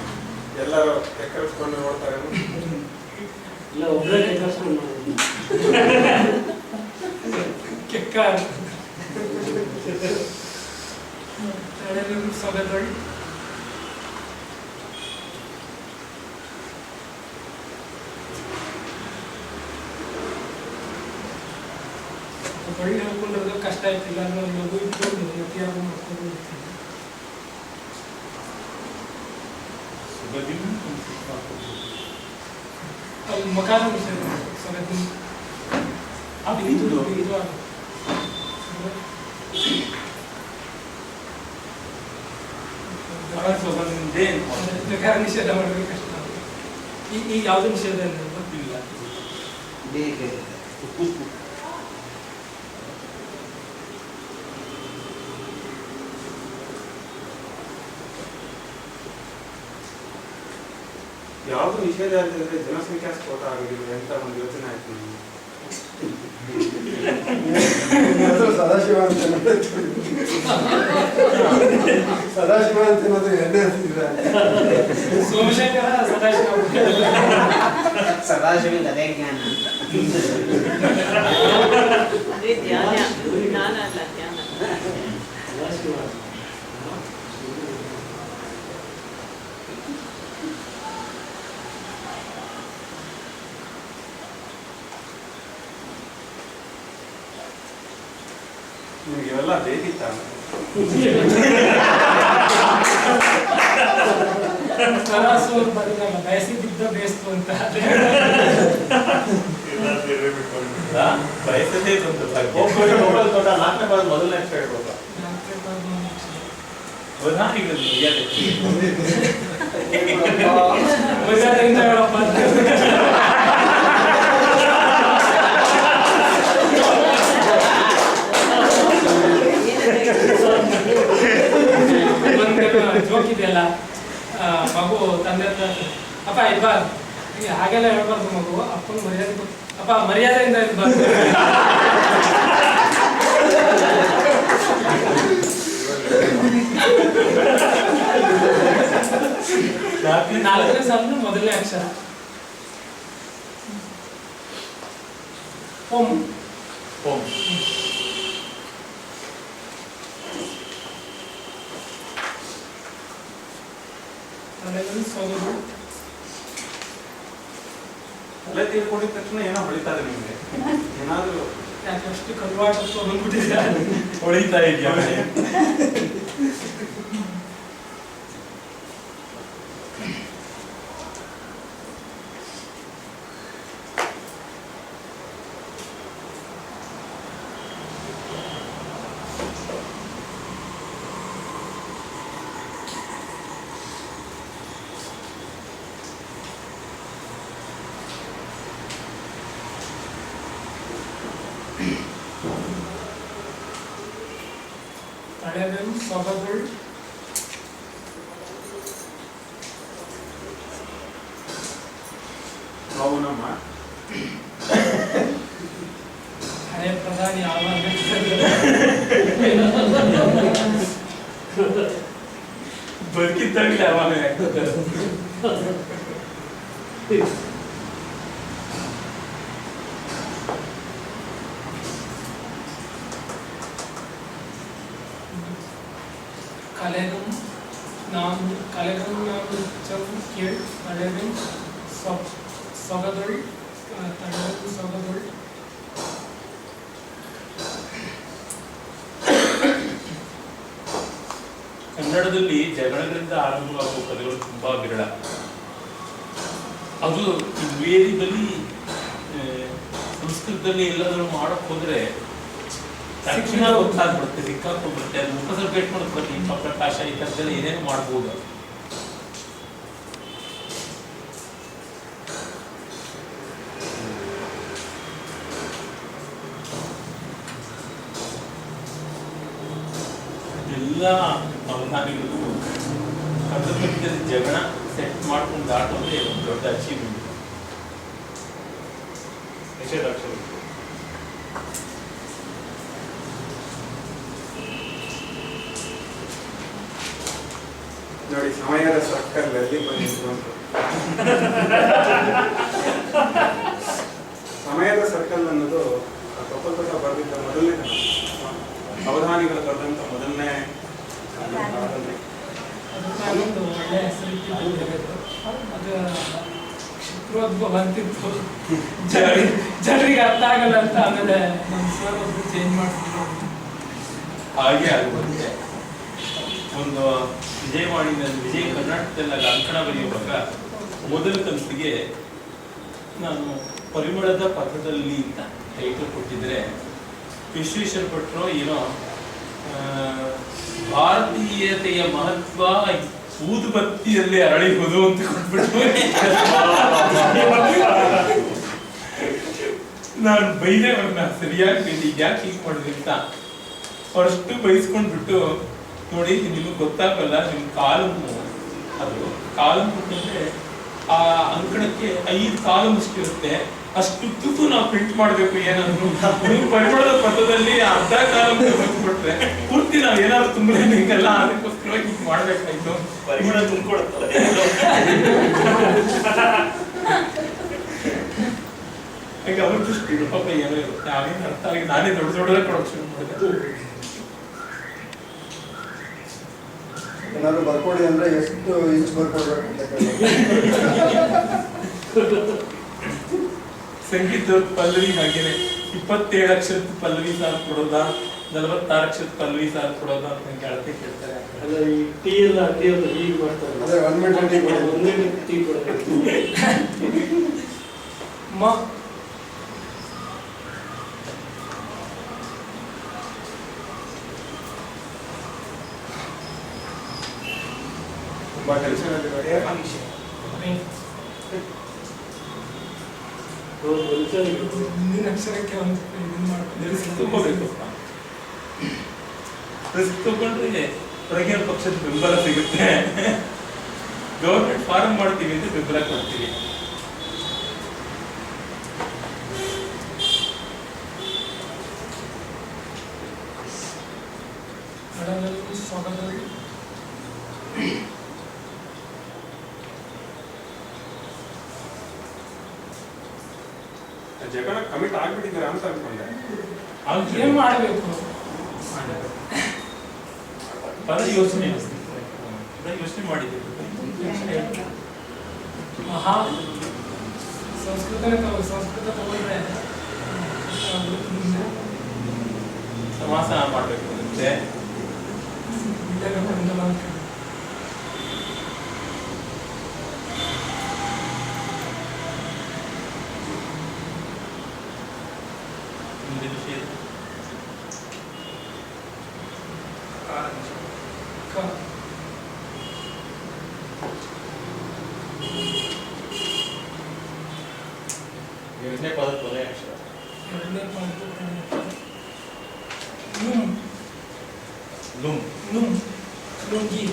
G: ಎಲ್ಲರೂ ಎಕ್ಕರಿಸ್ಕೊಂಡು ನೋಡ್ತಾರೇನೋ.
B: ಇಲ್ಲ ಒಬ್ಬರೇ ಕೈಲಾಸ್ಕೊಂಡು ಮಾಡೋದು.
C: ಕೆಕ್ಕ ತಳೆದು ಸೊಗದೊಳ್ ಒಳ್ಳೆ ಹೇಳ್ಕೊಂಡಿರೋದು ಕಷ್ಟ ಆಯ್ತಿಲ್ಲ ಅನ್ನೋ ಮಗು ಇಟ್ಕೊಂಡು ಮತ್ತೆ ಯಾವ ಮಾಡ್ಕೊಂಡು ಇರ್ತೀನಿ. ಅದು ಮಕಾರ ವಿಷಯ ಸೊಗದಿನ ಇದು ಮಕಾರ ನಿಷೇಧ ಮಾಡೋದು ಕಷ್ಟ. ಈಗ ಯಾವುದು ನಿಷೇಧ ಇಲ್ಲ ಗೊತ್ತಿಲ್ಲ.
G: ಯಾವುದು ನಿಷೇಧ ಆಗಿದ್ರೆ ಜನಸಂಖ್ಯಾ ಸ್ಫೋಟ ಆಗಿದೆ ಅಂತ ಒಂದು ಯೋಚನೆ ಆಯ್ತು ನನಗೆ.
A: ಸದಾಶಿವ ಅಂತ ಸದಾಶಿವ ಅಂತ ಏನಾದ್ರು ಎಣ್ಣೆ ಅಂತಿದ್ರೆ
C: ಸೋಮಶೇಖರ ಸದಾಶಿವ
D: ಸದಾಶಿವ ಅದೇ ಜ್ಞಾನ.
K: ಅದೇ ಧ್ಯಾನ, ಜ್ಞಾನ ಅಲ್ಲ ಧ್ಯಾನ.
G: ನಿಮಗೆ ಇವೆಲ್ಲ ಬೇಕಿತ್ತ?
C: ಸರಾಸು ಬರಲ್ಲ, ಬಯಸಿದ್ದ ಬೇಸ್ತು ಅಂತ.
F: ಬಯಸದೇ ಬಂತು ಮೊದಲನೇ ಅಕ್ಷರ ಹೇಳ್ಬೋದು. ಅವಧಾನಿಗಳು
C: ಮರ್ಯಾದೆಯಿಂದ ಹೇಳಪ್ಪ ಅಂತ. ಜೋಕ್ ಇದೆಯಲ್ಲ, ಮಗು ತಂದೆ ಹತ್ರ ಅಪ್ಪ ಇರ್ಬಾರ್ದು, ಹಾಗೆಲ್ಲ ಹೇಳ್ಬಾರ್ದು ಮಗು, ಅಪ್ಪನ ಮರ್ಯಾದೆ ಅಪ್ಪ ಮರ್ಯಾದೆಯಿಂದ ಇರ್ಬಾರ್ದು. ನಾಲ್ಕನೇ ಸಾಲಿನ ಮೊದಲನೇ ಅಕ್ಷರ ಓಂ.
F: ಓಂ.
C: ಸೊಗದು
G: ಅಲ್ಲೇ ತಿಳ್ಕೊಂಡಿದ ತಕ್ಷಣ ಏನೋ ಹೊಳಿತಾರೆ ನಿಮಗೆ, ಏನಾದ್ರು
C: ಯಾಕಷ್ಟು ಕಲ್ವಾಟ ಬಂದ್ಬಿಟ್ಟಿದೆ,
F: ಹೊಳಿತಾ ಇದೆಯಾ?
C: ತಳೆವೆಂ ಸೊಗದುಳ್
G: ಮೌನಮ್ಮ.
C: ಹಳೆ ಪ್ರಧಾನಿ ಆವಾಗ
F: ಬದುಕಿದ್ದಾಗಲೇ ಅವಾಗ
C: கலகம் நாம் கீழ் தளவின் சொகதொள் தளவு சொகதொள்
E: ಕನ್ನಡದಲ್ಲಿ ಜಗಳಗಳಿಂದ ಆರಂಭವಾಗುವ ಪದಗಳು ತುಂಬಾ ವಿರಳ. ಅದು ವೇದಿದಲ್ಲಿ ಸಂಸ್ಕೃತದಲ್ಲಿ ಎಲ್ಲಾದರೂ ಮಾಡಕ್ ಹೋದ್ರೆ ತಕ್ಷಣ ಗೊತ್ತಾಗ್ಬಿಡುತ್ತೆ, ಸಿಕ್ಕಾಕೊಂಡ್ಬಿಡುತ್ತೆ. ಅದು ಮುಖದಲ್ಲಿ ಬೇಟ್ಕೊಂಡು ಬನ್ನಿ ಪ್ರಕಾಶ ಈ ಥರದ್ದೆಲ್ಲ ಏನೇನು ಮಾಡ್ಬೋದು. ಎಲ್ಲ ಅವಧಾನಿಗಳು ಕನ್ನಡದಲ್ಲಿ ಜಗಳ ಸೆಟ್ ಮಾಡ್ಕೊಂಡು ದಾಟೋದೇ ಒಂದು ದೊಡ್ಡ ಅಚೀವ್ಮೆಂಟ್.
F: ನಿಷೇಧಾಕ್ಷರ
G: ನೋಡಿ ಸಮಯದ ಸರ್ಕಲ್ ಅಲ್ಲಿ ಬಂದಿತ್ತು. ಸಮಯದ ಸರ್ಕಲ್ ಅನ್ನೋದು ಪ್ರಪಂಚದ ಬರೆದಿದ್ದ ಮೊದಲನೇ ಅವಧಾನಿಗಳು ಬರೆದಂತ ಮೊದಲನೇ
C: ಅದೊಂದು ಒಳ್ಳೆ ಹೆಸರಿಟ್ಟಿದ್ದು ಅದು ಕ್ಷಿಪ್ರೋದ್ಭವ ಅಂತಿತ್ತು. ಜನರಿಗೆ ಅರ್ಥ ಆಗಲ್ಲ ಅಂತ ಆಮೇಲೆ ನಮ್ಮ ಸರ್ ಒಬ್ರು ಚೇಂಜ್ ಮಾಡ್ತಿದ್ರು.
E: ಹಾಗೆ ಆಗುತ್ತೆ. ಒಂದು ವಿಜಯವಾಣಿನಲ್ಲಿ ವಿಜಯ ಕರ್ನಾಟಕದಲ್ಲಿ ಅಂಕಣ ಬರೆಯುವಾಗ ಮೊದಲ ಕಂತಿಗೆ ನಾನು ಪರಿಮಳದ ಪಥದಲ್ಲಿ ಅಂತ ಟೈಟಲ್ ಕೊಟ್ಟಿದ್ರೆ ವಿಶ್ವೇಶ್ವರ ಭಟ್ರು ಏನೋ ಭಾರತೀಯತೆಯ ಮಹತ್ವ ಊದುಬತ್ತಿಯಲ್ಲಿ ಅರಳಿಹುದು ಅಂತ ಕೊಟ್ಬಿಟ್ಟು ನಾನು ಬೈದೆ ಅವ್ರನ್ನ ಸರಿಯಾಗಿ ಯಾಕೆ ಹೀಗೆ ಮಾಡಿದ್ರಿ ಅಂತ. ಅವರಷ್ಟು ಬೈಸ್ಕೊಂಡ್ಬಿಟ್ಟು ನೋಡಿ ನಿಮಗೆ ಗೊತ್ತಾಗಲ್ಲ ನಿಮ್ ಕಾಲಮ್ಮು ಅದು ಕಾಲಮ್ ಕೊಟ್ಟಂದ್ರೆ ಆ ಅಂಕಣಕ್ಕೆ 5 ಕಾಲಮ್ ಅಷ್ಟಿರುತ್ತೆ. ಅಷ್ಟುದ್ದಕ್ಕೂ ನಾವು ಪ್ರಿಂಟ್ ಮಾಡ್ಬೇಕು ಏನಾದ್ರು. ನೀವು ಪರಿಮಳದ ಪಥದಲ್ಲಿ ಅರ್ಧ ಕಾಲಮ್ ಬಿಟ್ರೆ ಪೂರ್ತಿ ನಾವ್ ಏನಾದ್ರು ತುಂಬಲೇ ನಿಂಗೆಲ್ಲ ಅದಕ್ಕೋಸ್ಕರವಾಗಿ ಇದು ಮಾಡ್ಬೇಕಾಯ್ತು.
J: ಪರಿಮಳ ತುಂಬಿಕೊಡುತ್ತಲ್ಲ
E: ಹಾಗೆ ಅವ್ರ ದೃಷ್ಟಿ ಪಾಪ ಏನೋ ಇರುತ್ತೆ. ನಾವೇನು ಅರ್ಥ ಆಗಿ ನಾನೇ ದೊಡ್ಡ ದೊಡ್ಡದಾಗ ಕೊಡೋಕೆ ಶುರು ಮಾಡಿದೆ.
A: ಏನಾದ್ರು ಬರ್ಕೊಡಿ ಅಂದ್ರೆ ಎಷ್ಟು ಇಂಚ್ ಬರ್ಕೊಡ್ಬೇಕು ಅಂತ
E: ಸಂಗೀತ ಪಲ್ಲವಿ ಹಾಗೇನೆ 27 ಅಕ್ಷರದ ಪಲ್ಲವಿ ಸಾಲು ಕೊಡೋದಾ 46 ಅಕ್ಷರದ ಪಲ್ಲವಿ ಸಾಲು ಕೊಡೋದಾ ಅಂತ ಕೇಳ್ತೆ ಕೇಳ್ತಾರೆ.
B: ಅಲ್ಲ ಈ ಟೀ ಎಲ್ಲ ಅಂಗಡಿಯಲ್ಲ ಹೀಗೆ ಮಾಡ್ತಾರೆ.
A: ಅದೇ 1 ಮಿನಿಟ್ ಟೀ ಕೊಡೋದು.
B: 1 ಮಿನಿಟ್ ಟೀ ಕೊಡೋದು.
G: ತುಂಬಾ ಟೆನ್ಷನ್ ಅಲ್ಲಿ ನೋಡಿ.
C: ಮುಂದಿನ ಅಕ್ಷರಕ್ಕೆ ಒಂದು ಇದನ್ನ ಮಾಡ್ಕೊಂಡು
E: ರಿಸ್ಕ್ ತಗೊಂಡ್ರೆ ಪ್ರಜ್ಞಾ ಪಕ್ಷದ ಬೆಂಬಲ ಸಿಗುತ್ತೆ. ಗವರ್ಮೆಂಟ್ ಫಾರ್ಮ್ ಮಾಡ್ತೀವಿ ಅಂತ ಬೆಂಬಲ ಕೊಡ್ತೀವಿ.
C: ಸ್ವಾಗತ.
G: ಜಗಳ ಕಮಿಟ್ ಆಗ್ಬಿಟ್ಟಿದ್ದೀರಾ ಅಂತ ಅನ್ಕೊಂಡೆ.
C: ಏನ್ ಮಾಡ್ಬೇಕು
E: ಪದ ಯೋಚನೆ ಮಾಡಿದ್ದೀವಿ.
C: ಮಹಾ ಸಂಸ್ಕೃತ ತಗೊಂಡ್ರೆ
E: ಸಮಾಸ ಮಾಡ್ಬೇಕು ಮತ್ತೆ
F: ಎರಡನೇ ಪದದ ಕೊನೆ ಅಕ್ಷರ
C: ಲುಂಗಿ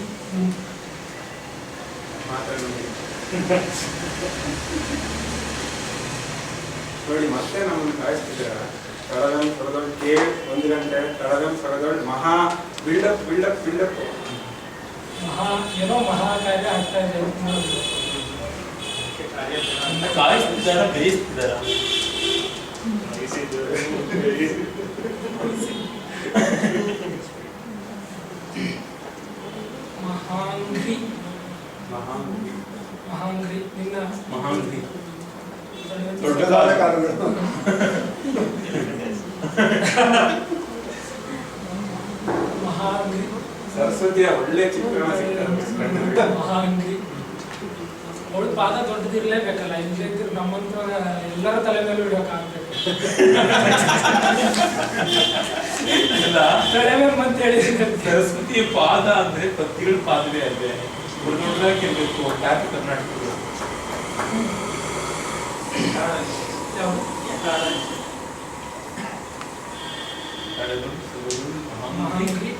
G: ನೋಡಿ ಮತ್ತೆ ನಮ್ಮನ್ನು ಕಾಯಿಸ್ತಿದ್ದೀರಾ. ತಳಗಂ ಸೊರದೊಳ್ ಕೆ 1 ಗಂಟೆ ತಳಗಂ ಸೊರದೊಳ್ ಮಹಾ ಬಿಲ್ಡಪ್ ಬಿಲ್ಡಪ್ ಬಿಲ್ಡಪ್
C: ಏನೋ ಮಹಾ ಕಾರ್ಯ ಆಗ್ತಾ ಇದೆ ಅಂತ ನೋಡಿದ್ರು.
E: ಕಾಯಿಸ್ತಿದ್ದಾರ ಬೇಯಿಸ್ತಿದ್ದಾರ
C: ಮಹಾಂಗ್ರಿ ನಿನ್ನ
E: ಮಹಾಂಗ್ರಿ
A: ದೊಡ್ಡದಾದ ಕಾಲಗಳು.
C: ಮಹಾಂಗ್ರಿ
G: ಸರಸ್ವತಿಯ ಒಳ್ಳೆ ಚಿತ್ರಣ ಸಿಗ್ತದೆ.
C: ಮಹಾಂಗ್ರಿ ಅವಳು ಪಾದ ದೊಡ್ಡದಿರ್ಲೇಬೇಕಲ್ಲ. ಇಲ್ಲದಿದ್ರೆ ನಮ್ಮಂತ ಎಲ್ಲರ ತಲೆ ಮೇಲೆ ಇಡೋಕ್ಕಾಗಬೇಕು. ತಲೆ ಮೇಲೆ ಅಂತ ಹೇಳಿದ್ರೆ
E: ಸರಸ್ವತಿಯ ಪಾದ ಅಂದ್ರೆ ಪತಿಗಳ ಪಾದವೇ ಅಲ್ವೇ. ದೊಡ್ಡದಾಗಿ ಇರ್ಬೇಕು. ಖ್ಯಾತಿ ಕರ್ನಾಟಕಗಳು
C: ಮಹಾಂಗ್ರಿ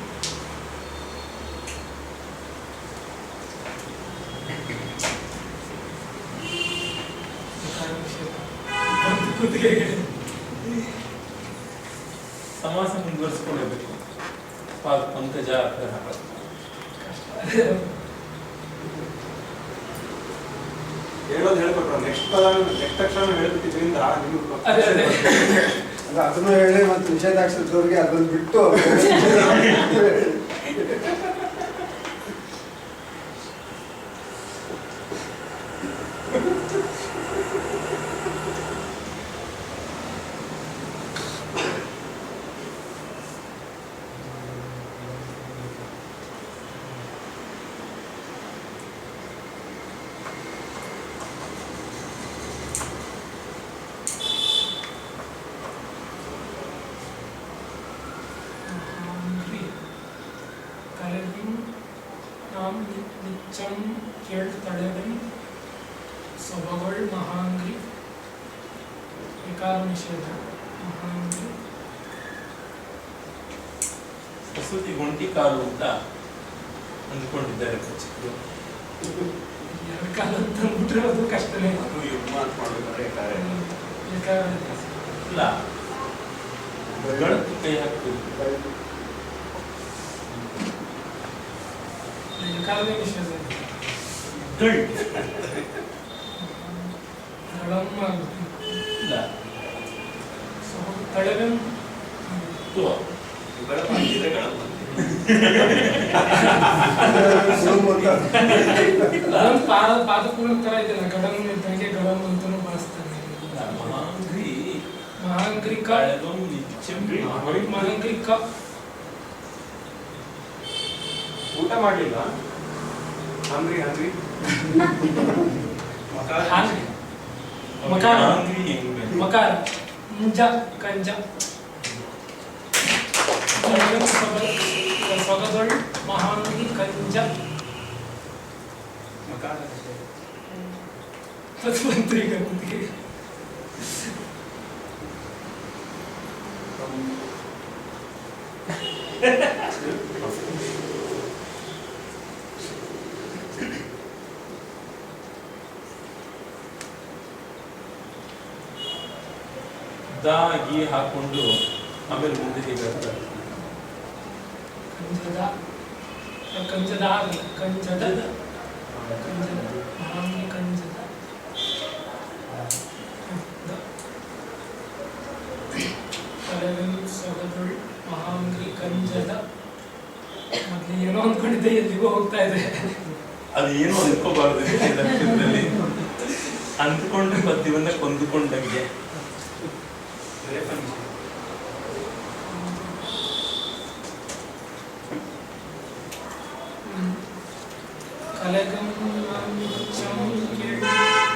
E: ಸಮಾಸ ಮುಂದುವರಿಸಿಕೊಂಡಿರ್ಬೇಕು. ಪಂಕಜ
G: ಹೇಳೋದು ಹೇಳ್ಕೊಟ್ರು, ನೆಕ್ಸ್ಟ್ ಅಕ್ಷರ ಹೇಳ್ಬಿಟ್ಟಿದ್ರಿಂದ
C: ಅದೇ ಅದೇ
A: ಅಲ್ಲ ಅದನ್ನು ಹೇಳಿ ಮತ್ತು ನಿಷೇಧಾಕ್ಷರದವ್ರಿಗೆ ಅದನ್ನು ಬಿಟ್ಟು
C: ನಿಚ್ಚಂ ಕೇಳ್ತಳೆದಂ ಸೊಬಗೊಳ್ ಮಹಾಂಗ್ರಿ ವಿಕಾರ ನಿಷೇಧ ಮಹಾಂಗ್ರಿ
E: ಸರಸ್ವತಿ ಒಂಟಿ ಕಾಲು ಅಂತ ಅಂದ್ಕೊಂಡಿದ್ದಾರೆ ಚಿಕ್ಕದು.
C: ಎರಡು ಕಾಲ ಅಂತ ಅಂದ್ಬಿಟ್ರೆ ಅದು ಕಷ್ಟನೇ.
E: ಇಲ್ಲ ಗಳಕ್ಕೆ ಕೈ ಹಾಕ್ತೀವಿ.
C: ವಿಕಾರವೇ ನಿಷೇಧ.
E: ಇಲ್ಲ
C: ತಳೆವೆಂ ಪಾದಪೂರ್ಣ ತರ ಇದೆಯಲ್ಲ, ಗಡಂ ಇದ್ದಂಗೆ ಗಡಂ ಅಂತಾನು ಬಳಸ್ತಾನೆ. ಮಹಾಂಗ್ರಿಕ ಮಹಾಂಗ್ರಿಕ
G: ಊಟ ಮಾಡಲಿಲ್ಲ. ಹಂಗ್ರಿ
C: ಮಕಾರ ಮಕಾರ ಮುಂಜ ಕಂಜ ಸೊಗದೊಳ್ ಮಹಾಂಗ್ರಿ ಕಂಜ ತತ್ವಂತ್ರಿ ಗಂತಿ
E: ದಾಗಿ ಹಾಕೊಂಡು ಆಮೇಲೆ ಮುಂದೆ ಹೀಗಾಗ್ತದೆ.
C: ಕಂಜದ ಕಂಜದ ಕಂಜದ ಕಂಜದ ಮಹಾಂಗ್ರಿ ಕಂಜದ ತಲೆವೆಂ ಸೊಗದೊಳ್ ಮಹಾಂಗ್ರಿ ಕಂಜದ. ಮೊದಲು ಏನೋ ಅಂದ್ಕೊಂಡಿದ್ದೆ, ಎಲ್ಲಿಗೂ ಹೋಗ್ತಾ ಇದೆ.
E: ಅದು ಏನು ಅಂದ್ಕೋಬಾರ್ದು, ಅಂದ್ಕೊಂಡು ಮಧ್ಯವನ್ನ ಕೊಂದುಕೊಂಡಂಗೆ.
C: ಕಲೆಗಂ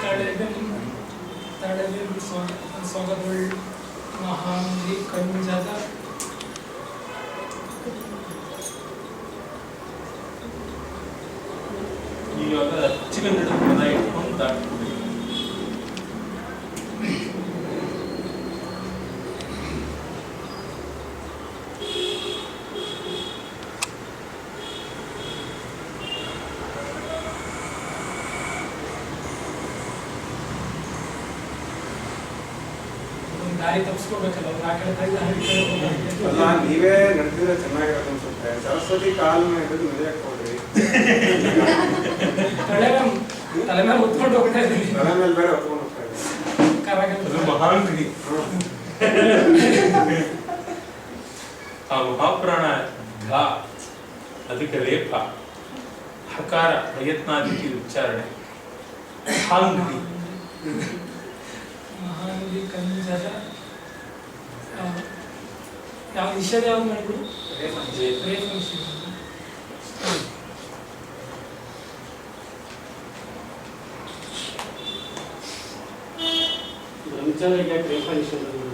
C: ತಳೆವೆಂ ತಳೆವೆಂ ಸೊಗದೊಳ್ ಮಹಾಂಗ್ರಿ ಕಂಜದ.
E: ಇವಾಗ ಅಚ್ಚುಕನ್ನಡ ಪದ ಇಟ್ಕೊಂಡು ದಾಟ್ಬಿಡಿ.
C: ದಾರಿ ತಪ್ಪಿಸ್ಕೋಬೇಕಲ್ಲ, ಅವ್ರು ಆ ಕಡೆ ದಾರಿ
G: ಅಲ್ಲ, ನೀವೇ ನಡೆದಿದ್ರೆ ಚೆನ್ನಾಗಿರೋದು ಅನ್ಸುತ್ತೆ. ಸರಸ್ವತಿ ಕಾಲ್ ಮೇಲೆ ಮದುವೆಗೆ ಹೋಗ್ರಿ.
C: ತಲೆ ಮೇಲೆ ಹೊತ್ಕೊಂಡು ಹೋಗ್ತಾ ಇದ್ದೀವಿ.
G: ತಲೆ ಮೇಲೆ ಬೇರೆ ಹೊತ್ಕೊಂಡು ಹೋಗ್ತಾ ಇದ್ದೀವಿ.
E: ಮಹಾಂಗ್ರಿ ಆ ಮಹಾಪ್ರಾಣ ಘ ಅದಕ್ಕೆ ಲೇಪ ಹಕಾರ ಪ್ರಯತ್ನಾದಿತಿ ಉಚ್ಚಾರಣೆ. ಹಾಂಗ್ರಿ
C: ಮಹಾಂಗ್ರಿ ಕಂಜದ. ಯಾವ ನಿಷೇಧ ಯಾವ್ದು ಮಾಡಿದ್ರು? ರೇಫ ನಿಷೇಧ.
B: ಬ್ರಹ್ಮಚಾರಿಗೆ ಯಾಕೆ ರೇಫ ನಿಷೇಧ ಮಾಡಿದ್ರು?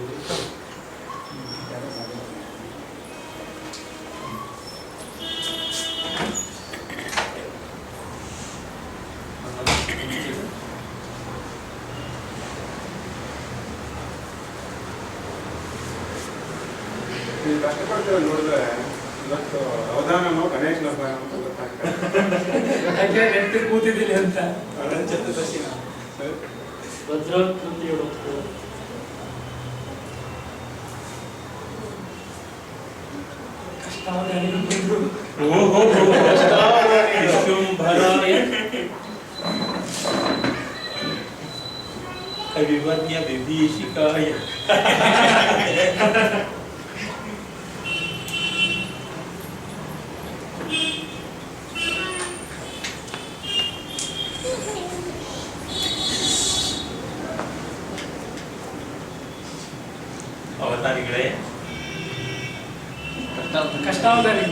G: ನೀವು ಕಷ್ಟಪಡ್ತೀರ ನೋಡಿದ್ರೆ ಇವತ್ತು ಅವಧಾನನೋ ಗಣೇಶನ ಹಬ್ಬ ಅಂತ ಗೊತ್ತಾಗ್ತದೆ.
C: ನೆಟ್ಟು ಕೂತಿದ್ದೀನಿ ಅಂತ.
B: ಭದ್ರಾಕೃತಿ ಹೊರತು
C: ಕಷ್ಟಾವಧಾನಿಗಳು ಬಂದ್ರು.
E: ವಿಶ್ವಂಭರಾಯ ಅವಿವನ್ಯ ವಿಭೀಷಿಕಾಯ. ಅವತಾರಿಗಳೇ,
C: ಕಷ್ಟಾವಧಾನಿ.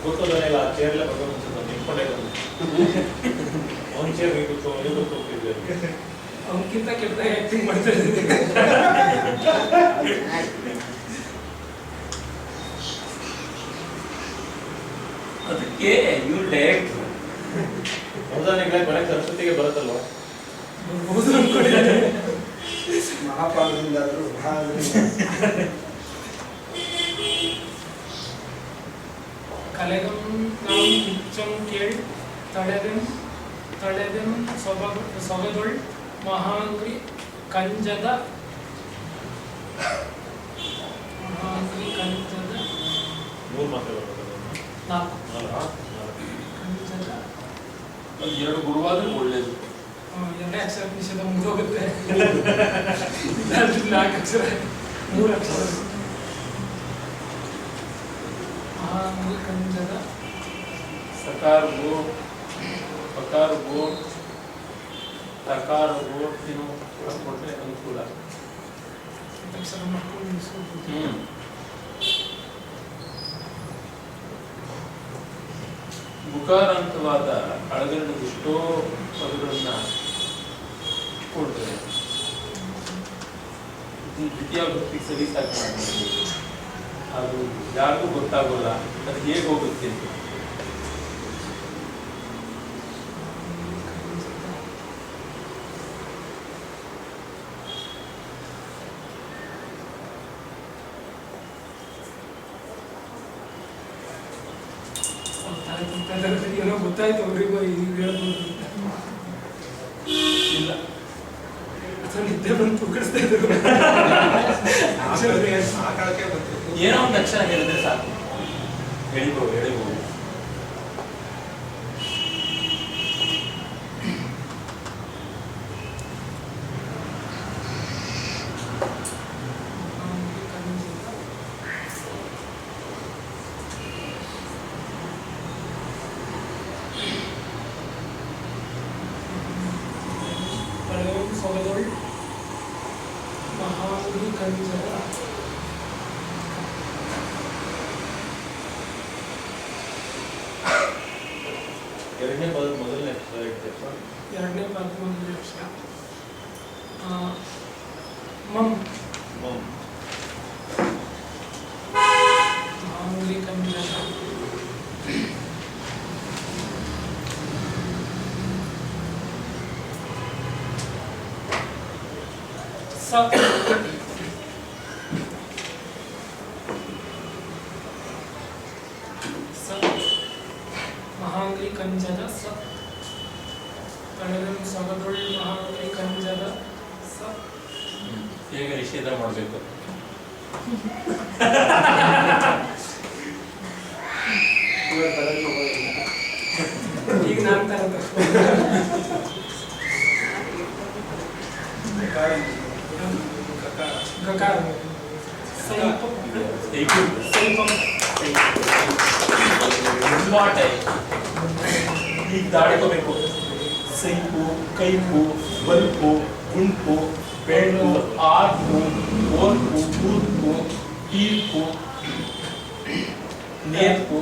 F: ಕೂತೋದನ್ನೆಲ್ಲ ಆ ಚೇರ್ಲೆ ಭಗವಂತ ನಿಂತ್ಕೊಂಡೇ ಅವನ ಚೇರ್ ನೀವು ಕೂತ್ಕೊಂಡಿದ್ದೆ.
C: ಅವನಕ್ಕಿಂತ ಕೆಟ್ಟದಾಗ ಆಕ್ಟಿಂಗ್ ಮಾಡ್ತಾ ಇದ್ದೀನಿ.
E: ಅದಕ್ಕೆ ಇವ್ರು ಡೈರೆಕ್ಟ್
F: ಅವಧಾನಿಗಳೇ ಮನೆ ಸರಸ್ವತಿಗೆ ಬರುತ್ತಲ್ವ?
C: ಬಹುದು ಅನ್ಕೊಂಡಿದ್ದಾರೆ.
A: ಮಹಾಪಾಲದಿಂದಾದರೂ
C: ಕಲೆಗಂ ನಾವು ನಿಚ್ಚಂ ಕೇಳ್ ತಳೆದೆಂ ತಳೆದೆಂ ಸೊಗದೊಳ್ ಮಹಾಂಗ್ರಿ ಕಂಜದ
F: ಮೂರು ಮಾತ್ರ ಬರ್ತದೆ.
C: ನಾಲ್ಕು ಕಂಜದ
E: ಒಂದು 2 ಗುರುವಾದ್ರೆ ಒಳ್ಳೇದು.
C: 2 ಅಕ್ಷರ ನಿಷೇಧ ಮುಗಿದೋಗುತ್ತೆ. 4 ಅಕ್ಷರ 3 ಅಕ್ಷರ ಮಹಾಂಗ್ರಿ ಕಂಜದ
E: ಸಕಾರ ಗೋ ಪಕಾರ ಗೋ ತಕಾರ ಗೋ ಇನ್ನು ಕೊಟ್ಟರೆ ಅನುಕೂಲ.
C: ಅಕ್ಷರ ಮಾಡ್ಕೊಂಡು ನಿಲ್ಲಿಸ್ಬೋದು.
E: ಮುಖಾರಂತವಾದ ಅಳಗರಣ ಎಷ್ಟೋ ಪದಗಳನ್ನ ಕೊಡ್ತದೆ. ದ್ವಿತೀಯ ಭಕ್ತಿಗೆ ಸರಿಸಾಗಿ ಮಾಡ್ಬೋದು. ಅದು ಯಾರಿಗೂ ಗೊತ್ತಾಗೋಲ್ಲ, ಅದು ಹೇಗೆ ಹೋಗುತ್ತೆ ಅಂತ.
C: ಏನೋ ಗೊತ್ತಾಯ್ತು ಅವ್ರಿಗೂ ಈಗ ಹೇಳ್ಬೋದು.
E: ಇಲ್ಲ
C: ಅಥವಾ ನಿದ್ದೆ ಬಂದು ಪುಕ್ಕಡಿಸ್ತಾ ಇದ್ರು.
E: ಏನೋ ಒಂದು ಅಕ್ಷರ ಹೇಳಿದ್ರೆ ಸಾಕು, ಎಳಿಬಹುದು.
C: ಸೊಗದೊಳ್ ಮಹಾಂಗ್ರಿ ಕಂಜದ
F: ಎರಡನೇ ಪದ ಮೊದಲನೇ ಅಕ್ಷರ ಇರ್ತೈತೆ.
C: ಎರಡನೇ ಪದ ಮೊದಲನೇ ಅಕ್ಷರ ಮಂ ಮಹಾಂಗ್ರಿ ಕಂಜದ ಮಹಾಂಗ್ರಿ ಕಂಜದ ಸ ತಳೆದಂ ಸೊಗದೊಳ್ ಮಹಾಂಗ್ರಿ ಕಂಜದ ಸ.
E: ಹೇಗೆ ನಿಷೇಧ ಮಾಡಬೇಕು?
C: ಈಗ ನಾನು ತರದ ಗಕಾರ
E: ಈಗ ದಾಡ್ಕೋಬೇಕು. ಸೈಪು, ಕೈಪು, ಬಲ್ಪು, ಗುಂಪು, ಬೆಳ್ಳು, ಆರ್ಪು, ಓರ್ಪು, ಕೂರ್ಪು, ಈರ್ಪು, ನೇರ್ಪು.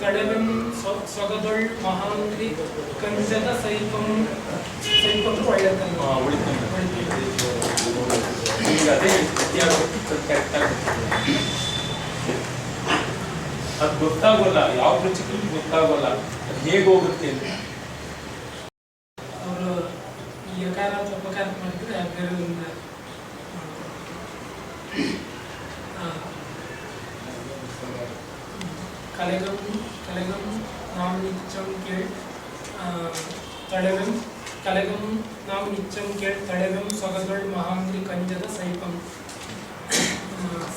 C: ತಡೆವೆಂ ಸೊಗದೊಳ್ ಮಹಾಂಗ್ರಿ ಕಂಜದ ಸೈಪಂ ಒಳ್ಳೆತನ
E: ಈಗ ಅದೇ ಅದು ಗೊತ್ತಾಗೋಲ್ಲ, ಯಾವ ಪ್ರಚಿಕರಿಗೂ ಗೊತ್ತಾಗೋಲ್ಲ ಅದು ಹೇಗೆ ಹೋಗುತ್ತೆ ಅಂತ.
C: ಅವರು ಯಕಾರ ಅಥವಾ ಪಕಾರ ಮಾಡಿದ್ರೆ ಬೇರೆ ಒಂದು ಕಲೆಗಂ ನಾವು ನಿಚ್ಚಂ ಕೇಳ್ ತಡೆವೆಂ ಕಲೆಗಂ ನಾವು ನಿಚ್ಚಂ ಕೇಳ್ ತಡೆವೆಂ ಸೊಗದೊಳ್ ಮಹಾಂಗ್ರಿ ಕಂಜದ ಸೈಪಂ.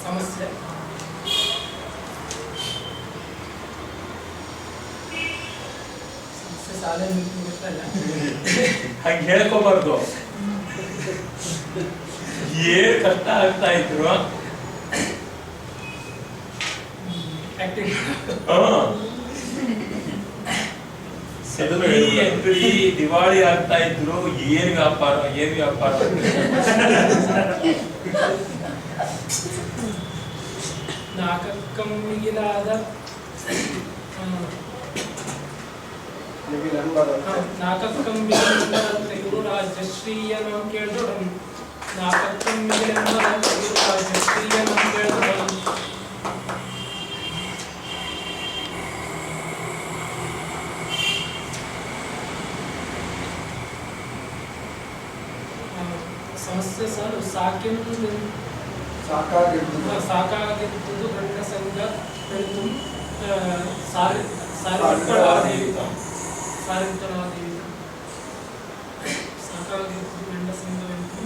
C: ಸಮಸ್ಯೆ ಶಾಲೆ ಮುಗಿಸ್ತಾ
E: ಹಂಗೆ ಹೇಳ್ಕೋಬಾರ್ದು. ಏನ್ ಕಷ್ಟ ಆಗ್ತಾ ಇದ್ರು ಎಂಟ್ರಿ ದಿವಾಳಿ ಆಗ್ತಾ ಇದ್ರು. ಏನ್ ವ್ಯಾಪಾರ
C: ನಾಲ್ಕಮ್ಮಿಗಿಲಾದ ನಾಲ್ಕಮ್ಮಿಗಿಲೆಂಬ ತೆಗೆದು ರಾಜಶ್ರೀಯ ನಾವು ಕೇಳಿದೊಡನು. ನಾಲ್ಕಮ್ಮಿಗಿಲೆಂಬ ತೆಗೆದು ರಾಜಶ್ರೀಯ ನಾವು ಕೇಳಿದೊಡನು. ಸಮಸ್ಯೆ ಸರ್ ಸಾಕಾಗಿದ್ದು ಗಂಡ ಸಂಘ ಬೆಳೆದು ಸಾಕಾಗಿದ್ದು ಗಂಡ ಸಂಘ ಬೆಳೆದು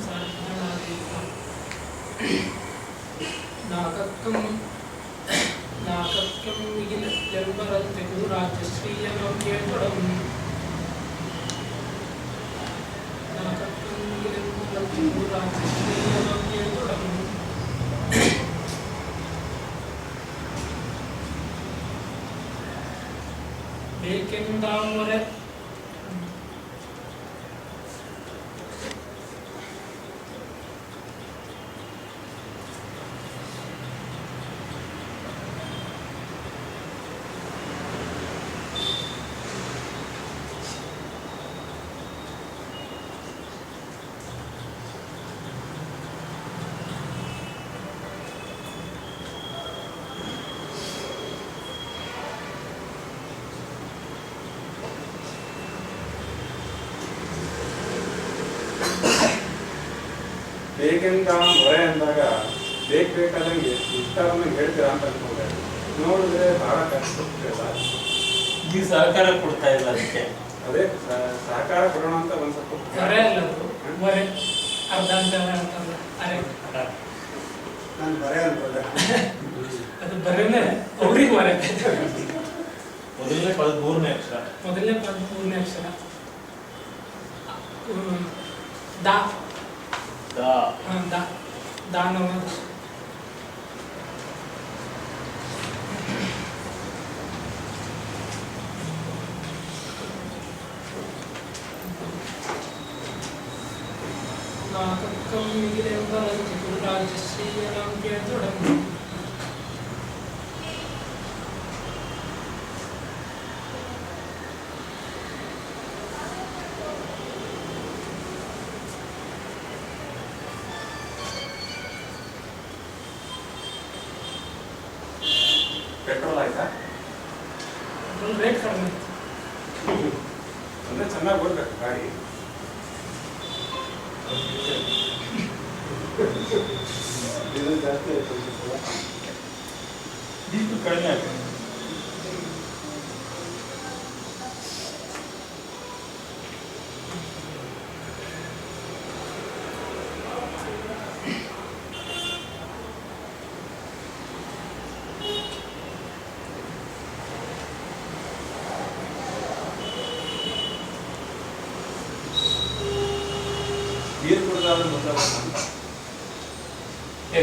C: ನಾಲ್ಕಕ್ಕಂ ಎಂಬರ ತೆಗೆದು ರಾಜಶ್ರೀಯ ನಾವು ಕೇಳ್ಕೊಡము. ಬೇಕೆಂದಾವರೆ
G: ಬೇಕೆಂದ ಹೊರೆ ಅಂದಾಗ ಬೇಕಾದಂಗೆ ಇಷ್ಟವನ್ನು ಹೇಳ್ತೀರಾ ಅಂತ ಅನ್ಕೊಂಡೆ. ನೋಡಿದ್ರೆ ಬಹಳ ಕಷ್ಟ
E: ಈ ಸಹಕಾರ ಕೊಡ್ತಾ ಇಲ್ಲ ಅದಕ್ಕೆ.
G: ಅದೇ ಸಹಕಾರ ಕೊಡೋಣ ಅಂತ ಒಂದ್ ಸ್ವಲ್ಪ
A: ನಾನು ಬರೆ ಅನ್ಕೊಂಡೆ.
C: ಅದು ಬರೆನೇ ಅವ್ರಿಗೆ ಬರೆ.
E: ಮೊದಲನೇ ಪದ ಮೂರನೇ ಅಕ್ಷರ ದಾನವಾದ ನಾಲ್ಕಮ್ಮಿಗಿಲೆಂಬ ರಾಜಶ್ರೀಯ ನಾವು ಕೇಳ್ದೊಡನು.
G: ಪೆಟ್ರೋಲ್ ಆಯ್ತಾ?
C: ರೇಟ್ ಕಡಿಮೆ
G: ಅಂದ್ರೆ ಚೆನ್ನಾಗಿ ಓಡ್ಬೇಕು ಗಾಡಿ.
A: ಡೀಸೆಲ್ ಜಾಸ್ತಿ ಆಯ್ತು.
E: ಡೀಸೆಲ್ ಕಡಿಮೆ ಆಗ್ತದೆ.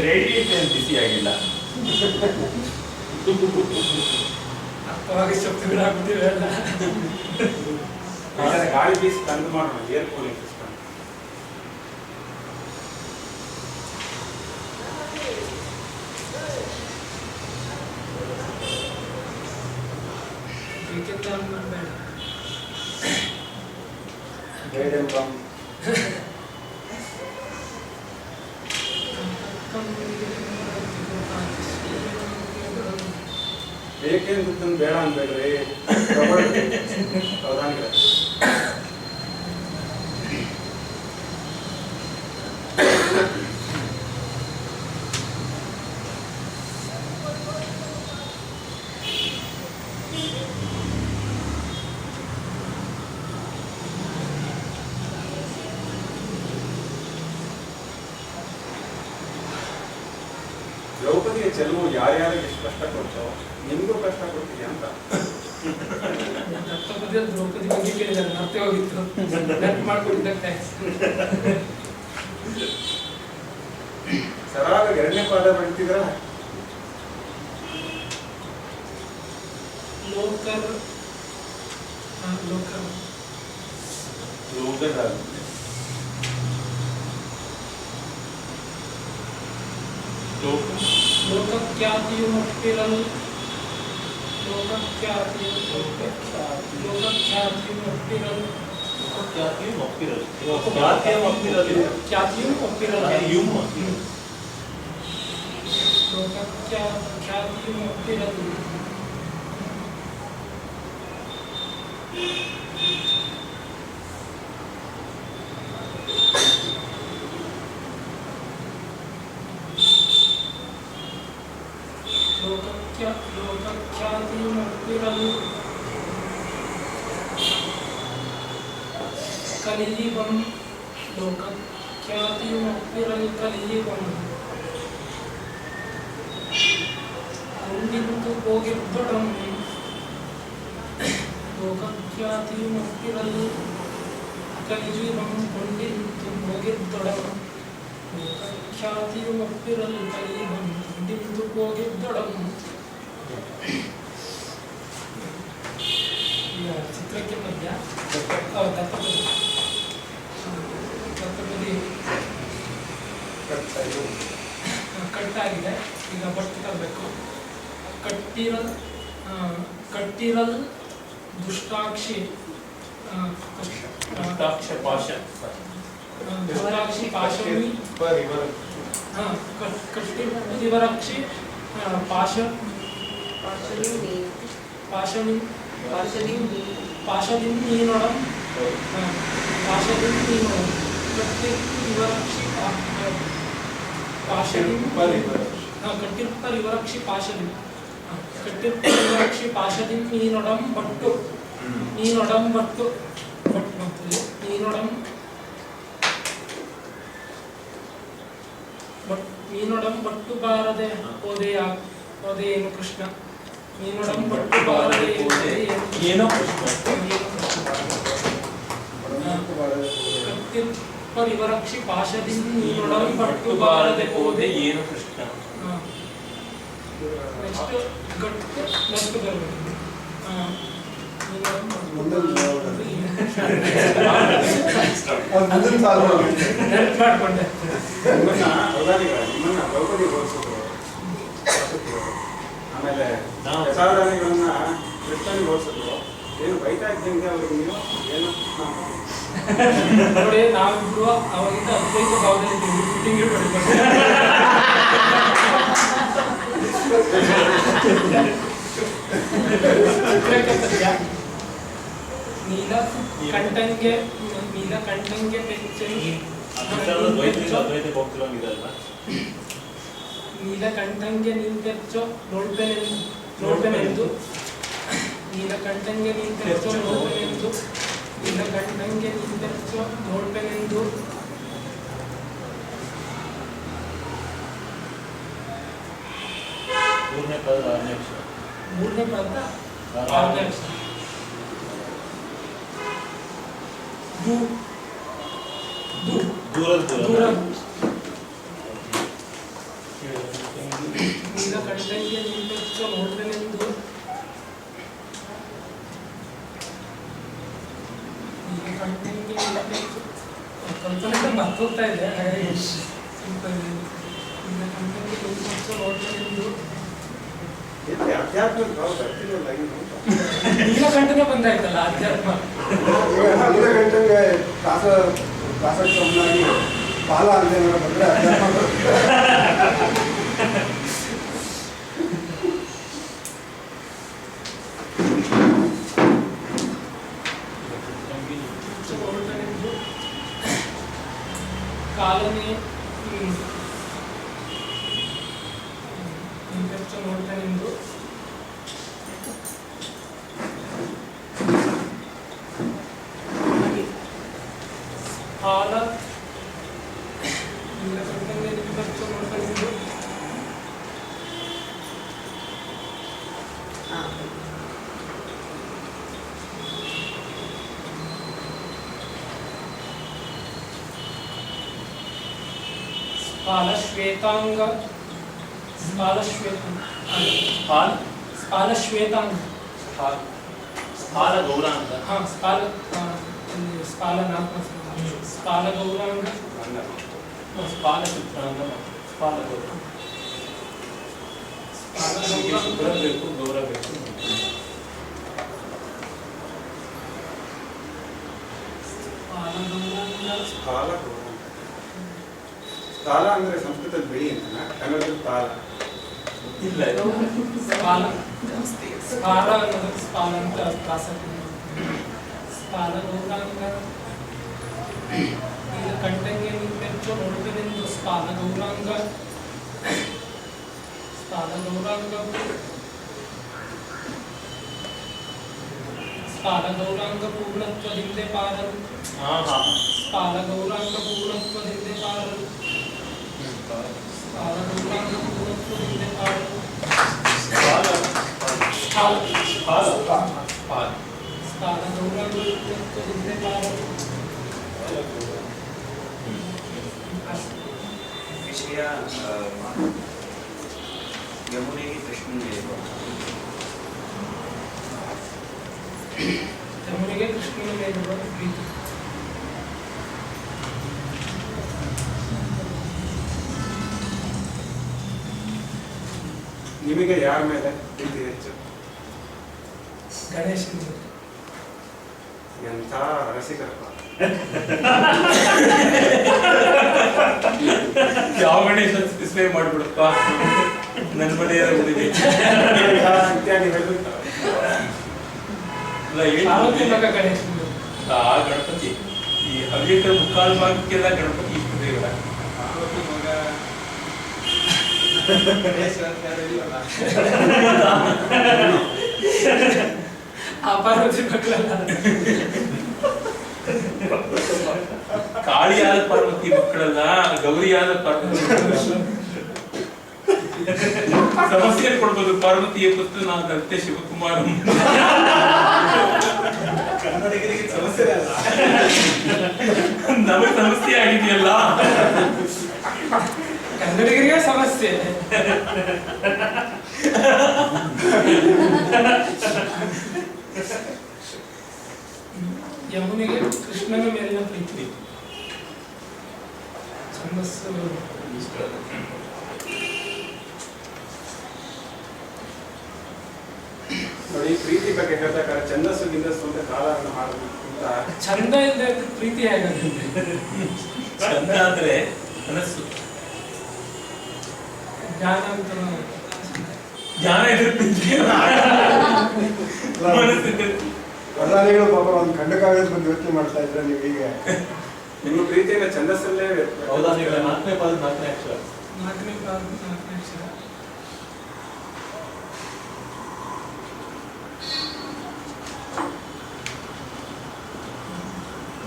E: ರೇಡಿಯೇಟರ್ ಬಿಸಿ ಆಗಿಲ್ಲ.
C: ಅವಾಗ ಶಬ್ದಗಳಾಗ್ಬಿಟ್ಟಿರಲ್ಲ.
G: ಗಾಳಿ ಬೀಸಿ ತಂದು ಮಾಡೋಣ ಏರ್ ಕೂಲಿಂಗ್ ಸಿಸ್ಟಮ್. ಬೇಕೆಂದು ಬೇಡ ಅನ್ಬೇಡ್ರಿ. ಹೌದಾಂಗ್ರೆ ದ್ರೌಪದಿಯ ಚೆಲುವು ಯಾರ್ಯಾರಿಗೆ ಎಷ್ಟು ಕಷ್ಟ ಕೊಡ್ತೋ ನಿಮಗೂ ಕಷ್ಟ ಕೊಡ್ತೀವಿ ಅಂತ
C: ದತ್ತಪದಿಯಲ್ಲಿ ದ್ರೌಪದಿ ಬಗ್ಗೆ ಕೇಳಿದ್ದಾರೆ, ಮತ್ತೆ ಹೋಗಿತ್ತು. ನೆನಪು ಮಾಡ್ಕೊಂಡಿದ್ದಕ್ಕೆ ಥ್ಯಾಂಕ್ಸ್.
G: ಸರಾಗ ಎರಡನೇ ಪಾದ ಬರ್ತಿದ್ರ
C: ಲೋಕರ್ ಲೋಕರ್ ಲೋಕಖ್ಯಾತಿಯುಮಪ್ಪಿರಲ್ ಕಲಿಯುಗಂ ಲೋಕಖ್ಯಾತಿಯುಮಪ್ಪಿರಲ್ ಕಲಿಯುಗಂ ಕೊಂಡಿದ್ದು ಹೋಗಿದ್ದೊಡಂ ಲೋಕಖ್ಯಾತಿಯುಮಪ್ಪಿರಲ್ ಕಲಿಯುಗಂ ಕೊಂಡಿದ್ದು ಹೋಗಿದ್ದೊಡಂ ಲೋಕಖ್ಯಾತಿಯುಮಪ್ಪಿರಲ್ ಕಲಿಯುಗಂ ಕೊಂಡಿದ್ದು ಹೋಗಿದ್ದೊಡಂ. ಚಿತ್ರಕ್ಕೆ ಮಧ್ಯ ದತ್ತಪದಿ ಕಟ್ಟಾಗಿದೆ. ಈಗ ಬಟ್ ತರಬೇಕು. ಕಟ್ಟಿರಲ್ ದುಷ್ಟಾಕ್ಷಿ ದುಷ್ಟಾಕ್ಷಿ ಪಾಶವಿ ಕಟ್ಟಿರಕ್ಷಿ ಪಾಶದಿಂ ನೀನೊಡಂ ಕಟ್ಟಿರ್ಪರಿವರಕ್ಷಿ ಪಾಶದಿಂ ನೀನೊಡಂ ಬಟ್ಟು ನೀನೊಡಂ ಬಟ್ಟು ಬಾರದೆ ಓದೇನು ಕೃಷ್ಣ. ನೀನೊಡಂ ಬಟ್ಟು ಬಾರದೆ
E: ಏನೋ ಕೃಷ್ಣ.
C: ಪರಿವರಕ್ಷಿ ಪಾಶದಿಂ ನೀನೊಡಂ ಬಟ್ಟು ಬಾರದೆ ಓದೆ
E: ಏನು ಕೃಷ್ಣ.
C: ನೆಕ್ಸ್ಟ್ ನೆಕ್ಸ್ಟ್ ಬರಬೇಕು. ನೆನಪು ಮಾಡ್ಕೊಂಡೆ.
G: ನಿಮ್ಮನ್ನ ದ್ರೌಪದಿ ಹೋಲಿಸಿದ್ರು, ಆಮೇಲೆ ಯಶೋಧರಾಣಿಗಳನ್ನ ಕೃಷ್ಣನಿಗೆ ಹೋಲಿಸಿದ್ರು. ಏನು ಬೈತಾ ಇದ್ದಂಗೆ ಅವ್ರಿಗೆ ನೀವು ಏನು
C: ನೋಡಿ, ನಾವಿಬ್ರು ಅವಾಗಿಂದ ಅದ್ವೈತ ಭಾವದಲ್ಲಿ ಶೂಟಿಂಗ್ ನೀಲಕಂಠಂಗೆ ನಿಂತೆಚ್ಚೋ ನೋಡ್ಪೆನೆಂದು ನೀಲಕಂಠಂಗೆ ನಿಂತೆಚ್ಚೋ ನೋಡ್ಪೆನೆಂದು ನೀಲಕಂಠಂಗೆ ನಿಂತೆಚ್ಚೋ ನೋಡ್ಪೆನೆಂದು ಮೂರನೇ ಪದ ಆರನೇ ಅಕ್ಷರ. ನೀಲಕಂಠಂಗೆ ನಿಂತೆಚ್ಚೋ ನೋಡ್ಪೆನೆಂದು ನೀಲಕಂಠಂಗೆ ನಿಂತೆಚ್ಚೋ ಕಲ್ಪನೆ ಮರ್ತೋಗ್ತಾ ಇದೆ. ನೀಲಕಂಠಂಗೆ ನಿಂತೆಚ್ಚೋ ನೋಡ್ಪೆನೆಂದು
G: ಅಧ್ಯಾತ್ಮದ ಭಾವ ಬರ್ತಿರಲ್ಲ.
C: ನೀಲಕಂಠನೇ ಬಂದಾಯ್ತಲ್ಲ ಅಧ್ಯಾತ್ಮ.
A: ನೀಲಕಂಠಂಗೆ ದಾಸೋತ್ಸವನಾಗಿ ಬಾಲ ಅಂತ ಬಂದ್ರೆ ಅಧ್ಯಾತ್ಮ
C: ಕಾಲನೇ ನೋಡ್ತಾನೆಂದು ಹಾಲ ನೀಲಕಂಠಂಗೆ ಸ್ಪಾಲಶ್ವೇತಾಂಗ ಸ್ಪಾಲಶ್ವೇತಾಂಗ ಸ್ಪಾಲಶ್ವೇತಾಂಗ
E: ಸ್ಪಾಲ ಗೌರಾಂಗ
C: ಸ್ಪಾಲ ಸ್ಪಾಲ ನಾಲ್ಕು ಸ್ಪಾಲ ಗೌರಾಂಗ
E: ಸ್ಪಾಲ ಚಿತ್ರಾಂಗ ಸ್ಪಾಲ ಗೌರಾಂಗ ಶುಭ್ರ ಬೇಕು ಗೌರವ ಬೇಕು.
G: ತಾಲ ಅಂದ್ರೆ ಸಂಸ್ಕೃತದ ಬಿಳಿ ಅಂತ, ಕನ್ನಡದ ತಾಲ
E: ಇಲ್ಲ
C: ಸ್ಪಾಲ ಸ್ಪಾಲ ಅನ್ನೋದು ಸ್ಪಾಲ ಅಂತ ಪ್ರಾಸಕ್ತಿ ಸ್ಪಾಲ ಗೌರಾಂಗ ಈಗ ಕಂಟಂಗೆ ಹೆಚ್ಚು ನೋಡುವುದೆಂದು ಸ್ಪಾಲ ಗೌರಾಂಗ ಸ್ಪಾಲ ಗೌರಾಂಗ ಸ್ಪಾಲ ಗೌರಾಂಗ ಪೂರ್ಣತ್ವದಿಂದ ಪಾರರು ಸ್ಪಾಲ ಗೌರಾಂಗ ಪೂರ್ಣತ್ವದಿಂದ ಪಾರರು ಸ್ಪಾಲ ಗೌರಾಂಗ ಪೂರ್ಣತ್ವದಿಂದ ಪಾರರು ಸ್ಪಾಲ ಗೌರಾಂಗ ಪೂರ್ಣತ್ವದಿಂದ ಪಾರರು
J: ವಿಷಯ ಯಮುನೆಗೆ ಕೃಷ್ಣನಿಗೆ
C: ಯಮುನೆಗೆ ಕೃಷ್ಣನ ಮೇಲಿರುವ ಪ್ರೀತಿ.
G: ನಿಮಗೆ ಯಾರ ಮೇಲೆ ಪ್ರೀತಿ ಹೆಚ್ಚು?
C: ಗಣೇಶನ ಮೇಲೆ.
G: ಎಂಥ ರಸಿಕರಪ್ಪ.
E: ಯಾವ ಗಣೇಶ ಡಿಸ್ಪ್ಲೇ ಮಾಡ್ಬಿಡಪ್ಪ ನನ್ನ ಮನೆ ಗಣಪತಿ ಈ ಹವ್ಯಕರ ಮುಕ್ಕಾಲು ಭಾಗಕ್ಕೆಲ್ಲ ಗಣಪತಿ ಇಷ್ಟ ದೇವರ ಕಾಳಿಯಾದ ಪಾರ್ವತಿ ಮಕ್ಕಳಲ್ಲ, ಗೌರಿಯಾದ ಪಾರ್ವತಿ ಸಮಸ್ಯೆ ಕೊಡ್ಬೋದು. ಪಾರ್ವತಿಯ ಪುತ್ರನಾದಂತೆ ಶಿವಕುಮಾರ
G: ಕನ್ನಡಿಗರಿಗೆ ಸಮಸ್ಯೆ ಅಲ್ಲ,
E: ನಮಗೆ ಸಮಸ್ಯೆ ಆಗಿದೆಯಲ್ಲ.
C: ಕನ್ನಡಿಗರಿಗೆ ಸಮಸ್ಯೆ. ಯಮುನೆಗೆ ಕೃಷ್ಣನ ಮೇಲಿನ ಪ್ರೀತಿ. ಛಂದಸ್ಸು
G: ನೋಡಿ, ಪ್ರೀತಿ ಬಗ್ಗೆ ಹೇಳ್ಬೇಕಾದ್ರೆ ಛಂದಸ್ಸು ಗಿಂದಸ್ಸು ಅಂತ ಕಾಲವನ್ನು ಮಾಡೋದಕ್ಕಿಂತ
C: ಚಂದ ಇಲ್ಲದೆ ಪ್ರೀತಿ ಹೇಗಾಗುತ್ತೆ?
E: ಚಂದ ಅಂದ್ರೆ ಮನಸ್ಸು,
C: ಜ್ಞಾನ ಅಂತ
E: ಜ್ಞಾನ ಇದ್ರೆ ಮನಸ್ಸಿದೆ.
A: ಪ್ರಧಾನಿಗಳು ಪಾಪ ಒಂದು ಖಂಡಕಾವ್ಯದ ಬಗ್ಗೆ ಯೋಚನೆ ಮಾಡ್ತಾ ಇದ್ರೆ ನೀವು ಈಗ
G: ನಿಮ್ಮ ಪ್ರೀತಿಯಿಂದ ಛಂದಸ್ಸಲ್ಲೇ
F: ಅವಧಾನಿಗಳ 4ನೇ ಪಾದ 4ನೇ ಅಕ್ಷರ.
C: 4ನೇ ಪಾದ 4ನೇ ಅಕ್ಷರ.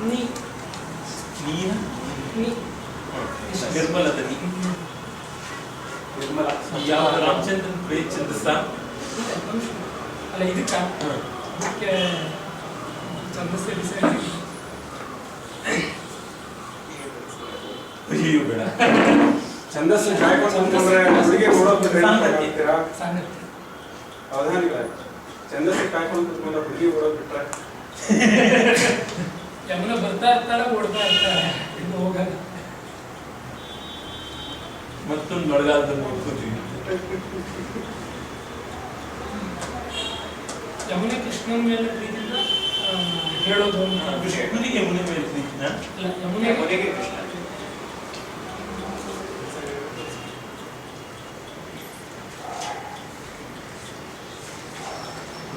C: ನೀ
E: ನೀನ
C: ನೀ
E: ನಿರ್ಮಲದ ನೀ
G: ನಿರ್ಮಲ.
E: ಯಾವ ರಾಮಚಂದ್ರನ್ ಪ್ರೀ ಛಂದಸ್ಸ
C: ಅಲ್ಲ ಇದಕ್ಕ ಅದಕ್ಕೆ ಛಂದಸ್ಸೇ ಡಿಸೈಡ್.
E: ಅಯ್ಯೋ ಬೇಡ.
G: ಛಂದಸ್ಸು ಕಾಯ್ಕೊಂಡು ಅಂತಂದ್ರೆ ಹುಡುಗಿ ಓಡೋದು ಹೇಳ್ತೀರಾ?
C: ಸಾಂಗತ್ಯ.
G: ಅವಧಾನಿಗಳ ಛಂದಸ್ಸು ಕಾಯ್ಕೊಂಡು ಕುತ್ಕೊಂಡ್ರೆ ಹುಡುಗಿ ಓಡೋದು ಬಿಟ್ರೆ
C: ಯಮುನ ಬರ್ತಾ ಇರ್ತಾಳೆ, ಓಡ್ತಾ ಇರ್ತಾಳೆ, ಇನ್ನು ಹೋಗಲ್ಲ.
E: ಮತ್ತೊಂದು ಮಳೆಗಾಲದಲ್ಲಿ ನೋಡ್ಕೋತೀವಿ.
C: ಯಮುನೆ ಕೃಷ್ಣನ ಮೇಲೆ ಪ್ರೀತಿಯಿಂದ ಹೇಳೋದು ಅಂತ ವಿಷಯ.
E: ಕೃಷ್ಣನಿಗೆ ಯಮುನೆ ಮೇಲೆ ಪ್ರೀತಿನ?
C: ಇಲ್ಲ, ಯಮುನೆಗೆ
J: ಕೃಷ್ಣ.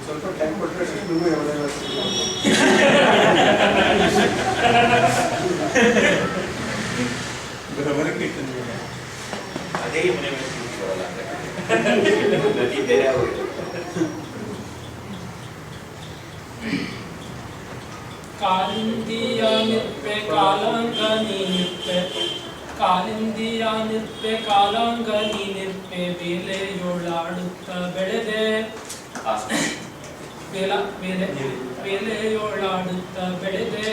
A: ಸ್ವಲ್ಪ ಟೈಮ್ ಕೊಟ್ಟರೆ ಕೃಷ್ಣನಿಗೂ ಯಾವ್ದಾದ್ರು
J: ಅದೇ ಮನೆ ಮೇಲೆ ಕೂತ್ಕೊಳ್ಳಲ್ಲ ನದಿ ಬೇರೆ ಆಗೋಯ್ತು.
C: ಕಾಲಿಂದಿಯ ನಿರ್ಪೆ ಕಾಲಾಂಗ ನೀ ನಿರ್ಪೆ, ಕಾಲಿಂದಿಯ ನಿರ್ಪೆ ಕಾಲಾಂಗ ನೀ ನಿರ್ಪೆ, ಬೇಲೆಯೋಳಾಡುತ್ತ ಬೆಳೆದೆ ಬೇಲೆಯೋಳಾಡುತ್ತ ಬೆಳೆದೆ.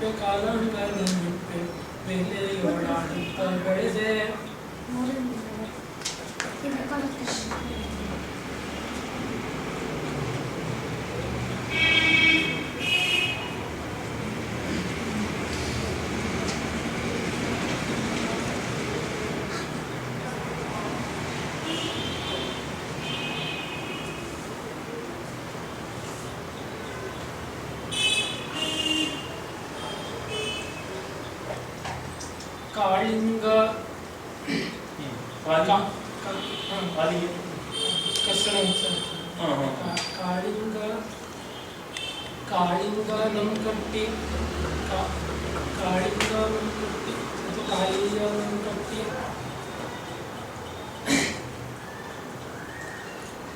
C: ನಿಪ್ಪೆ ಕಾಲಂಗ ನಿಪ್ಪೆ ಬೆಲೆಯೋಳಾಡುತ್ತ ಬೆಳೆದೆ. ಕಾಳಿಂಗ ಕಾಳಿಂಗ ಕಾಳಿಂಗ ನಮ್ ಕಟ್ಟಿ ಕಾಳಿಂಗ ನಮ್ ಕಟ್ಟಿ ಕಾಳಿಯ ನಮ್ ಕಟ್ಟಿ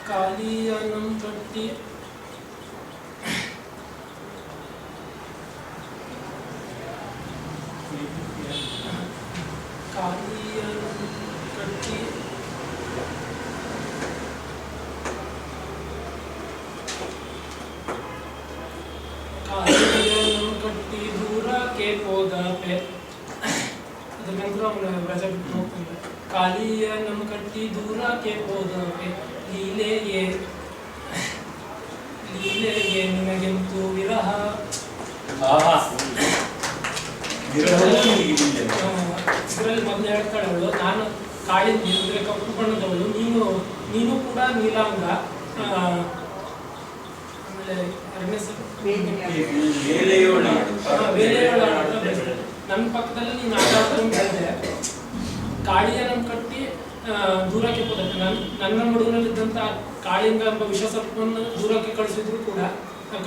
C: ಕಾಳಿಯ ನಮ್ ಕಟ್ಟಿ ಕಾಳಿಯ ನಮ್ ಕಟ್ಟಿ ಕಟ್ಟಿ ದೂರಕ್ಕೆ ಹೋದಪೆ ಅದ್ರ ನಂತರ ಅವನ ರಜೆ ಬಿಟ್ಟು ಹೋಗ್ತಾನೆ. ಕಾಲಿಯ ನಮ್ಮ ಕಟ್ಟಿ ದೂರಕ್ಕೆ ಹೋದಪೆ ಲೀಲೆಯೇ ಲೀಲೆಯೇ ನಿನಗೆಂತೂ ವಿರಹ. ಇದರಲ್ಲಿ ಮೊದಲು ಹೇಳ್ತಾಳೆ ಅವಳು, ನಾನು ಕಾಳಿಂದ ಅಂದ್ರೆ ಕಪ್ಪು ಬಣ್ಣದವಳು, ನೀನು ಕೂಡ ನೀಲಾಂಗ. ಆಮೇಲೆ ನನ್ನ ಪಕ್ಕದಲ್ಲಿ ನೀನು ಆಟಾಡ್ಕೊಂಡು ಹೇಳಿದೆ. ಕಾಳಿಯ ನಮ್ಮ ಕಟ್ಟಿ ದೂರಕ್ಕೆ ಹೋದಕ್ಕೆ ನನ್ನ ಮಡುವಿನಲ್ಲಿದ್ದಂಥ ಕಾಳಿಂಗ ಎಂಬ ವಿಷಸರ್ಪವನ್ನು ದೂರಕ್ಕೆ ಕಳಿಸಿದ್ರು ಕೂಡ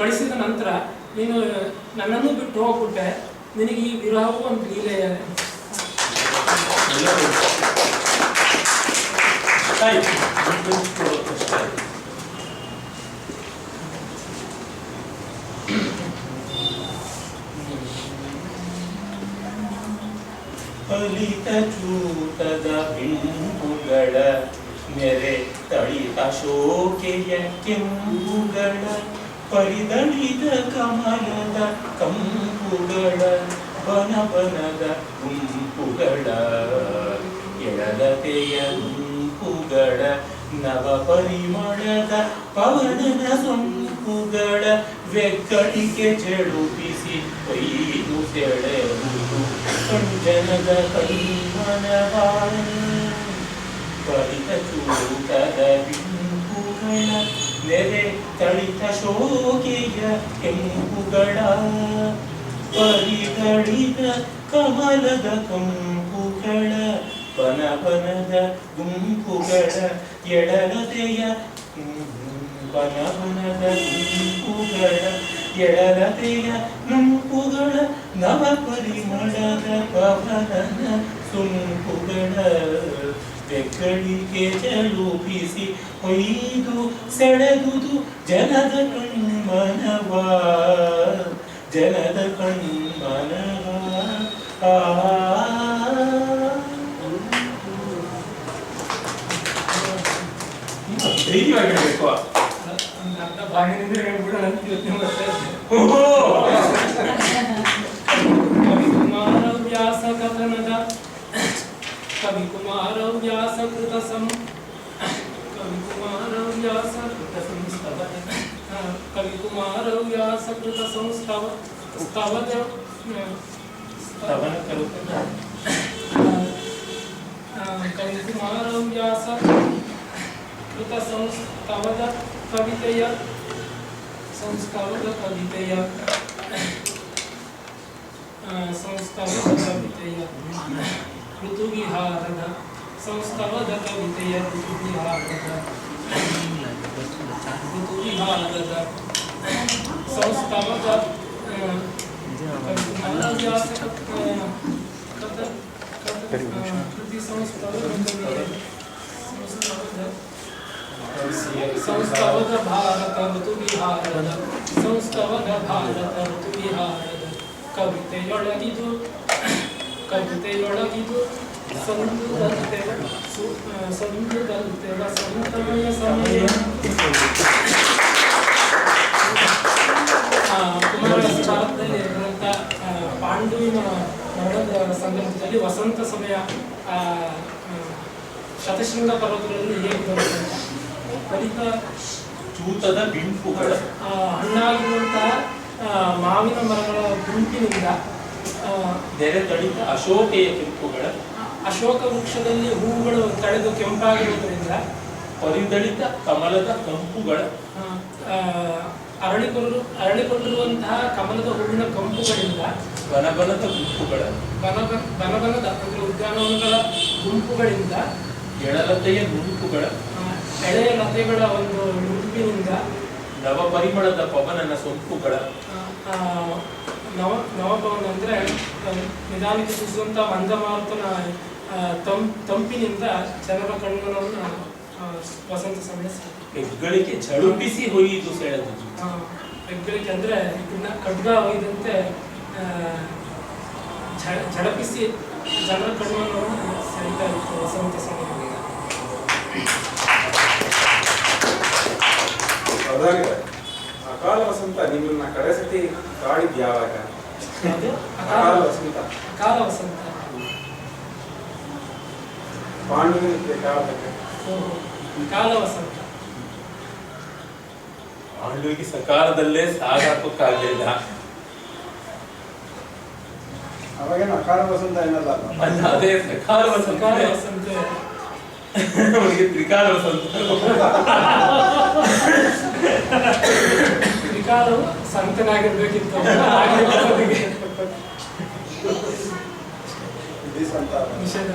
C: ಕಳಿಸಿದ ನಂತರ ನೀನು ನನ್ನನ್ನು ಬಿಟ್ಟು ಹೋಗ್ಬಿಟ್ಟೆ. ನಿನಗೆ ಈ ವಿರಹವು ಒಂದು ಲೀಲೆಯ.
E: ಫಲಿತ ಚೂತದ ಬಿಂಬುಗಳ ನೆರೆ ತಳಿತ ಶೋಕೆಯ ಕೆಂಪುಗಳ ಪರಿದಳಿದ ಕಮಲದ ಕಂಪುಗಳ ಬನಬನದ ಗುಂಪುಗಳ ಎಳಲತೆಯ ಗುಂಪುಗಳ ನವ ಪರಿಮಳದ ಪವನದ ಸೊಂಪುಗಳ ವೆಕ್ಕಳಿಗೆ ಜಡುಪಿಸಿ ಕೊಯ್ದು ಸೆಳೆಯುವುದು ಕಂಜನದ ಕೈಮನವ ಪರಿತ ಚೂತದ ಬಿಂಬುಗಳ ನೆರೆ ತಳಿತ ಶೋಕೆಯ ಕೆಂಪುಗಳ ಪರಿದಳಿದ ಕಮಲದ ಕಂಪುಗಳ ಬನಬನದ ಗುಂಪುಗಳ ಎಳಲತೆಯ ಬನಬನದ ಗುಂಪುಗಳ ಎಳಲತೆಯ ನುಂಪುಗಳ ನವ ಪರಿಮಳದ ಪವನನ ಸೊಂಪುಗಳ ಬೆಕ್ಕಳಿಗೆ ಜಲುಪಿಸಿ ಹೊಯ್ದು ಸೆಳೆದುದು ಜನದ ಕಣ್ಮನವ ಜನದ ಕಣ್ಮನವ. ಧೈರ್ಯವಾಗಿರಬೇಕು.
C: ಭಾಗದಿಂದ ಹೇಳ್ಬಿಡೋಣ ಅಂತ ಯೋಚನೆ ಮಾಡ್ತಾ ಇದ್ದೆ. ಕವಿಕುಮಾರ ವ್ಯಾಸ ಕಥನದ ಕವಿಕುಮಾರ ವ್ಯಾಸ ಕೃತ ಕವಿಕುಮಾರ ವ್ಯಾಸ ಕೃತ ಸಂಸ್ತವ ಕವಿಕುಮಾರ ವ್ಯಾಸ ಕೃತ ಸಂಸ್ತವ ಸ್ತವದ ಕವಿಕುಮಾರ ವ್ಯಾಸ ಕೃತ ಸಂಸ್ತವದ ಕವಿತೆಯ ಸಂಸ್ತವದ ಕವಿತೆಯ ಸಂಸ್ತವದ ಕವಿತೆಯ ಋತುವಿಹಾರದ ಸಂಸ್ತವದ ಕವಿತೆಯ ಋತುವಿಹಾರದ ಸಂಸ್ತವದ ಕೃತಿ ಸಂಸ್ತವದ ಭಾರತ ಋತುವಿಹಾರದ ಸಂಸ್ತವದ ಭಾರತ ಋತುವಿಹಾರದ ಕವಿತೆಯೊಳಗಿದು ಸಂತುದಂತೆ ಸಂತಮಯ ಸಮಯ ಕುಮಾರ ಸ್ಥಾನದಲ್ಲಿ ಇರುವಂಥ ಪಾಂಡುವಿನ ಮರಣದ ಸಂದರ್ಭದಲ್ಲಿ ವಸಂತ ಸಮಯ ಶತಶೃಂಗ ಪರ್ವತಗಳಲ್ಲಿ ಹೇಗೆ ಬರುತ್ತೆ ಅಂತ ಫಲಿತ
E: ಚೂತದ ಬಿಂಪುಗಳ
C: ಹಣ್ಣಾಗಿರುವಂತಹ ಮಾವಿನ ಮರಗಳ ಗುಂಪಿನಿಂದ
E: ನೆರೆ ತಡಿತ ಅಶೋಕೆಯ ಕೆಂಪುಗಳ
C: ಅಶೋಕ ವೃಕ್ಷದಲ್ಲಿ ಹೂವುಗಳು ತಳೆದು ಕೆಂಪಾಗಿರುವುದರಿಂದ
E: ಪರಿದಳಿತ ಕಮಲದ ಕಂಪುಗಳ
C: ಅರಳಿಕೊಂಡಿರುವಂತಹ ಕಮಲದ ಹೂವಿನ ಕಂಪುಗಳಿಂದ
E: ಬನಬನದ ಗುಂಪುಗಳ
C: ಬನಬನದ ಅಂದ್ರೆ ಉದ್ಯಾನವನಗಳ ಗುಂಪುಗಳಿಂದ
E: ಎಳಲತೆಯ ನುಣುಪುಗಳ
C: ಎಳೆಯ ಲತೆಗಳ ಒಂದು ನುಣುಪಿನಿಂದ
E: ನವಪರಿಮಳದ ಪವನನ ಸೊಂಪುಗಳ
C: ನವಭವನ ಅಂದ್ರೆ ನಿಧಾನಕ್ಕೆ ಸೂಸುವಂತ ಮಂದಮಾರುತನ ತಂಪಿನಿಂದ ಜನರ ಕಣ್ಣನ್ನು ವಸಂತ ಸಮಯ
E: ಹೆಗ್ಗಳಿಗೆ ಝಳುಪಿಸಿ ಹೊಯ್ದು ಸೆಳೆದು
C: ಹೆಗ್ಗಳಿಕೆ ಅಂದ್ರೆ ಇದನ್ನ ಖಡ್ಗ ಒಯ್ದಂತೆ ಝಳಪಿಸಿ ಜನರ ಕಣ್ಣನ್ನು ಸೆಳೀತಾ ಇತ್ತು ವಸಂತ ಸಮಯದಿಂದ.
G: ಅಕಾಲ ವಸಂತ ನಿಮ್ಮನ್ನ ಕಡೆ ಸತಿ ಕಾಡಿದ್ ಯಾವಾಗ?
C: ಅಕಾಲ ವಸಂತ
G: ಪಾಂಡುವಿನ ಕಾಲಕ್ಕೆ
C: ಕಾಲ ವಸಂತ
E: ಪಾಂಡುವಿಗೆ ಸಕಾಲದಲ್ಲೇ ಸಾಗಾಕೋಕ್ಕಾಗಲಿಲ್ಲ.
A: ಅವಾಗೇನು ಅಕಾಲ ವಸಂತ ಏನಲ್ಲ
E: ಅದೇ ಸಕಾಲ ವಸಂತ ಅವನಿಗೆ ತ್ರಿಕಾಲ ವಸಂತ.
C: ತ್ರಿಕಾಲವು ಸಂತನಾಗಿರ್ಬೇಕಿತ್ತು. ನಿಷೇಧ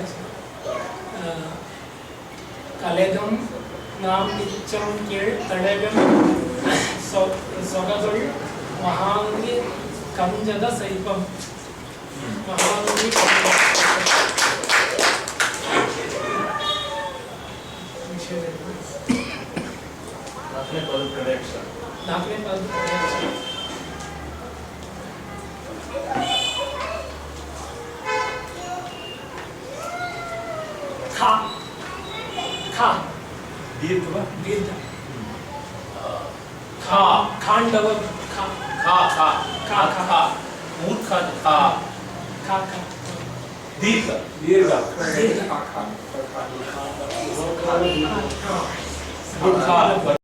C: ಕಲೆದಂ நாம் நிச்சம் கீழ் தடகம் சொகதொள் மகாங்கி கஞ்சத சைப்பம் ಮಹಾಂಗಿ
H: ನಾಲ್ಕನೇ ಪದ ಪ್ರದೇಶ
C: ಖಾ ಖಾ
E: ದೀರ್ಘ
C: ದೀರ್ಘ
E: ಖಾ
C: ಖಾಂಡವ ಖಾ
E: ಖಾ ಖಾ
C: ಖಾ ಖಾ
E: ಮೂರ್ಖ ಖಾ
C: ಖಾ ಖಾ
E: ದೀರ್ಘ ದೀರ್ಘ
C: ದೀರ್ಘ
E: ಖಾ